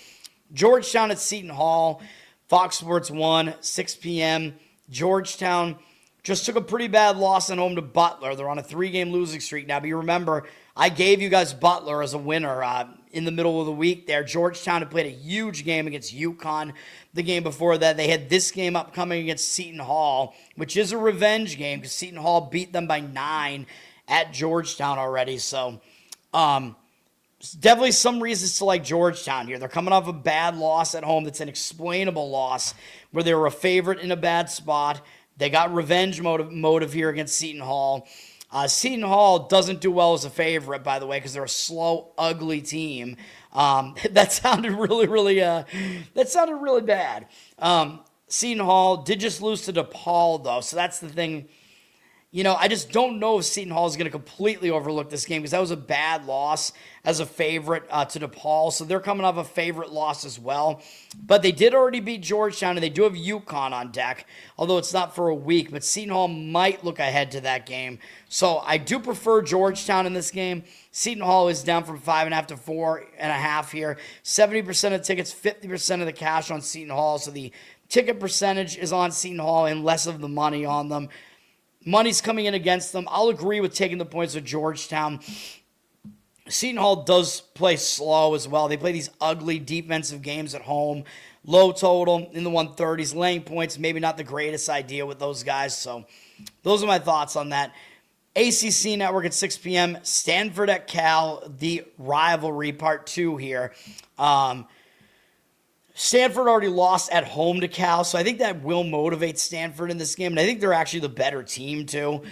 Georgetown at Seton Hall. Fox Sports 1, 6 p.m. Georgetown just took a pretty bad loss at home to Butler. They're on a 3-game losing streak now. But you remember, I gave you guys Butler as a winner in the middle of the week there. Georgetown had played a huge game against UConn. The game before that, they had this game upcoming against Seton Hall, which is a revenge game because Seton Hall beat them by 9 at Georgetown already. So, definitely some reasons to like Georgetown here. They're coming off a bad loss at home. That's an explainable loss where they were a favorite in a bad spot. They got revenge motive here against Seton Hall. Seton Hall doesn't do well as a favorite, by the way, because they're a slow, ugly team. That sounded really bad. Seton Hall did just lose to DePaul, though, so that's the thing. I just don't know if Seton Hall is going to completely overlook this game because that was a bad loss as a favorite to DePaul. So they're coming off a favorite loss as well. But they did already beat Georgetown, and they do have UConn on deck, although it's not for a week. But Seton Hall might look ahead to that game. So I do prefer Georgetown in this game. Seton Hall is down from 5.5 to 4.5 here. 70% of tickets, 50% of the cash on Seton Hall. So the ticket percentage is on Seton Hall and less of the money on them. Money's coming in against them. I'll agree with taking the points with Georgetown. Seton Hall does play slow as well. They play these ugly defensive games at home. Low total in the 130s. Laying points, maybe not the greatest idea with those guys. So those are my thoughts on that. ACC Network at 6 p.m. Stanford at Cal, the rivalry part 2 here. Stanford already lost at home to Cal, so I think that will motivate Stanford in this game, and I think they're actually the better team, too.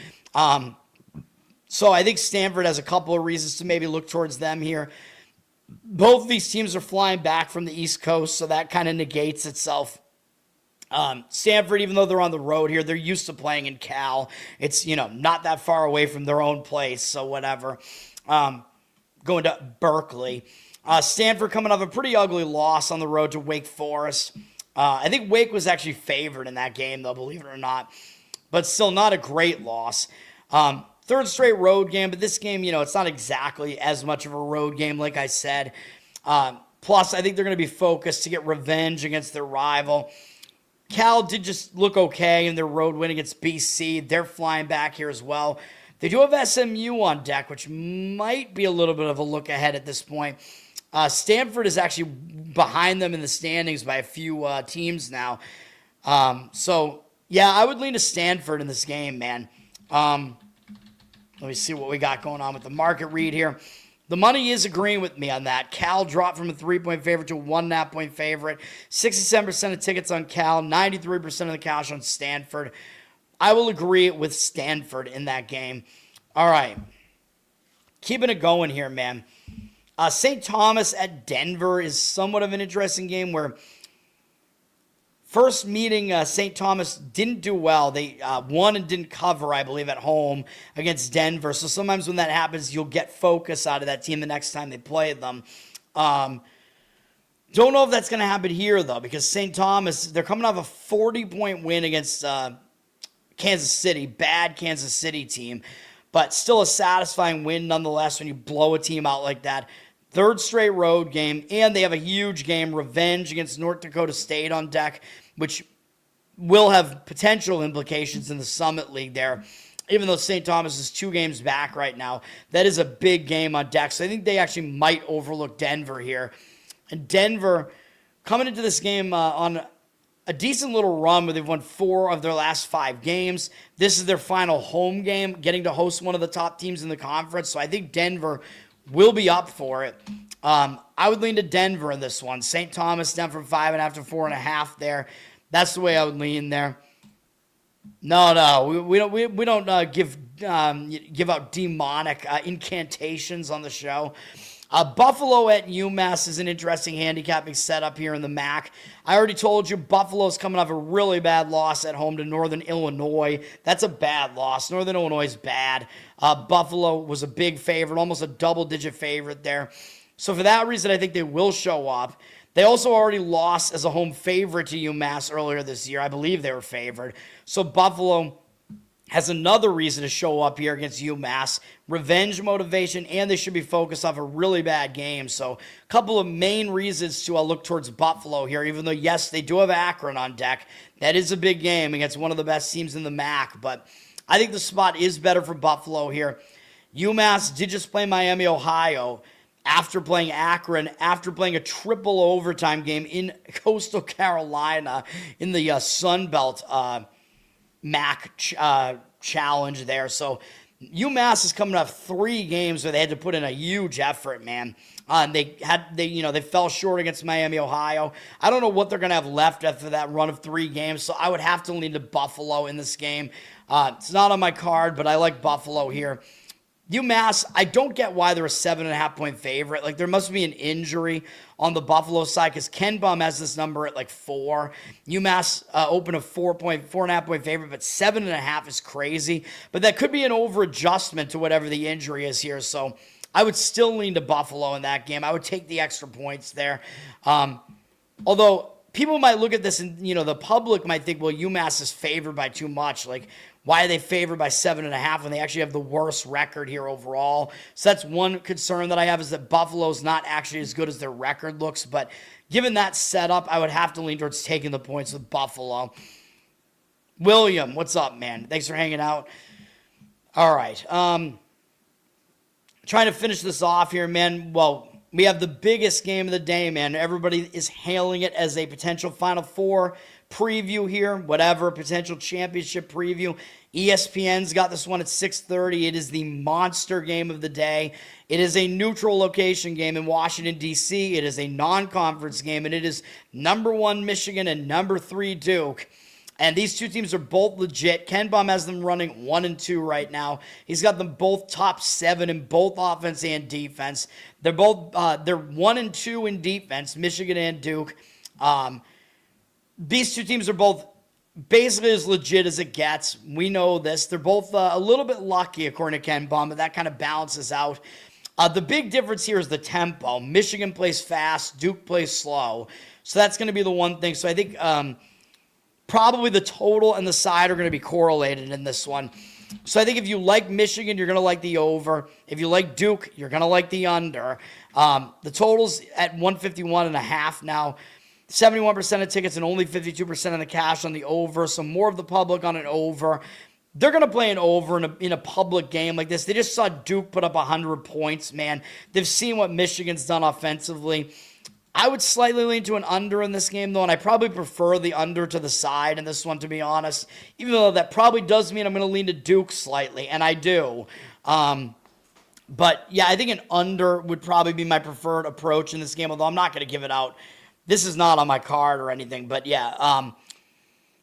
So I think Stanford has a couple of reasons to maybe look towards them here. Both of these teams are flying back from the East Coast, so that kind of negates itself. Stanford, even though they're on the road here, they're used to playing in Cal. It's, not that far away from their own place, so whatever. Going to Berkeley. Stanford coming off a pretty ugly loss on the road to Wake Forest. I think Wake was actually favored in that game, though, believe it or not. But still not a great loss. Third straight road game, but this game, it's not exactly as much of a road game, like I said. Plus, I think they're going to be focused to get revenge against their rival. Cal did just look okay in their road win against BC. They're flying back here as well. They do have SMU on deck, which might be a little bit of a look ahead at this point. Stanford is actually behind them in the standings by a few teams now. So, yeah, I would lean to Stanford in this game, man. Let me see what we got going on with the market read here. The money is agreeing with me on that. Cal dropped from a 3-point favorite to a 1.5-point favorite. 67% of tickets on Cal, 93% of the cash on Stanford. I will agree with Stanford in that game. All right. Keeping it going here, man. St. Thomas at Denver is somewhat of an interesting game where first meeting, St. Thomas didn't do well. They won and didn't cover, I believe, at home against Denver. So sometimes when that happens, you'll get focus out of that team the next time they play them. Don't know if that's going to happen here, though, because St. Thomas, they're coming off a 40-point win against Kansas City, bad Kansas City team, but still a satisfying win nonetheless when you blow a team out like that. Third straight road game, and they have a huge game, revenge against North Dakota State on deck, which will have potential implications in the Summit League there. Even though St. Thomas is 2 games back right now, that is a big game on deck. So I think they actually might overlook Denver here. And Denver, coming into this game on a decent little run where they've won 4 of their last 5 games. This is their final home game, getting to host one of the top teams in the conference. So I think Denver will be up for it. I would lean to Denver in this one. St. Thomas down from 5.5 to 4.5 there. That's the way I would lean there. No, we don't give out demonic incantations on the show. Buffalo at UMass is an interesting handicapping setup here in the MAC. I already told you Buffalo's coming off a really bad loss at home to Northern Illinois. That's a bad loss. Northern Illinois is bad. Buffalo was a big favorite, almost a double-digit favorite there. So for that reason, I think they will show up. They also already lost as a home favorite to UMass earlier this year. I believe they were favored. So Buffalo has another reason to show up here against UMass. Revenge motivation, and they should be focused off a really bad game. So a couple of main reasons to look towards Buffalo here, even though, yes, they do have Akron on deck. That is a big game against one of the best teams in the MAC, but I think the spot is better for Buffalo here. UMass did just play Miami, Ohio, after playing Akron, after playing a triple overtime game in Coastal Carolina in the Sun Belt MAC challenge there. So UMass is coming off 3 games where they had to put in a huge effort, man. They fell short against Miami, Ohio. I don't know what they're going to have left after that run of 3 games, so I would have to lean to Buffalo in this game. It's not on my card, but I like Buffalo here. UMass, I don't get why they're a 7.5-point favorite. Like, there must be an injury on the Buffalo side because KenPom has this number at like 4. UMass opened a 4.5-point favorite, but 7.5 is crazy. But that could be an over-adjustment to whatever the injury is here. So I would still lean to Buffalo in that game. I would take the extra points there. Although people might look at this and, the public might think, well, UMass is favored by too much. Like, why are they favored by 7.5 when they actually have the worst record here overall? So that's one concern that I have, is that Buffalo's not actually as good as their record looks. But given that setup, I would have to lean towards taking the points with Buffalo. William, what's up, man? Thanks for hanging out. All right. Trying to finish this off here, man. Well, we have the biggest game of the day, man. Everybody is hailing it as a potential Final Four preview here, whatever, potential championship preview. ESPN's got this one at 6:30. It is the monster game of the day. It is a neutral location game in Washington, D.C. It is a non-conference game, and it is number 1 Michigan and number 3 Duke. And these 2 teams are both legit. KenPom has them running 1-2 right now. He's got them both top 7 in both offense and defense. They're both they're 1-2 in defense, Michigan and Duke. These 2 teams are both basically as legit as it gets. We know this. They're both a little bit lucky, according to KenPom, but that kind of balances out. The big difference here is the tempo. Michigan plays fast. Duke plays slow. So that's going to be the one thing. So I think probably the total and the side are going to be correlated in this one. So I think if you like Michigan, you're going to like the over. If you like Duke, you're going to like the under. The total's at 151.5 now. 71% of tickets and only 52% of the cash on the over. So more of the public on an over. They're going to play an over in a public game like this. They just saw Duke put up 100 points, man. They've seen what Michigan's done offensively. I would slightly lean to an under in this game, though, and I probably prefer the under to the side in this one, to be honest. Even though that probably does mean I'm going to lean to Duke slightly, and I do. But yeah, I think an under would probably be my preferred approach in this game, although I'm not going to give it out. This is not on my card or anything, but yeah.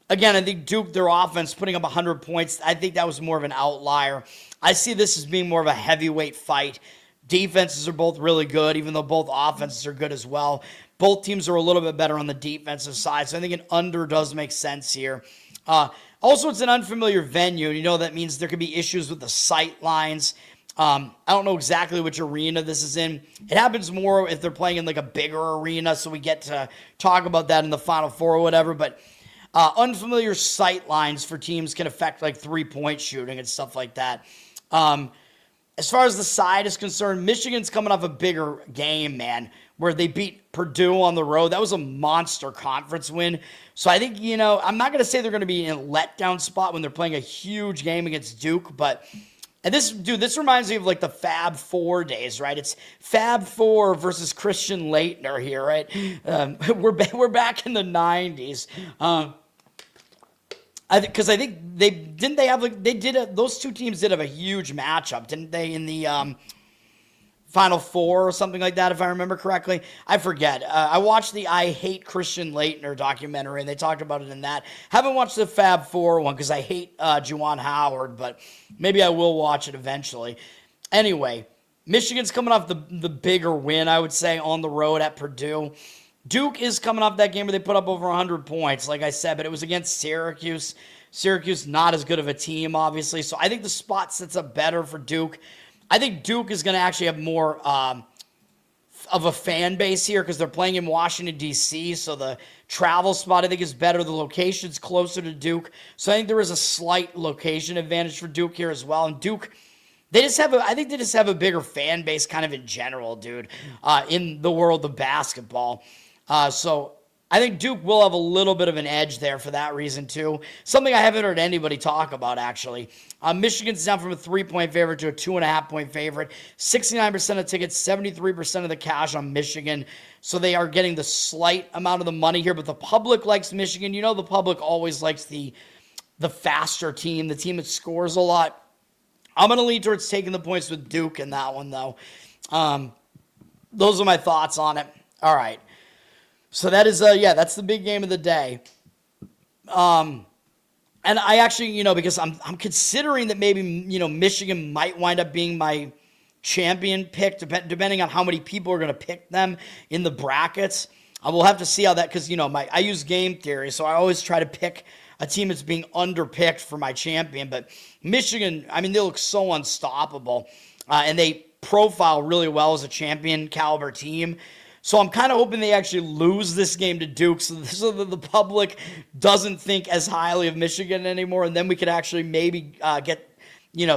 Again, I think Duke, their offense, putting up 100 points, I think that was more of an outlier. I see this as being more of a heavyweight fight. Defenses are both really good, even though both offenses are good as well. Both teams are a little bit better on the defensive side, so I think an under does make sense here. Also, it's an unfamiliar venue, and that means there could be issues with the sight lines. I don't know exactly which arena this is in. It happens more if they're playing in like a bigger arena, so we get to talk about that in the Final Four or whatever, but unfamiliar sight lines for teams can affect like 3-point shooting and stuff like that. As far as the side is concerned, Michigan's coming off a bigger game, man, where they beat Purdue on the road. That was a monster conference win. So I think, I'm not going to say they're going to be in a letdown spot when they're playing a huge game against Duke, but and this reminds me of like the Fab Four days, right? It's Fab Four versus Christian Laettner here, right? We're back in the 90s. Because I think those two teams did have a huge matchup, didn't they? In the Final Four or something like that, if I remember correctly. I forget. I watched the I Hate Christian Laettner documentary, and they talked about it in that. Haven't watched the Fab Four one because I hate Juwan Howard, but maybe I will watch it eventually. Anyway, Michigan's coming off the bigger win, I would say, on the road at Purdue. Duke is coming off that game where they put up over 100 points, like I said, but it was against Syracuse. Syracuse, not as good of a team, obviously, so I think the spot sets up better for Duke. I think Duke is going to actually have more of a fan base here because they're playing in Washington, D.C., so the travel spot, I think, is better. The location's closer to Duke, so I think there is a slight location advantage for Duke here as well. And Duke, I think they just have a bigger fan base kind of in general, dude, in the world of basketball. So I think Duke will have a little bit of an edge there for that reason, too. Something I haven't heard anybody talk about, actually. Michigan's down from a 3-point favorite to a 2.5-point favorite. 69% of tickets, 73% of the cash on Michigan. So they are getting the slight amount of the money here, but the public likes Michigan. The public always likes the faster team, the team that scores a lot. I'm going to lean towards taking the points with Duke in that one, though. Those are my thoughts on it. All right. So that is, that's the big game of the day. And I actually, because I'm considering that maybe, Michigan might wind up being my champion pick, depending on how many people are going to pick them in the brackets. I will have to see how that, because, I use game theory, so I always try to pick a team that's being underpicked for my champion. But Michigan, they look so unstoppable, and they profile really well as a champion caliber team. So I'm kind of hoping they actually lose this game to Duke so that the public doesn't think as highly of Michigan anymore, and then we could actually maybe get,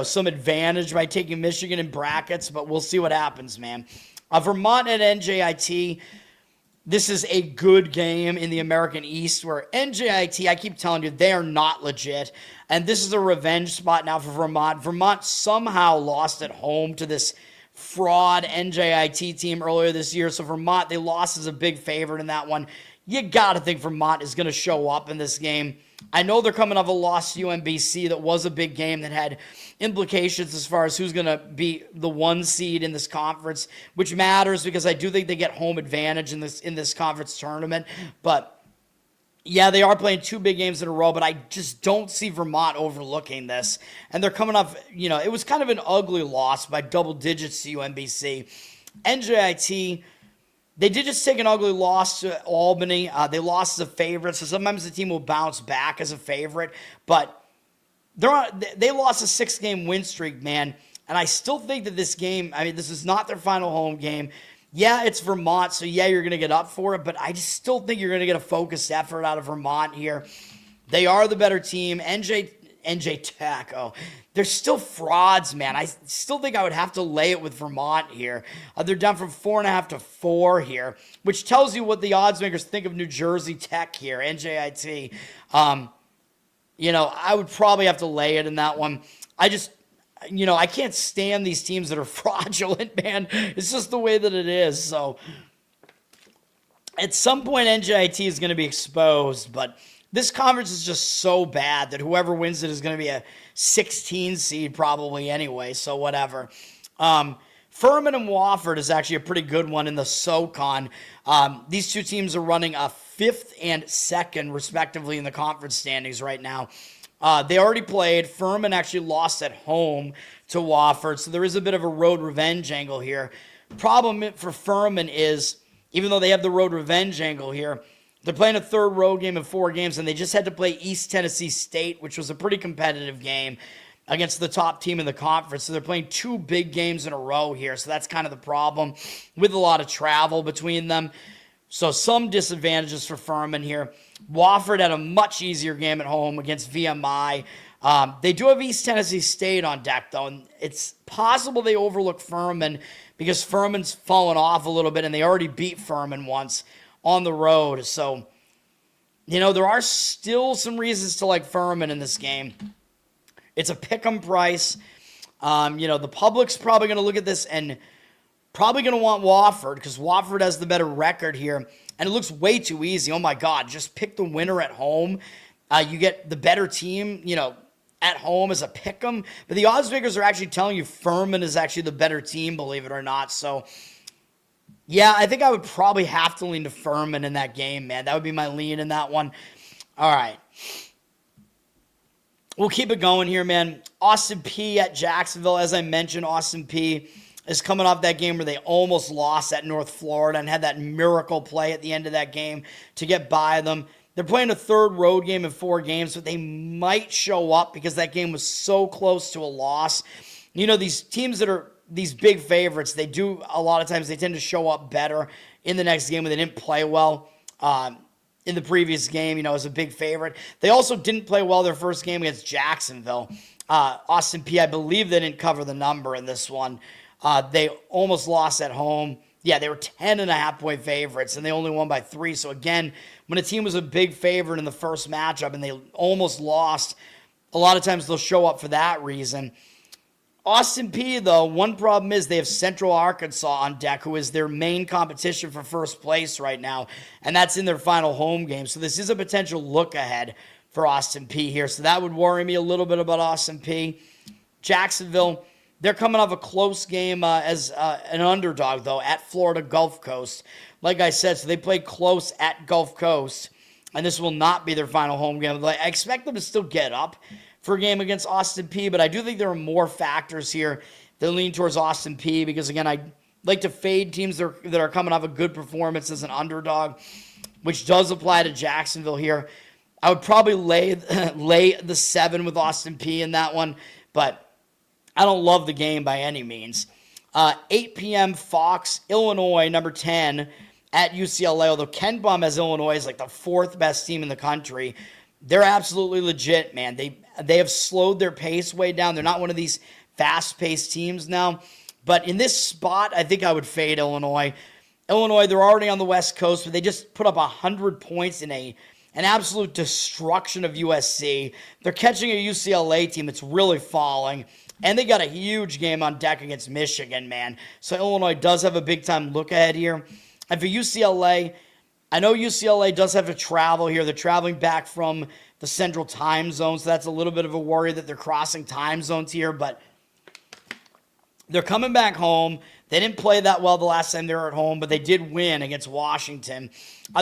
some advantage by taking Michigan in brackets, but we'll see what happens, man. Vermont at NJIT, this is a good game in the American East where NJIT, I keep telling you, they are not legit, and this is a revenge spot now for Vermont. Vermont somehow lost at home to this fraud NJIT team earlier this year. So Vermont, they lost as a big favorite in that one. You got to think Vermont is going to show up in this game. I know they're coming off a loss to UMBC that was a big game that had implications as far as who's going to be the 1 seed in this conference, which matters because I do think they get home advantage in this conference tournament. But yeah, they are playing 2 big games in a row, but I just don't see Vermont overlooking this. And they're coming off, it was kind of an ugly loss by double digits to UMBC. NJIT, they did just take an ugly loss to Albany. They lost as a favorite, so sometimes the team will bounce back as a favorite. But they lost a 6-game win streak, man. And I still think that this game, this is not their final home game. Yeah, it's Vermont, so yeah, you're going to get up for it, but I just still think you're going to get a focused effort out of Vermont here. They are the better team. NJ Tech, they're still frauds, man. I still think I would have to lay it with Vermont here. They're down from 4.5 to 4 here, which tells you what the odds makers think of New Jersey Tech here, NJIT. I would probably have to lay it in that one. I can't stand these teams that are fraudulent, man. It's just the way that it is. So at some point, NJIT is going to be exposed, but this conference is just so bad that whoever wins it is going to be a 16 seed probably anyway, so whatever. Furman and Wofford is actually a pretty good one in the SoCon. These two teams are running a 5th and 2nd, respectively, in the conference standings right now. They already played. Furman actually lost at home to Wofford, so there is a bit of a road revenge angle here. Problem for Furman is, even though they have the road revenge angle here, they're playing a 3rd road game in 4 games, and they just had to play East Tennessee State, which was a pretty competitive game against the top team in the conference. So they're playing 2 big games in a row here. So that's kind of the problem with a lot of travel between them. So some disadvantages for Furman here. Wofford had a much easier game at home against VMI. They do have East Tennessee State on deck, though, and it's possible they overlook Furman because Furman's fallen off a little bit, and they already beat Furman once on the road. So, there are still some reasons to like Furman in this game. It's a pick'em price. The public's probably going to look at this and probably going to want Wofford because Wofford has the better record here. And it looks way too easy. Oh, my God. Just pick the winner at home. You get the better team, at home as a pick'em. But the odds makers are actually telling you Furman is actually the better team, believe it or not. So, yeah, I think I would probably have to lean to Furman in that game, man. That would be my lean in that one. All right. We'll keep it going here, man. Austin Peay at Jacksonville. As I mentioned, Austin Peay is coming off that game where they almost lost at North Florida and had that miracle play at the end of that game to get by them. They're playing a 3rd road game in 4 games, but they might show up because that game was so close to a loss. These teams that are these big favorites, they do a lot of times, they tend to show up better in the next game when they didn't play well. In the previous game, as a big favorite. They also didn't play well their first game against Jacksonville. Austin Peay, I believe they didn't cover the number in this one. They almost lost at home. Yeah, they were 10.5-point favorites, and they only won by 3. So again, when a team was a big favorite in the first matchup and they almost lost, a lot of times they'll show up for that reason. Austin Peay, though, one problem is they have Central Arkansas on deck, who is their main competition for first place right now, and that's in their final home game. So this is a potential look ahead for Austin Peay here. So that would worry me a little bit about Austin Peay. Jacksonville, they're coming off a close game as an underdog, though, at Florida Gulf Coast. Like I said, so they played close at Gulf Coast, and this will not be their final home game. I expect them to still get up for a game against Austin Peay, but I do think there are more factors here that lean towards Austin Peay because, again, I like to fade teams that are coming off a good performance as an underdog, which does apply to Jacksonville here. I would probably lay the 7 with Austin Peay in that one, but I don't love the game by any means. 8 p.m. Fox, Illinois, number 10 at UCLA, although KenPom has Illinois as like the 4th best team in the country. They're absolutely legit, man. They have slowed their pace way down. They're not one of these fast-paced teams now. But in this spot, I think I would fade Illinois. Illinois, they're already on the West Coast, but they just put up 100 points in an absolute destruction of USC. They're catching a UCLA team that's really falling. And they got a huge game on deck against Michigan, man. So Illinois does have a big-time look ahead here. And for UCLA, I know UCLA does have to travel here. They're traveling back from the Central Time Zone, so that's a little bit of a worry that they're crossing time zones here, but they're coming back home. They didn't play that well the last time they were at home, but they did win against Washington.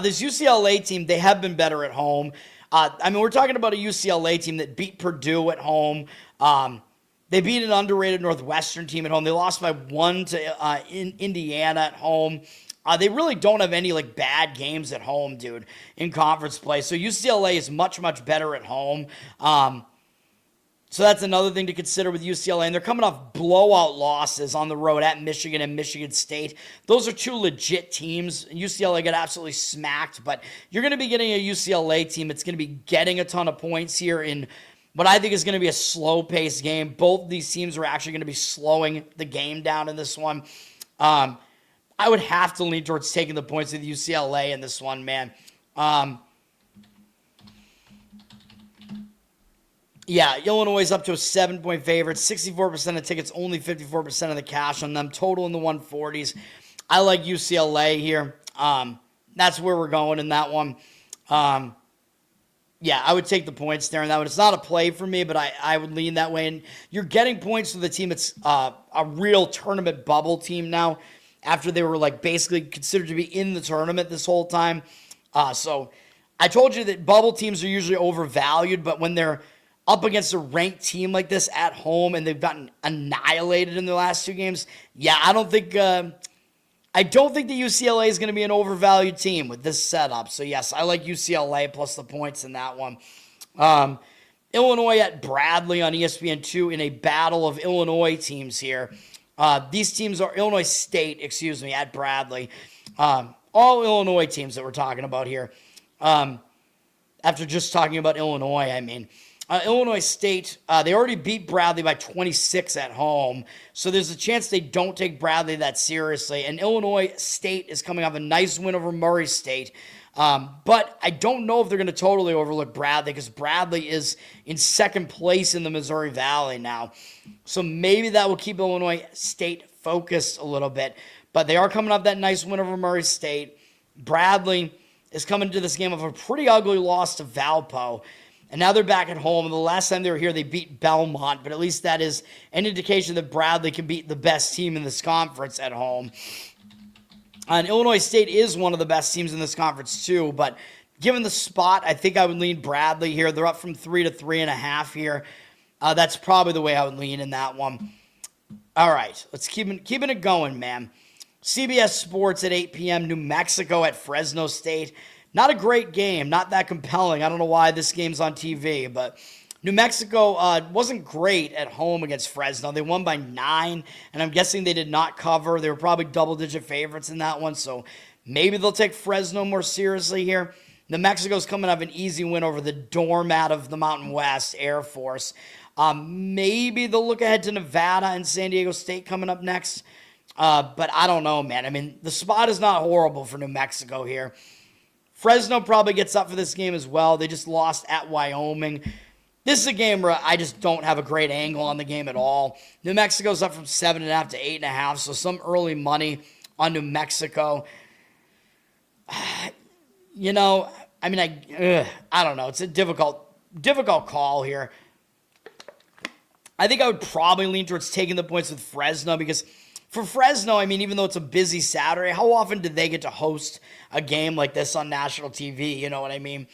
This UCLA team, they have been better at home. We're talking about a UCLA team that beat Purdue at home. They beat an underrated Northwestern team at home. They lost by 1 to Indiana at home. They really don't have any bad games at home, dude, in conference play. So UCLA is much, much better at home. So that's another thing to consider with UCLA. And they're coming off blowout losses on the road at Michigan and Michigan State. Those are 2 legit teams. UCLA got absolutely smacked, but you're going to be getting a UCLA team that's going to be getting a ton of points here in what I think is going to be a slow-paced game. Both these teams are actually going to be slowing the game down in this one. I would have to lean towards taking the points with UCLA in this one, man. Illinois is up to a 7-point favorite. 64% of tickets, only 54% of the cash on them. Total in the 140s. I like UCLA here. That's where we're going in that one. Yeah, I would take the points there in that one. It's not a play for me, but I would lean that way. And you're getting points for the team that's a real tournament bubble team now, after they were like basically considered to be in the tournament this whole time. So I told you that bubble teams are usually overvalued, but when they're up against a ranked team like this at home and they've gotten annihilated in the last 2 games, yeah, I don't think the UCLA is going to be an overvalued team with this setup. So, yes, I like UCLA plus the points in that one. Illinois at Bradley on ESPN2 in a battle of Illinois teams here. These teams are Illinois State, at Bradley. All Illinois teams that we're talking about here. After just talking about Illinois, I mean. Illinois State, they already beat Bradley by 26 at home, so there's a chance they don't take Bradley that seriously. And Illinois State is coming off a nice win over Murray State, but I don't know if they're going to totally overlook Bradley, because Bradley is in second place in the Missouri Valley now. So maybe that will keep Illinois State focused a little bit, but they are coming off that nice win over Murray State. Bradley is coming to this game of a pretty ugly loss to Valpo. And now they're back at home. And the last time they were here, they beat Belmont. But at least that is an indication that Bradley can beat the best team in this conference at home. And Illinois State is one of the best teams in this conference too. But given the spot, I think I would lean Bradley here. They're up from 3 to 3.5 here. That's probably the way I would lean in that one. All right, let's keeping it going, man. CBS Sports at 8 p.m. New Mexico at Fresno State. Not a great game, not that compelling. I don't know why this game's on TV, but New Mexico wasn't great at home against Fresno. They won by 9, and I'm guessing they did not cover. They were probably double-digit favorites in that one, so maybe they'll take Fresno more seriously here. New Mexico's coming off an easy win over the doormat of the Mountain West, Air Force. Maybe they'll look ahead to Nevada and San Diego State coming up next, but I don't know, man. I mean, the spot is not horrible for New Mexico here. Fresno probably gets up for this game as well. They just lost at Wyoming. This is a game where I just don't have a great angle on the game at all. New Mexico's up from 7.5 to 8.5, so some early money on New Mexico. You know, I mean, I don't know. It's a difficult call here. I think I would probably lean towards taking the points with Fresno, because for Fresno, I mean, even though it's a busy Saturday, how often did they get to host a game like this on national TV? You know what I mean?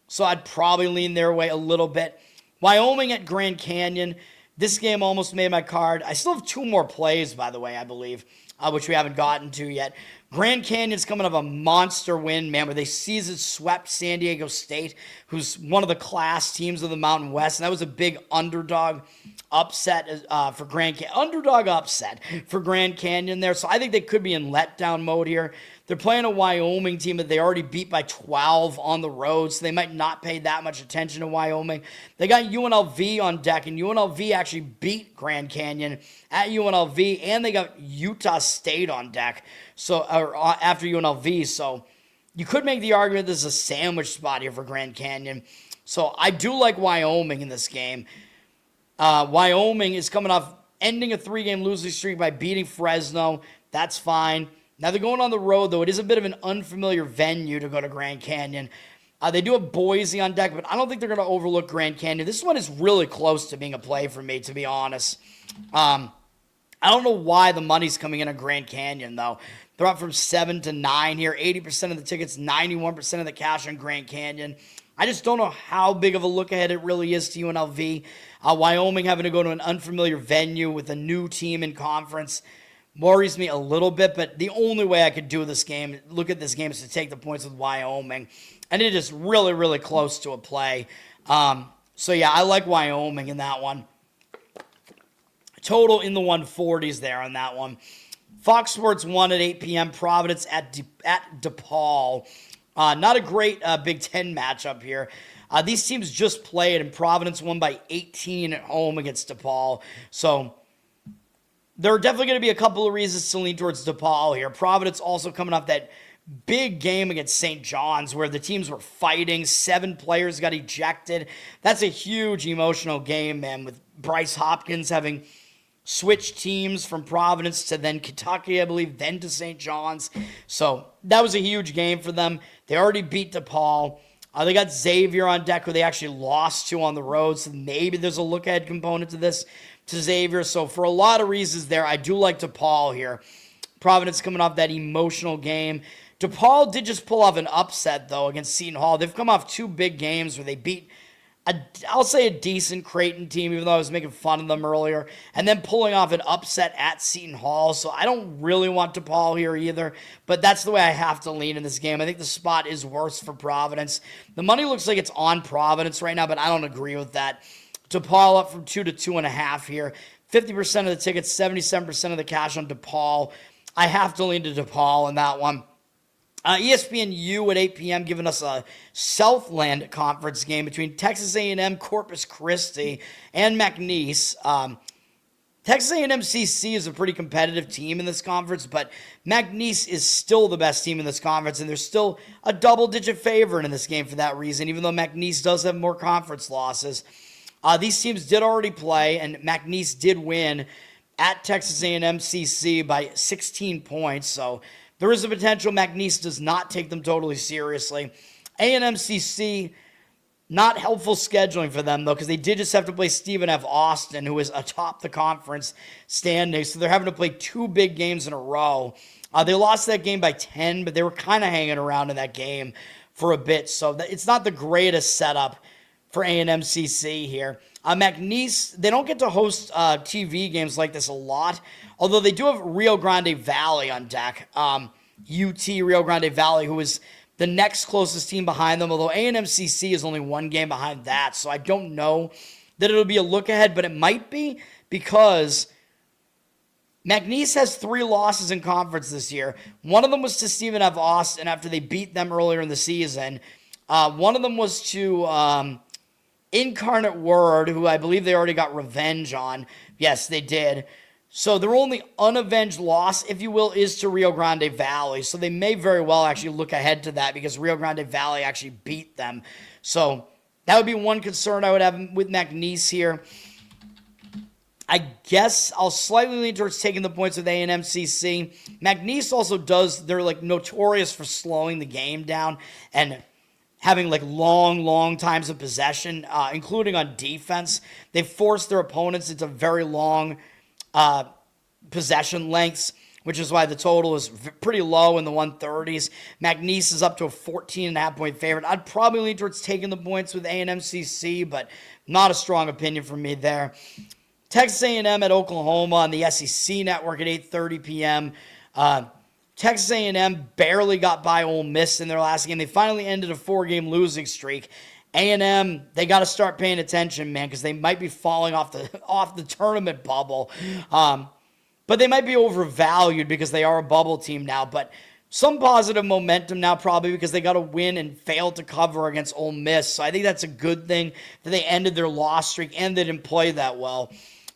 So I'd probably lean their way a little bit. Wyoming at Grand Canyon. This game almost made my card. I still have 2 more plays, by the way, I believe, which we haven't gotten to yet. Grand Canyon's coming off a monster win, man, where they season swept San Diego State, who's one of the class teams of the Mountain West, and that was a big underdog upset for Grand Canyon. Underdog upset for Grand Canyon there, so I think they could be in letdown mode here. They're playing a Wyoming team that they already beat by 12 on the road, so they might not pay that much attention to Wyoming. They got UNLV on deck, and UNLV actually beat Grand Canyon at UNLV, and they got Utah State on deck after UNLV. So you could make the argument this is a sandwich spot here for Grand Canyon. So I do like Wyoming in this game. Wyoming is coming off ending a 3-game losing streak by beating Fresno. That's fine. Now they're going on the road, though. It is a bit of an unfamiliar venue to go to Grand Canyon. They do have Boise on deck, but I don't think they're going to overlook Grand Canyon. This one is really close to being a play for me, to be honest. I don't know why the money's coming in on Grand Canyon, though. They're up from 7 to 9 here. 80% of the tickets, 91% of the cash on Grand Canyon. I just don't know how big of a look ahead it really is to UNLV. Wyoming having to go to an unfamiliar venue with a new team in conference worries me a little bit, but the only way I could do this game, look at this game, is to take the points with Wyoming. And it is really, really close to a play. So, yeah, I like Wyoming in that one. Total in the 140s there on that one. Fox Sports 1 at 8 p.m. Providence at DePaul. Not a great Big Ten matchup here. These teams just played, and Providence won by 18 at home against DePaul. So there are definitely going to be a couple of reasons to lean towards DePaul here. Providence also coming off that big game against St. John's where the teams were fighting. 7 players got ejected. That's a huge emotional game, man, with Bryce Hopkins having switched teams from Providence to then Kentucky, I believe, then to St. John's. So that was a huge game for them. They already beat DePaul. They got Xavier on deck, who they actually lost to on the road, so maybe there's a look-ahead component to this, to Xavier. So for a lot of reasons there, I do like DePaul here. Providence coming off that emotional game. DePaul did just pull off an upset, though, against Seton Hall. They've come off 2 big games where they beat, I'll say, a decent Creighton team, even though I was making fun of them earlier, and then pulling off an upset at Seton Hall. So I don't really want DePaul here either, but that's the way I have to lean in this game. I think the spot is worse for Providence. The money looks like it's on Providence right now, but I don't agree with that. DePaul up from 2 to 2.5 here. 50% of the tickets, 77% of the cash on DePaul. I have to lean to DePaul in that one. ESPNU at 8 p.m. giving us a Southland Conference game between Texas A&M, Corpus Christi, and McNeese. Texas A&M CC is a pretty competitive team in this conference, but McNeese is still the best team in this conference, and they're still a double-digit favorite in this game for that reason, even though McNeese does have more conference losses. These teams did already play, and McNeese did win at Texas A&M CC by 16 points, so there is a potential McNeese does not take them totally seriously. A&M CC, not helpful scheduling for them, though, because they did just have to play Stephen F. Austin, who is atop the conference standing, so they're having to play 2 big games in a row. They lost that game by 10, but they were kind of hanging around in that game for a bit, so it's not the greatest setup for A&M CC here. McNeese, they don't get to host TV games like this a lot, although they do have Rio Grande Valley on deck. UT Rio Grande Valley, who is the next closest team behind them, although A&M CC is only 1 game behind that, so I don't know that it'll be a look ahead, but it might be because McNeese has 3 losses in conference this year. One of them was to Stephen F. Austin after they beat them earlier in the season. One of them was to Incarnate Word, who I believe they already got revenge on. Yes, they did. So their only unavenged loss, if you will, is to Rio Grande Valley. So they may very well actually look ahead to that because Rio Grande Valley actually beat them. So that would be one concern I would have with McNeese here. I guess I'll slightly lean towards taking the points with A&M CC. McNeese also they're like notorious for slowing the game down and having like long times of possession, including on defense. They force their opponents into very long possession lengths, which is why the total is pretty low in the 130s. McNeese is up to a 14.5 point favorite. I'd probably lean towards taking the points with A&M CC, but not a strong opinion from me there. Texas A&M at Oklahoma on the SEC network at 8:30 p.m. Texas A&M barely got by Ole Miss in their last game. They finally ended a 4-game losing streak. A&M, they got to start paying attention, man, because they might be falling off the tournament bubble. But they might be overvalued because they are a bubble team now. But some positive momentum now probably because they got to win and fail to cover against Ole Miss. So I think that's a good thing that they ended their loss streak and they didn't play that well.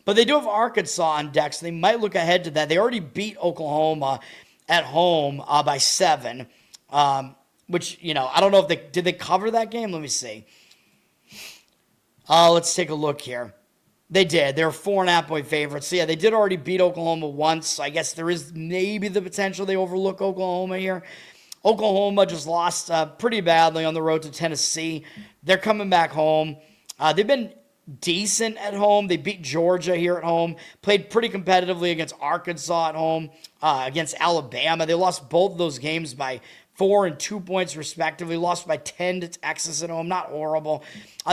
But they do have Arkansas on deck, so they might look ahead to that. They already beat Oklahoma at home by 7, which, I don't know if did they cover that game? Let me see. Let's take a look here. They did. They're 4.5 point favorites. So, yeah, they did already beat Oklahoma once. So I guess there is maybe the potential they overlook Oklahoma here. Oklahoma just lost pretty badly on the road to Tennessee. They're coming back home. They've been decent at home. They beat Georgia here at home. Played pretty competitively against Arkansas at home, against Alabama. They lost both of those games by 4 and 2 points respectively. Lost by 10 to Texas at home. Not horrible.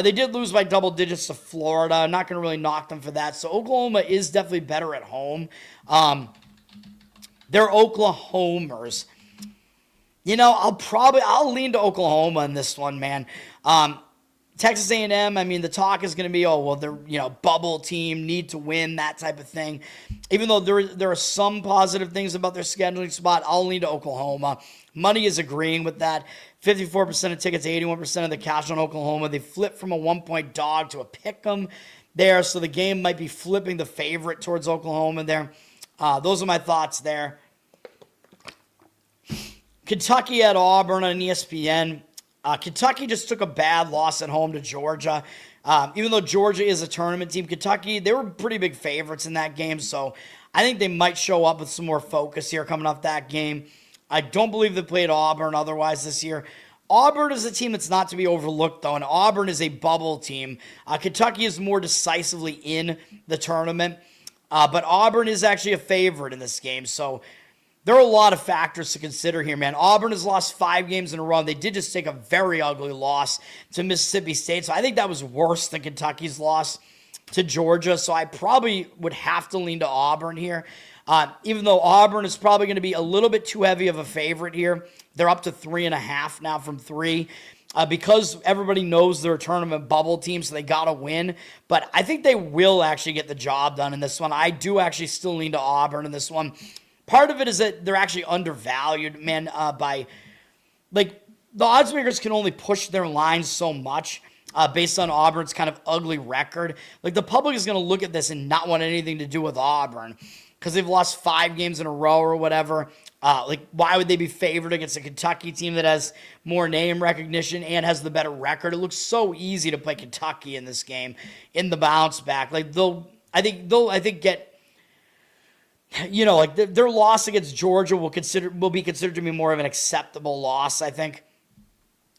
They did lose by double digits to Florida. I'm not going to really knock them for that. So Oklahoma is definitely better at home. They're Oklahomers. I'll lean to Oklahoma in this one, man. Texas A&M, the talk is going to be, they're, bubble team, need to win, that type of thing. Even though there are some positive things about their scheduling spot, I'll lean to Oklahoma. Money is agreeing with that. 54% of tickets, 81% of the cash on Oklahoma. They flipped from a 1-point dog to a pick'em there, so the game might be flipping the favorite towards Oklahoma there. Those are my thoughts there. Kentucky at Auburn on ESPN. Kentucky just took a bad loss at home to Georgia. Even though Georgia is a tournament team, Kentucky, they were pretty big favorites in that game, so I think they might show up with some more focus here coming off that game. I don't believe they played Auburn otherwise this year. Auburn is a team that's not to be overlooked, though, and Auburn is a bubble team. Kentucky is more decisively in the tournament, but Auburn is actually a favorite in this game, so there are a lot of factors to consider here, man. Auburn has lost 5 games in a row. They did just take a very ugly loss to Mississippi State, so I think that was worse than Kentucky's loss to Georgia, so I probably would have to lean to Auburn here. Even though Auburn is probably going to be a little bit too heavy of a favorite here. They're up to 3.5 now from 3. Because everybody knows they're a tournament bubble team, so they got to win. But I think they will actually get the job done in this one. I do actually still lean to Auburn in this one. Part of it is that they're actually undervalued, man, by, like, the odds makers can only push their lines so much based on Auburn's kind of ugly record. Like, the public is going to look at this and not want anything to do with Auburn because they've lost 5 games in a row or whatever. Like, why would they be favored against a Kentucky team that has more name recognition and has the better record? It looks so easy to play Kentucky in this game in the bounce back. Like, I think get, you know, like their loss against Georgia will be considered to be more of an acceptable loss, I think.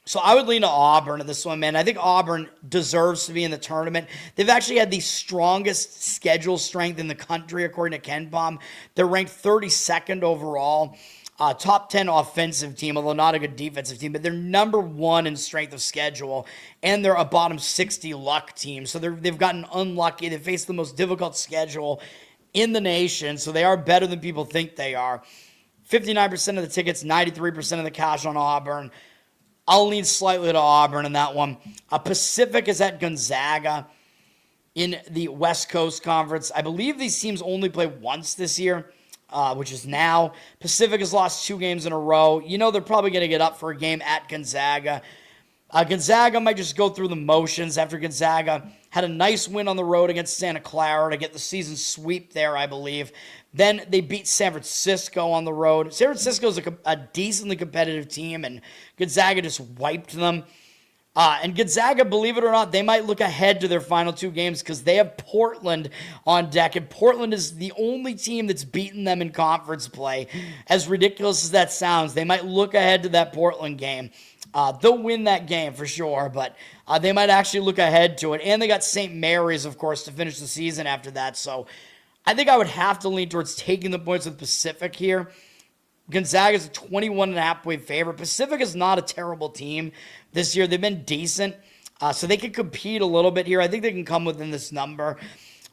So I would lean to Auburn in this one, man. I think Auburn deserves to be in the tournament. They've actually had the strongest schedule strength in the country, according to KenPom. They're ranked 32nd overall. Top 10 offensive team, although not a good defensive team, but they're number 1 in strength of schedule, and they're a bottom 60 luck team. So they've gotten unlucky. They faced the most difficult schedule in the nation, so they are better than people think they are. 59% of the tickets, 93% of the cash on Auburn. I'll lean slightly to Auburn in that one. Pacific is at Gonzaga in the West Coast Conference. I believe these teams only play once this year, which is now. Pacific has lost 2 games in a row. You know they're probably going to get up for a game at Gonzaga. Gonzaga might just go through the motions after Gonzaga had a nice win on the road against Santa Clara to get the season sweep there, I believe. Then they beat San Francisco on the road. San Francisco is a decently competitive team, and Gonzaga just wiped them. And Gonzaga, believe it or not, they might look ahead to their final 2 games because they have Portland on deck, and Portland is the only team that's beaten them in conference play. As ridiculous as that sounds, they might look ahead to that Portland game. They'll win that game for sure, but they might actually look ahead to it. And they got St. Mary's, of course, to finish the season after that. So I think I would have to lean towards taking the points with Pacific here. Gonzaga is a 21.5-point favorite. Pacific is not a terrible team this year. They've been decent, so they can compete a little bit here. I think they can come within this number.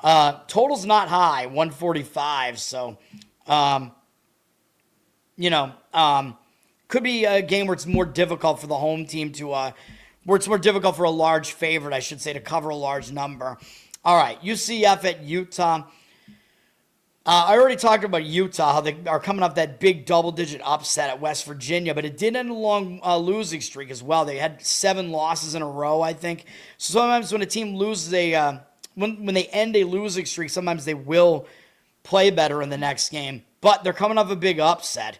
Total's not high, 145. So, could be a game where it's more difficult for the home team to, where it's more difficult for a large favorite, I should say, to cover a large number. All right, UCF at Utah. I already talked about Utah, how they are coming off that big double-digit upset at West Virginia, but it did end a long losing streak as well. They had 7 losses in a row, I think. So sometimes when a team loses when they end a losing streak, sometimes they will play better in the next game. But they're coming off a big upset.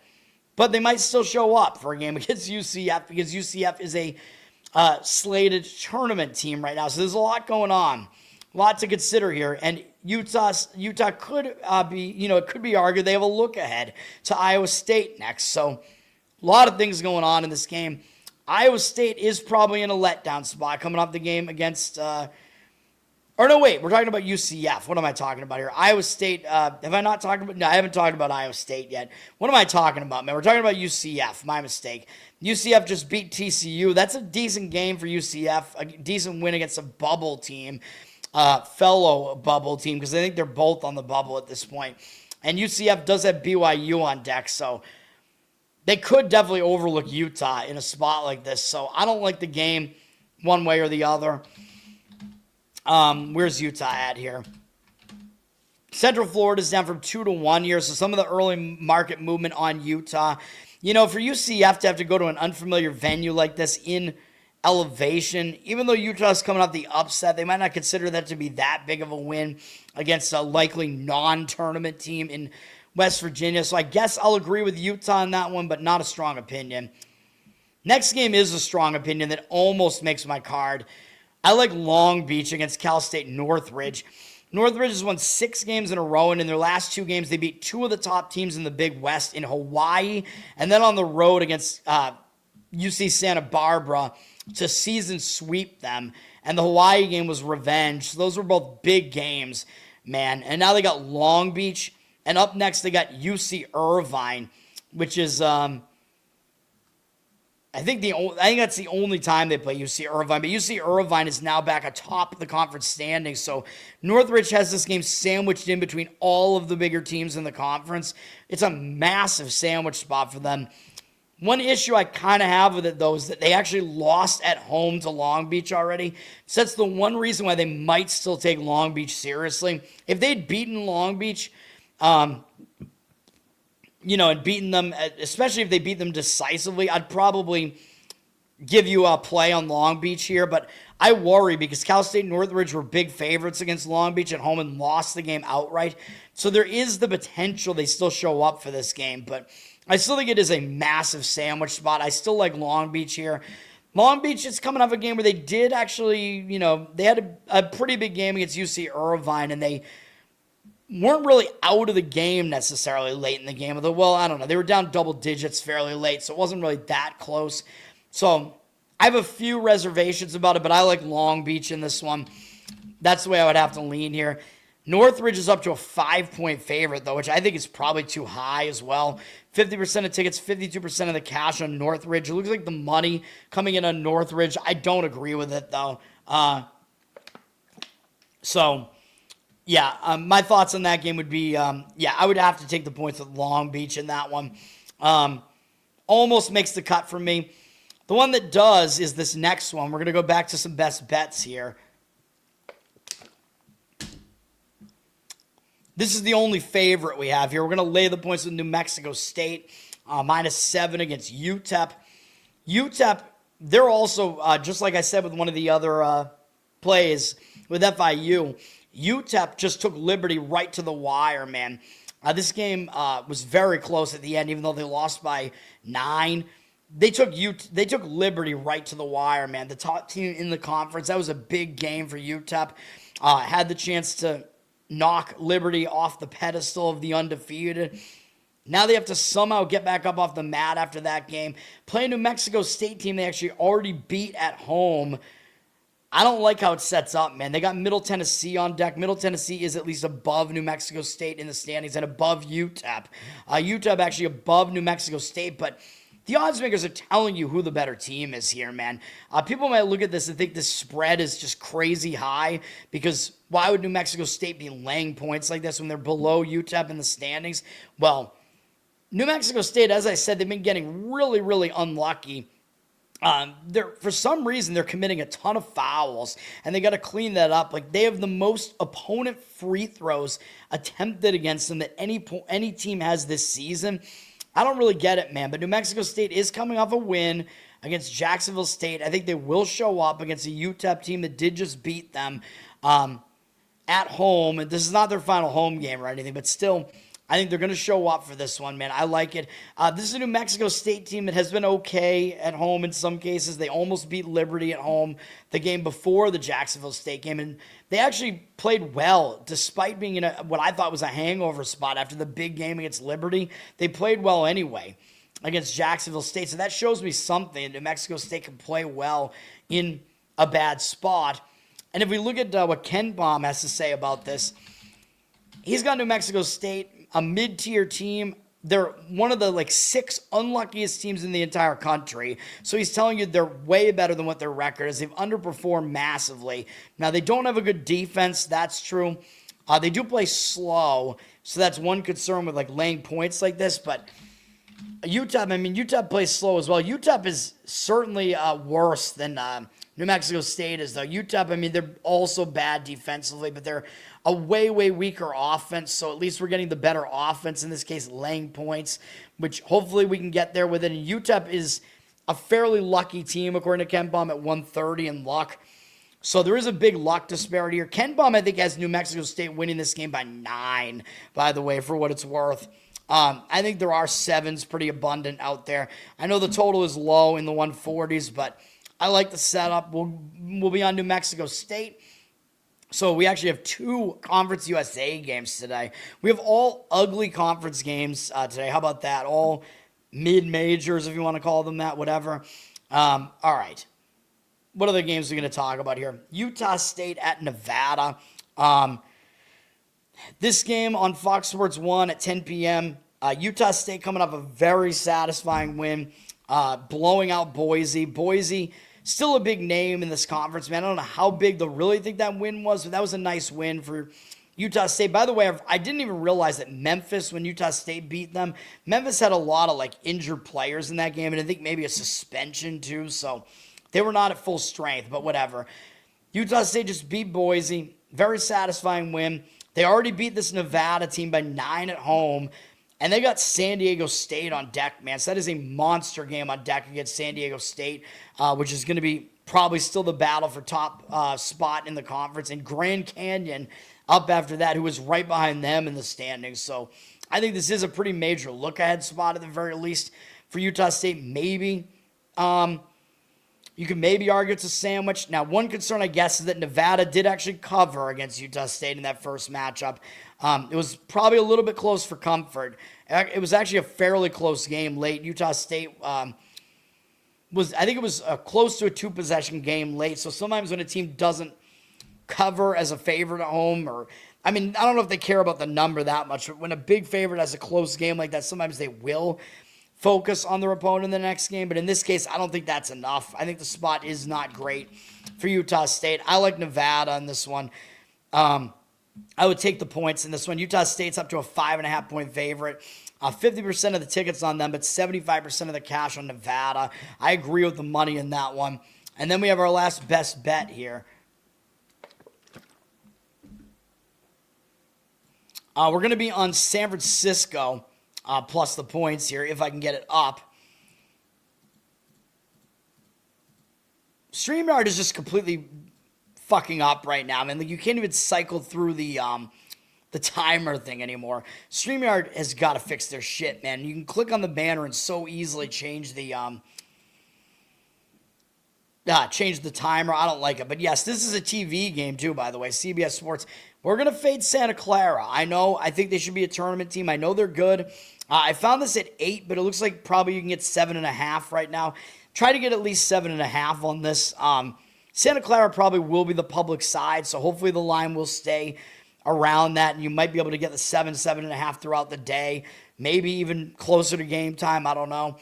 But they might still show up for a game against UCF because UCF is a slated tournament team right now. So there's a lot going on. A lot to consider here. And Utah could be, it could be argued they have a look ahead to Iowa State next. So a lot of things going on in this game. Iowa State is probably in a letdown spot coming off the game against, we're talking about UCF. What am I talking about here? Iowa State, have I not talked about, no, I haven't talked about Iowa State yet. What am I talking about, man? We're talking about UCF, my mistake. UCF just beat TCU. That's a decent game for UCF, a decent win against a bubble team. Fellow bubble team, because I think they're both on the bubble at this point. And UCF does have BYU on deck, so they could definitely overlook Utah in a spot like this. So I don't like the game one way or the other. Where's Utah at here? Central Florida's down from 2-1 here, so some of the early market movement on Utah. For UCF to have to go to an unfamiliar venue like this in elevation, even though Utah's coming off the upset, they might not consider that to be that big of a win against a likely non-tournament team in West Virginia. So I guess I'll agree with Utah on that one, but not a strong opinion. Next game is a strong opinion that almost makes my card. I like Long Beach against Cal State Northridge. Northridge has won 6 games in a row, and in their last 2 games, they beat 2 of the top teams in the Big West in Hawaii, and then on the road against UC Santa Barbara to season sweep them. And the Hawaii game was revenge. So those were both big games, man. And now they got Long Beach. And up next, they got UC Irvine, which is, I think that's the only time they play UC Irvine. But UC Irvine is now back atop the conference standings. So Northridge has this game sandwiched in between all of the bigger teams in the conference. It's a massive sandwich spot for them. One issue I kind of have with it, though, is that they actually lost at home to Long Beach already. So that's the one reason why they might still take Long Beach seriously. If they'd beaten Long Beach, and beaten them, especially if they beat them decisively, I'd probably give you a play on Long Beach here. But I worry because Cal State and Northridge were big favorites against Long Beach at home and lost the game outright. So there is the potential they still show up for this game. But I still think it is a massive sandwich spot. I still like Long Beach here. Long Beach is coming off a game where they did actually, they had a pretty big game against UC Irvine, and they weren't really out of the game necessarily late in the game. Although, well, I don't know. They were down double digits fairly late, so it wasn't really that close. So I have a few reservations about it, but I like Long Beach in this one. That's the way I would have to lean here. Northridge is up to a 5-point favorite, though, which I think is probably too high as well. 50% of tickets, 52% of the cash on Northridge. It looks like the money coming in on Northridge. I don't agree with it, though. My thoughts on that game would be, I would have to take the points with Long Beach in that one. Almost makes the cut for me. The one that does is this next one. We're going to go back to some best bets here. This is the only favorite we have here. We're going to lay the points with New Mexico State, -7 against UTEP. UTEP, they're also, just like I said with one of the other plays with FIU, UTEP just took Liberty right to the wire, man. This game was very close at the end, even though they lost by 9. They took Liberty right to the wire, man. The top team in the conference. That was a big game for UTEP. Had the chance to knock Liberty off the pedestal of the undefeated. Now they have to somehow get back up off the mat after that game. Play a New Mexico State team they actually already beat at home. I don't like how it sets up, man. They got Middle Tennessee on deck. Middle Tennessee is at least above New Mexico State in the standings and above UTEP. UTEP actually above New Mexico State, but the odds makers are telling you who the better team is here, man. People might look at this and think this spread is just crazy high because why would New Mexico State be laying points like this when they're below UTEP in the standings? Well, New Mexico State, as I said, they've been getting really, really unlucky. For some reason, they're committing a ton of fouls, and they got to clean that up. Like, they have the most opponent free throws attempted against them that any team has this season. I don't really get it, man, but New Mexico State is coming off a win against Jacksonville State. I think they will show up against a UTEP team that did just beat them at home. And this is not their final home game or anything, but still, I think they're going to show up for this one, man. I like it. This is a New Mexico State team that has been okay at home in some cases. They almost beat Liberty at home the game before the Jacksonville State game, and they actually played well despite being in what I thought was a hangover spot after the big game against Liberty. They played well anyway against Jacksonville State, so that shows me something. New Mexico State can play well in a bad spot. And if we look at what KenPom has to say about this, he's got New Mexico State, a mid-tier team. They're one of the 6 unluckiest teams in the entire country. So he's telling you they're way better than what their record is. They've underperformed massively. Now, they don't have a good defense. That's true. They do play slow. So that's one concern with laying points like this. But UTEP plays slow as well. UTEP is certainly worse than New Mexico State is, though. UTEP, they're also bad defensively, but they're a way, way weaker offense. So at least we're getting the better offense, in this case, laying points, which hopefully we can get there with it. And UTEP is a fairly lucky team, according to KenPom, at 130 in luck. So there is a big luck disparity here. KenPom, I think, has New Mexico State winning this game by 9, by the way, for what it's worth. I think there are 7s pretty abundant out there. I know the total is low in the 140s, but I like the setup. We'll be on New Mexico State. So we actually have 2 Conference USA games today. We have all ugly conference games today. How about that? All mid-majors, if you want to call them that, whatever. All right. What other games are we going to talk about here? Utah State at Nevada. This game on Fox Sports 1 at 10 p.m. Utah State coming off a very satisfying win, blowing out Boise. Boise, still a big name in this conference, man. I don't know how big they'll really think that win was, but that was a nice win for Utah State. By the way, I didn't even realize that Memphis, when Utah State beat them, Memphis had a lot of like injured players in that game, and I think maybe a suspension too, so they were not at full strength, but whatever. Utah State just beat Boise. Very satisfying win. They already beat this Nevada team by 9 at home, and they got San Diego State on deck, man. So that is a monster game on deck against San Diego State, which is going to be probably still the battle for top spot in the conference. And Grand Canyon up after that, who was right behind them in the standings. So I think this is a pretty major look-ahead spot at the very least for Utah State. Maybe you can maybe argue it's a sandwich. Now, one concern, I guess, is that Nevada did actually cover against Utah State in that first matchup. It was probably a little bit close for comfort. It was actually a fairly close game late. Utah State I think it was close to a 2-possession game late. So sometimes when a team doesn't cover as a favorite at home, I don't know if they care about the number that much, but when a big favorite has a close game like that, sometimes they will focus on their opponent in the next game. But in this case, I don't think that's enough. I think the spot is not great for Utah State. I like Nevada on this one. I would take the points in this one. Utah State's up to a 5.5-point favorite. 50% of the tickets on them, but 75% of the cash on Nevada. I agree with the money in that one. And then we have our last best bet here. We're going to be on San Francisco plus the points here, if I can get it up. StreamYard is just completely fucking up right now, man. Like, you can't even cycle through the timer thing anymore. StreamYard has got to fix their shit, man. You can click on the banner and so easily change the timer. I don't like it. But yes, this is a TV game too, by the way. CBS Sports. We're going to fade Santa Clara. I think they should be a tournament team. I know they're good. I found this at 8, but it looks like probably you can get 7.5 right now. Try to get at least 7.5 on this. Santa Clara probably will be the public side, so hopefully the line will stay around that, and you might be able to get the 7.5 throughout the day, maybe even closer to game time. I don't know.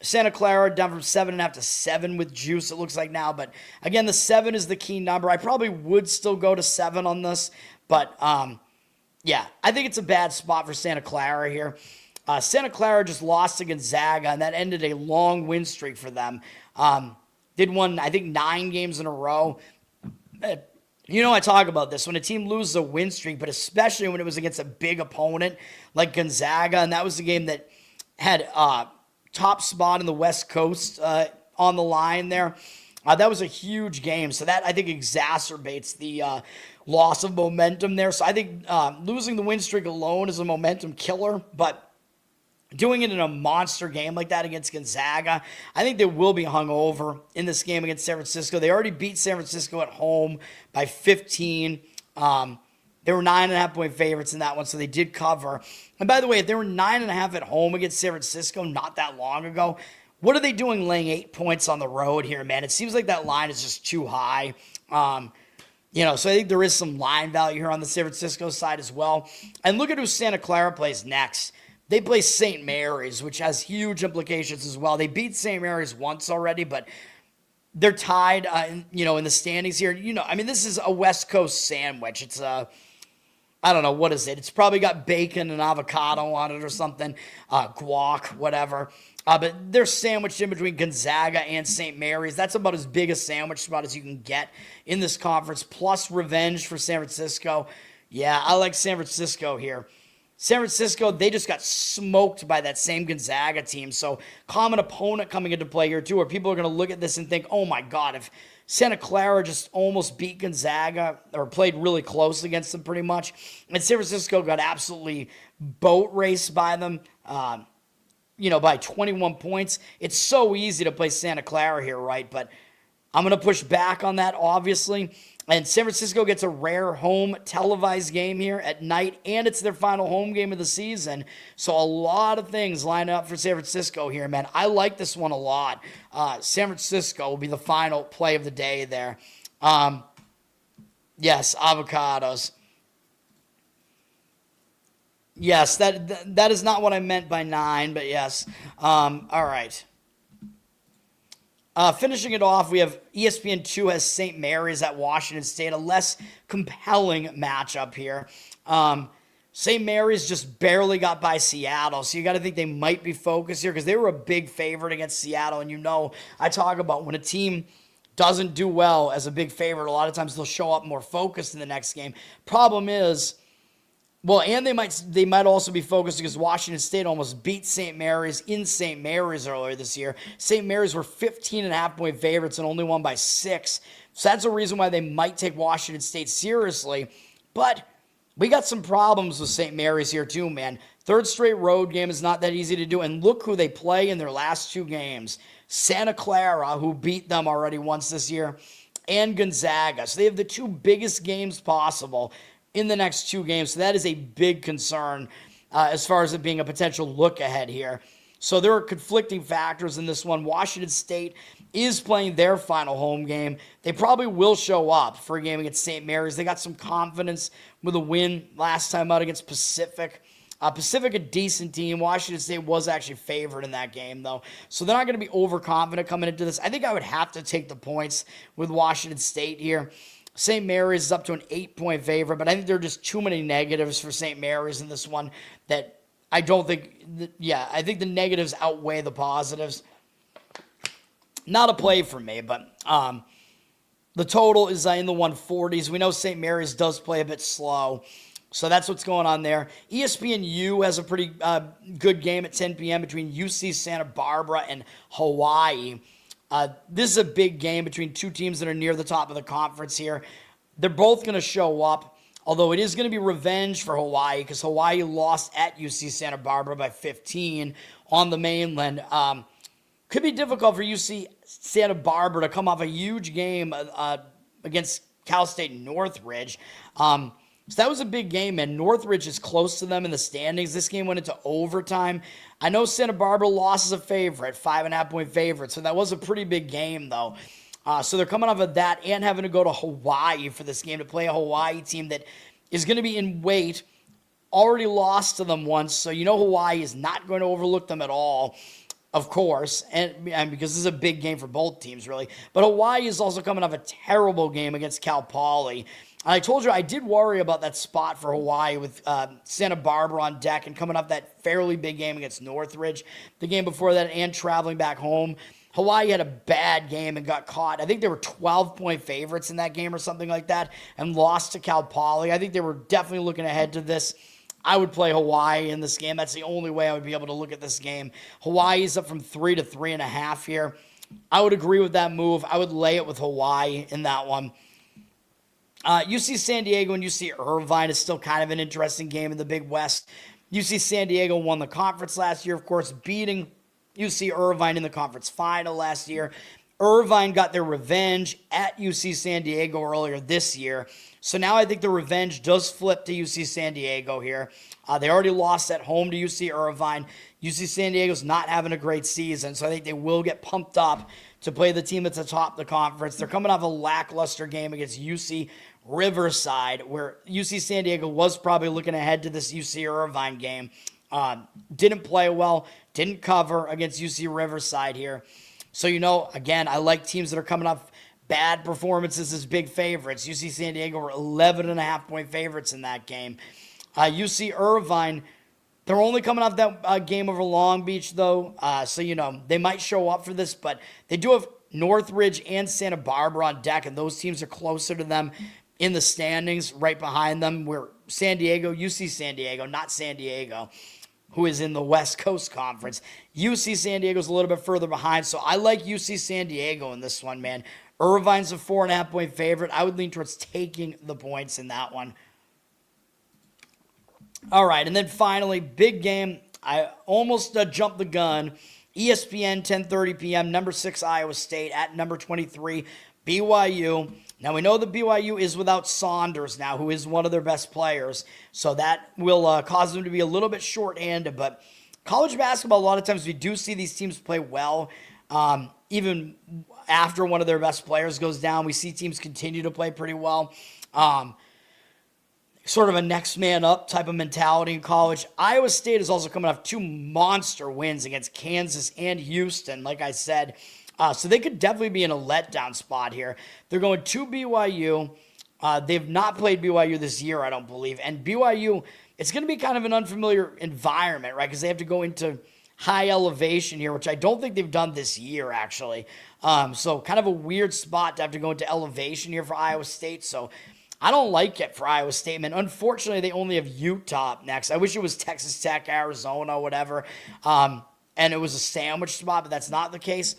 Santa Clara down from 7.5 to 7 with juice, it looks like now. But again, the 7 is the key number. I probably would still go to 7 on this, but yeah, I think it's a bad spot for Santa Clara here. Santa Clara just lost to Gonzaga, and that ended a long win streak for them. Did one, I think, 9 games in a row. I talk about this. When a team loses a win streak, but especially when it was against a big opponent like Gonzaga, and that was the game that had top spot in the West Coast on the line there. That was a huge game. So that, I think, exacerbates the loss of momentum there. So I think losing the win streak alone is a momentum killer, but doing it in a monster game like that against Gonzaga, I think they will be hung over in this game against San Francisco. They already beat San Francisco at home by 15. They were 9.5-point favorites in that one, so they did cover. And by the way, if they were 9.5 at home against San Francisco not that long ago, what are they doing laying 8 points on the road here, man? It seems like that line is just too high. So I think there is some line value here on the San Francisco side as well. And look at who Santa Clara plays next. They play St. Mary's, which has huge implications as well. They beat St. Mary's once already, but they're tied, in the standings here. This is a West Coast sandwich. It's I don't know, what is it? It's probably got bacon and avocado on it or something, guac, whatever. But they're sandwiched in between Gonzaga and St. Mary's. That's about as big a sandwich spot as you can get in this conference, plus revenge for San Francisco. Yeah, I like San Francisco here. San Francisco, they just got smoked by that same Gonzaga team. So common opponent coming into play here too, where people are going to look at this and think, oh my God, if Santa Clara just almost beat Gonzaga or played really close against them pretty much, and San Francisco got absolutely boat raced by them, by 21 points. It's so easy to play Santa Clara here, right? But I'm going to push back on that, obviously. And San Francisco gets a rare home televised game here at night, and it's their final home game of the season. So a lot of things line up for San Francisco here, man. I like this one a lot. San Francisco will be the final play of the day there. Yes, avocados. Yes, that is not what I meant by 9, but yes. All right. Finishing it off, we have ESPN2 has St. Mary's at Washington State, a less compelling matchup here. St. Mary's just barely got by Seattle, so you got to think they might be focused here because they were a big favorite against Seattle. And I talk about when a team doesn't do well as a big favorite, a lot of times they'll show up more focused in the next game. Problem is, and they might also be focused because Washington State almost beat St. Mary's in St. Mary's earlier this year. St. Mary's were 15.5-point favorites and only won by 6. So that's a reason why they might take Washington State seriously. But we got some problems with St. Mary's here too, man. Third straight road game is not that easy to do. And look who they play in their last 2 games. Santa Clara, who beat them already once this year, and Gonzaga. So they have the 2 biggest games possible in the next 2 games. So that is a big concern as far as it being a potential look ahead here. So there are conflicting factors in this one. Washington State is playing their final home game. They probably will show up for a game against St. Mary's. They got some confidence with a win last time out against Pacific. Pacific, a decent team. Washington State was actually favored in that game, though. So they're not going to be overconfident coming into this. I think I would have to take the points with Washington State here. St. Mary's is up to an 8-point favorite, but I think there are just too many negatives for St. Mary's in this one that I don't think, I think the negatives outweigh the positives. Not a play for me, but the total is in the 140s. We know St. Mary's does play a bit slow, so that's what's going on there. ESPNU has a pretty good game at 10 p.m. between UC Santa Barbara and Hawaii. This is a big game between 2 teams that are near the top of the conference here. They're both going to show up, although it is going to be revenge for Hawaii because Hawaii lost at UC Santa Barbara by 15 on the mainland. Could be difficult for UC Santa Barbara to come off a huge game against Cal State Northridge. So that was a big game, and Northridge is close to them in the standings. This game went into overtime. I know Santa Barbara lost as a favorite, 5.5-point favorite, so that was a pretty big game, though. So they're coming off of that and having to go to Hawaii for this game to play a Hawaii team that is going to be in weight. Already lost to them once, so Hawaii is not going to overlook them at all, of course, and because this is a big game for both teams, really. But Hawaii is also coming off a terrible game against Cal Poly. I told you I did worry about that spot for Hawaii with Santa Barbara on deck and coming off that fairly big game against Northridge. The game before that and traveling back home. Hawaii had a bad game and got caught. I think they were 12-point favorites in that game or something like that and lost to Cal Poly. I think they were definitely looking ahead to this. I would play Hawaii in this game. That's the only way I would be able to look at this game. Hawaii's up from 3 to 3.5 here. I would agree with that move. I would lay it with Hawaii in that one. UC San Diego and UC Irvine is still kind of an interesting game in the Big West. UC San Diego won the conference last year, of course, beating UC Irvine in the conference final last year. Irvine got their revenge at UC San Diego earlier this year. So now I think the revenge does flip to UC San Diego here. They already lost at home to UC Irvine. UC San Diego's not having a great season, so I think they will get pumped up to play the team that's atop the conference. They're coming off a lackluster game against UC Riverside, where UC San Diego was probably looking ahead to this UC Irvine game. Didn't play well, didn't cover against UC Riverside here. So, again, I like teams that are coming off bad performances as big favorites. UC San Diego were 11.5-point favorites in that game. UC Irvine, they're only coming off that game over Long Beach, though. So, they might show up for this, but they do have Northridge and Santa Barbara on deck, and those teams are closer to them in the standings, right behind them, where UC San Diego, not San Diego, who is in the West Coast Conference. UC San Diego's a little bit further behind, so I like UC San Diego in this one, man. Irvine's a 4.5-point favorite. I would lean towards taking the points in that one. All right, and then finally, big game. I almost jumped the gun. ESPN, 10:30 p.m., number 6 Iowa State at number 23 BYU. Now, we know that BYU is without Saunders now, who is one of their best players, so that will cause them to be a little bit short-handed, but college basketball, a lot of times we do see these teams play well. Even after one of their best players goes down, we see teams continue to play pretty well. Sort of a next man up type of mentality in college. Iowa State is also coming off 2 monster wins against Kansas and Houston, like I said. So they could definitely be in a letdown spot here. They're going to BYU. They've not played BYU this year, I don't believe. And BYU, it's going to be kind of an unfamiliar environment, right? Because they have to go into high elevation here, which I don't think they've done this year, actually. So kind of a weird spot to have to go into elevation here for Iowa State. So I don't like it for Iowa State, man. Unfortunately, they only have Utah next. I wish it was Texas Tech, Arizona, whatever. And it was a sandwich spot, but that's not the case.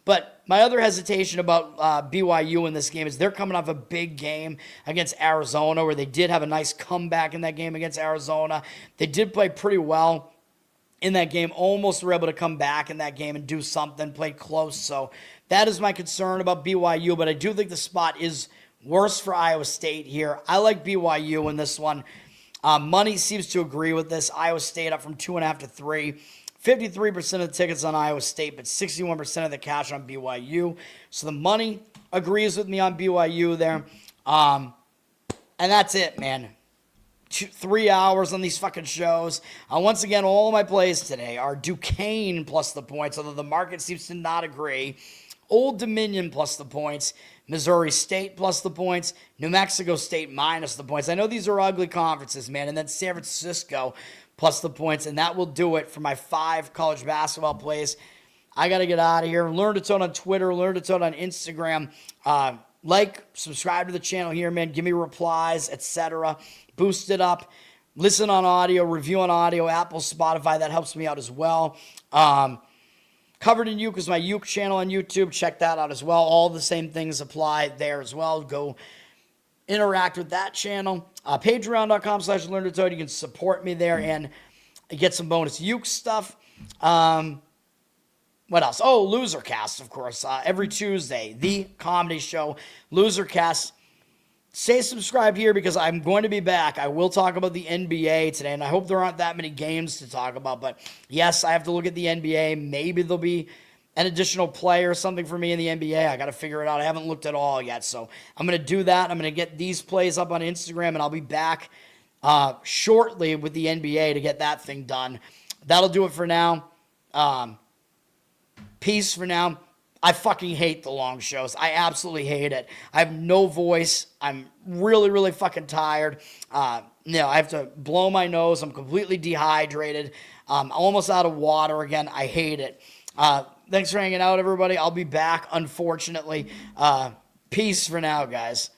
But my other hesitation about BYU in this game is they're coming off a big game against Arizona where they did have a nice comeback in that game against Arizona. They did play pretty well in that game, almost were able to come back in that game and do something, played close. So that is my concern about BYU, but I do think the spot is worse for Iowa State here. I like BYU in this one. Money seems to agree with this. Iowa State up from 2.5 to 3. 53% of the tickets on Iowa State, but 61% of the cash on BYU. So the money agrees with me on BYU there. And that's it, man. 3 hours on these fucking shows. Once again, all my plays today are Duquesne plus the points, although the market seems to not agree. Old Dominion plus the points. Missouri State plus the points. New Mexico State minus the points. I know these are ugly conferences, man. And then San Francisco plus the points, and that will do it for my 5 college basketball plays. I got to get out of here. Learn to Toad on Twitter. Learn to Toad on Instagram. Subscribe to the channel here, man. Give me replies, etc. Boost it up. Listen on audio. Review on audio. Apple, Spotify. That helps me out as well. Covered in Uke is my Uke channel on YouTube. Check that out as well. All the same things apply there as well. Go interact with that channel. Patreon.com/LearnToToad. You can support me there and get some bonus Uke stuff. What else? Oh, Losercast, of course. Every Tuesday, the comedy show, Losercast. Stay subscribed here because I'm going to be back. I will talk about the NBA today, and I hope there aren't that many games to talk about. But yes, I have to look at the NBA. Maybe there'll be an additional play or something for me in the NBA. I got to figure it out. I haven't looked at all yet. So I'm going to do that. I'm going to get these plays up on Instagram, and I'll be back shortly with the NBA to get that thing done. That'll do it for now. Peace for now. I fucking hate the long shows. I absolutely hate it. I have no voice. I'm really, really fucking tired. I have to blow my nose. I'm completely dehydrated. I'm almost out of water again. I hate it. Thanks for hanging out, everybody. I'll be back, unfortunately. Peace for now, guys.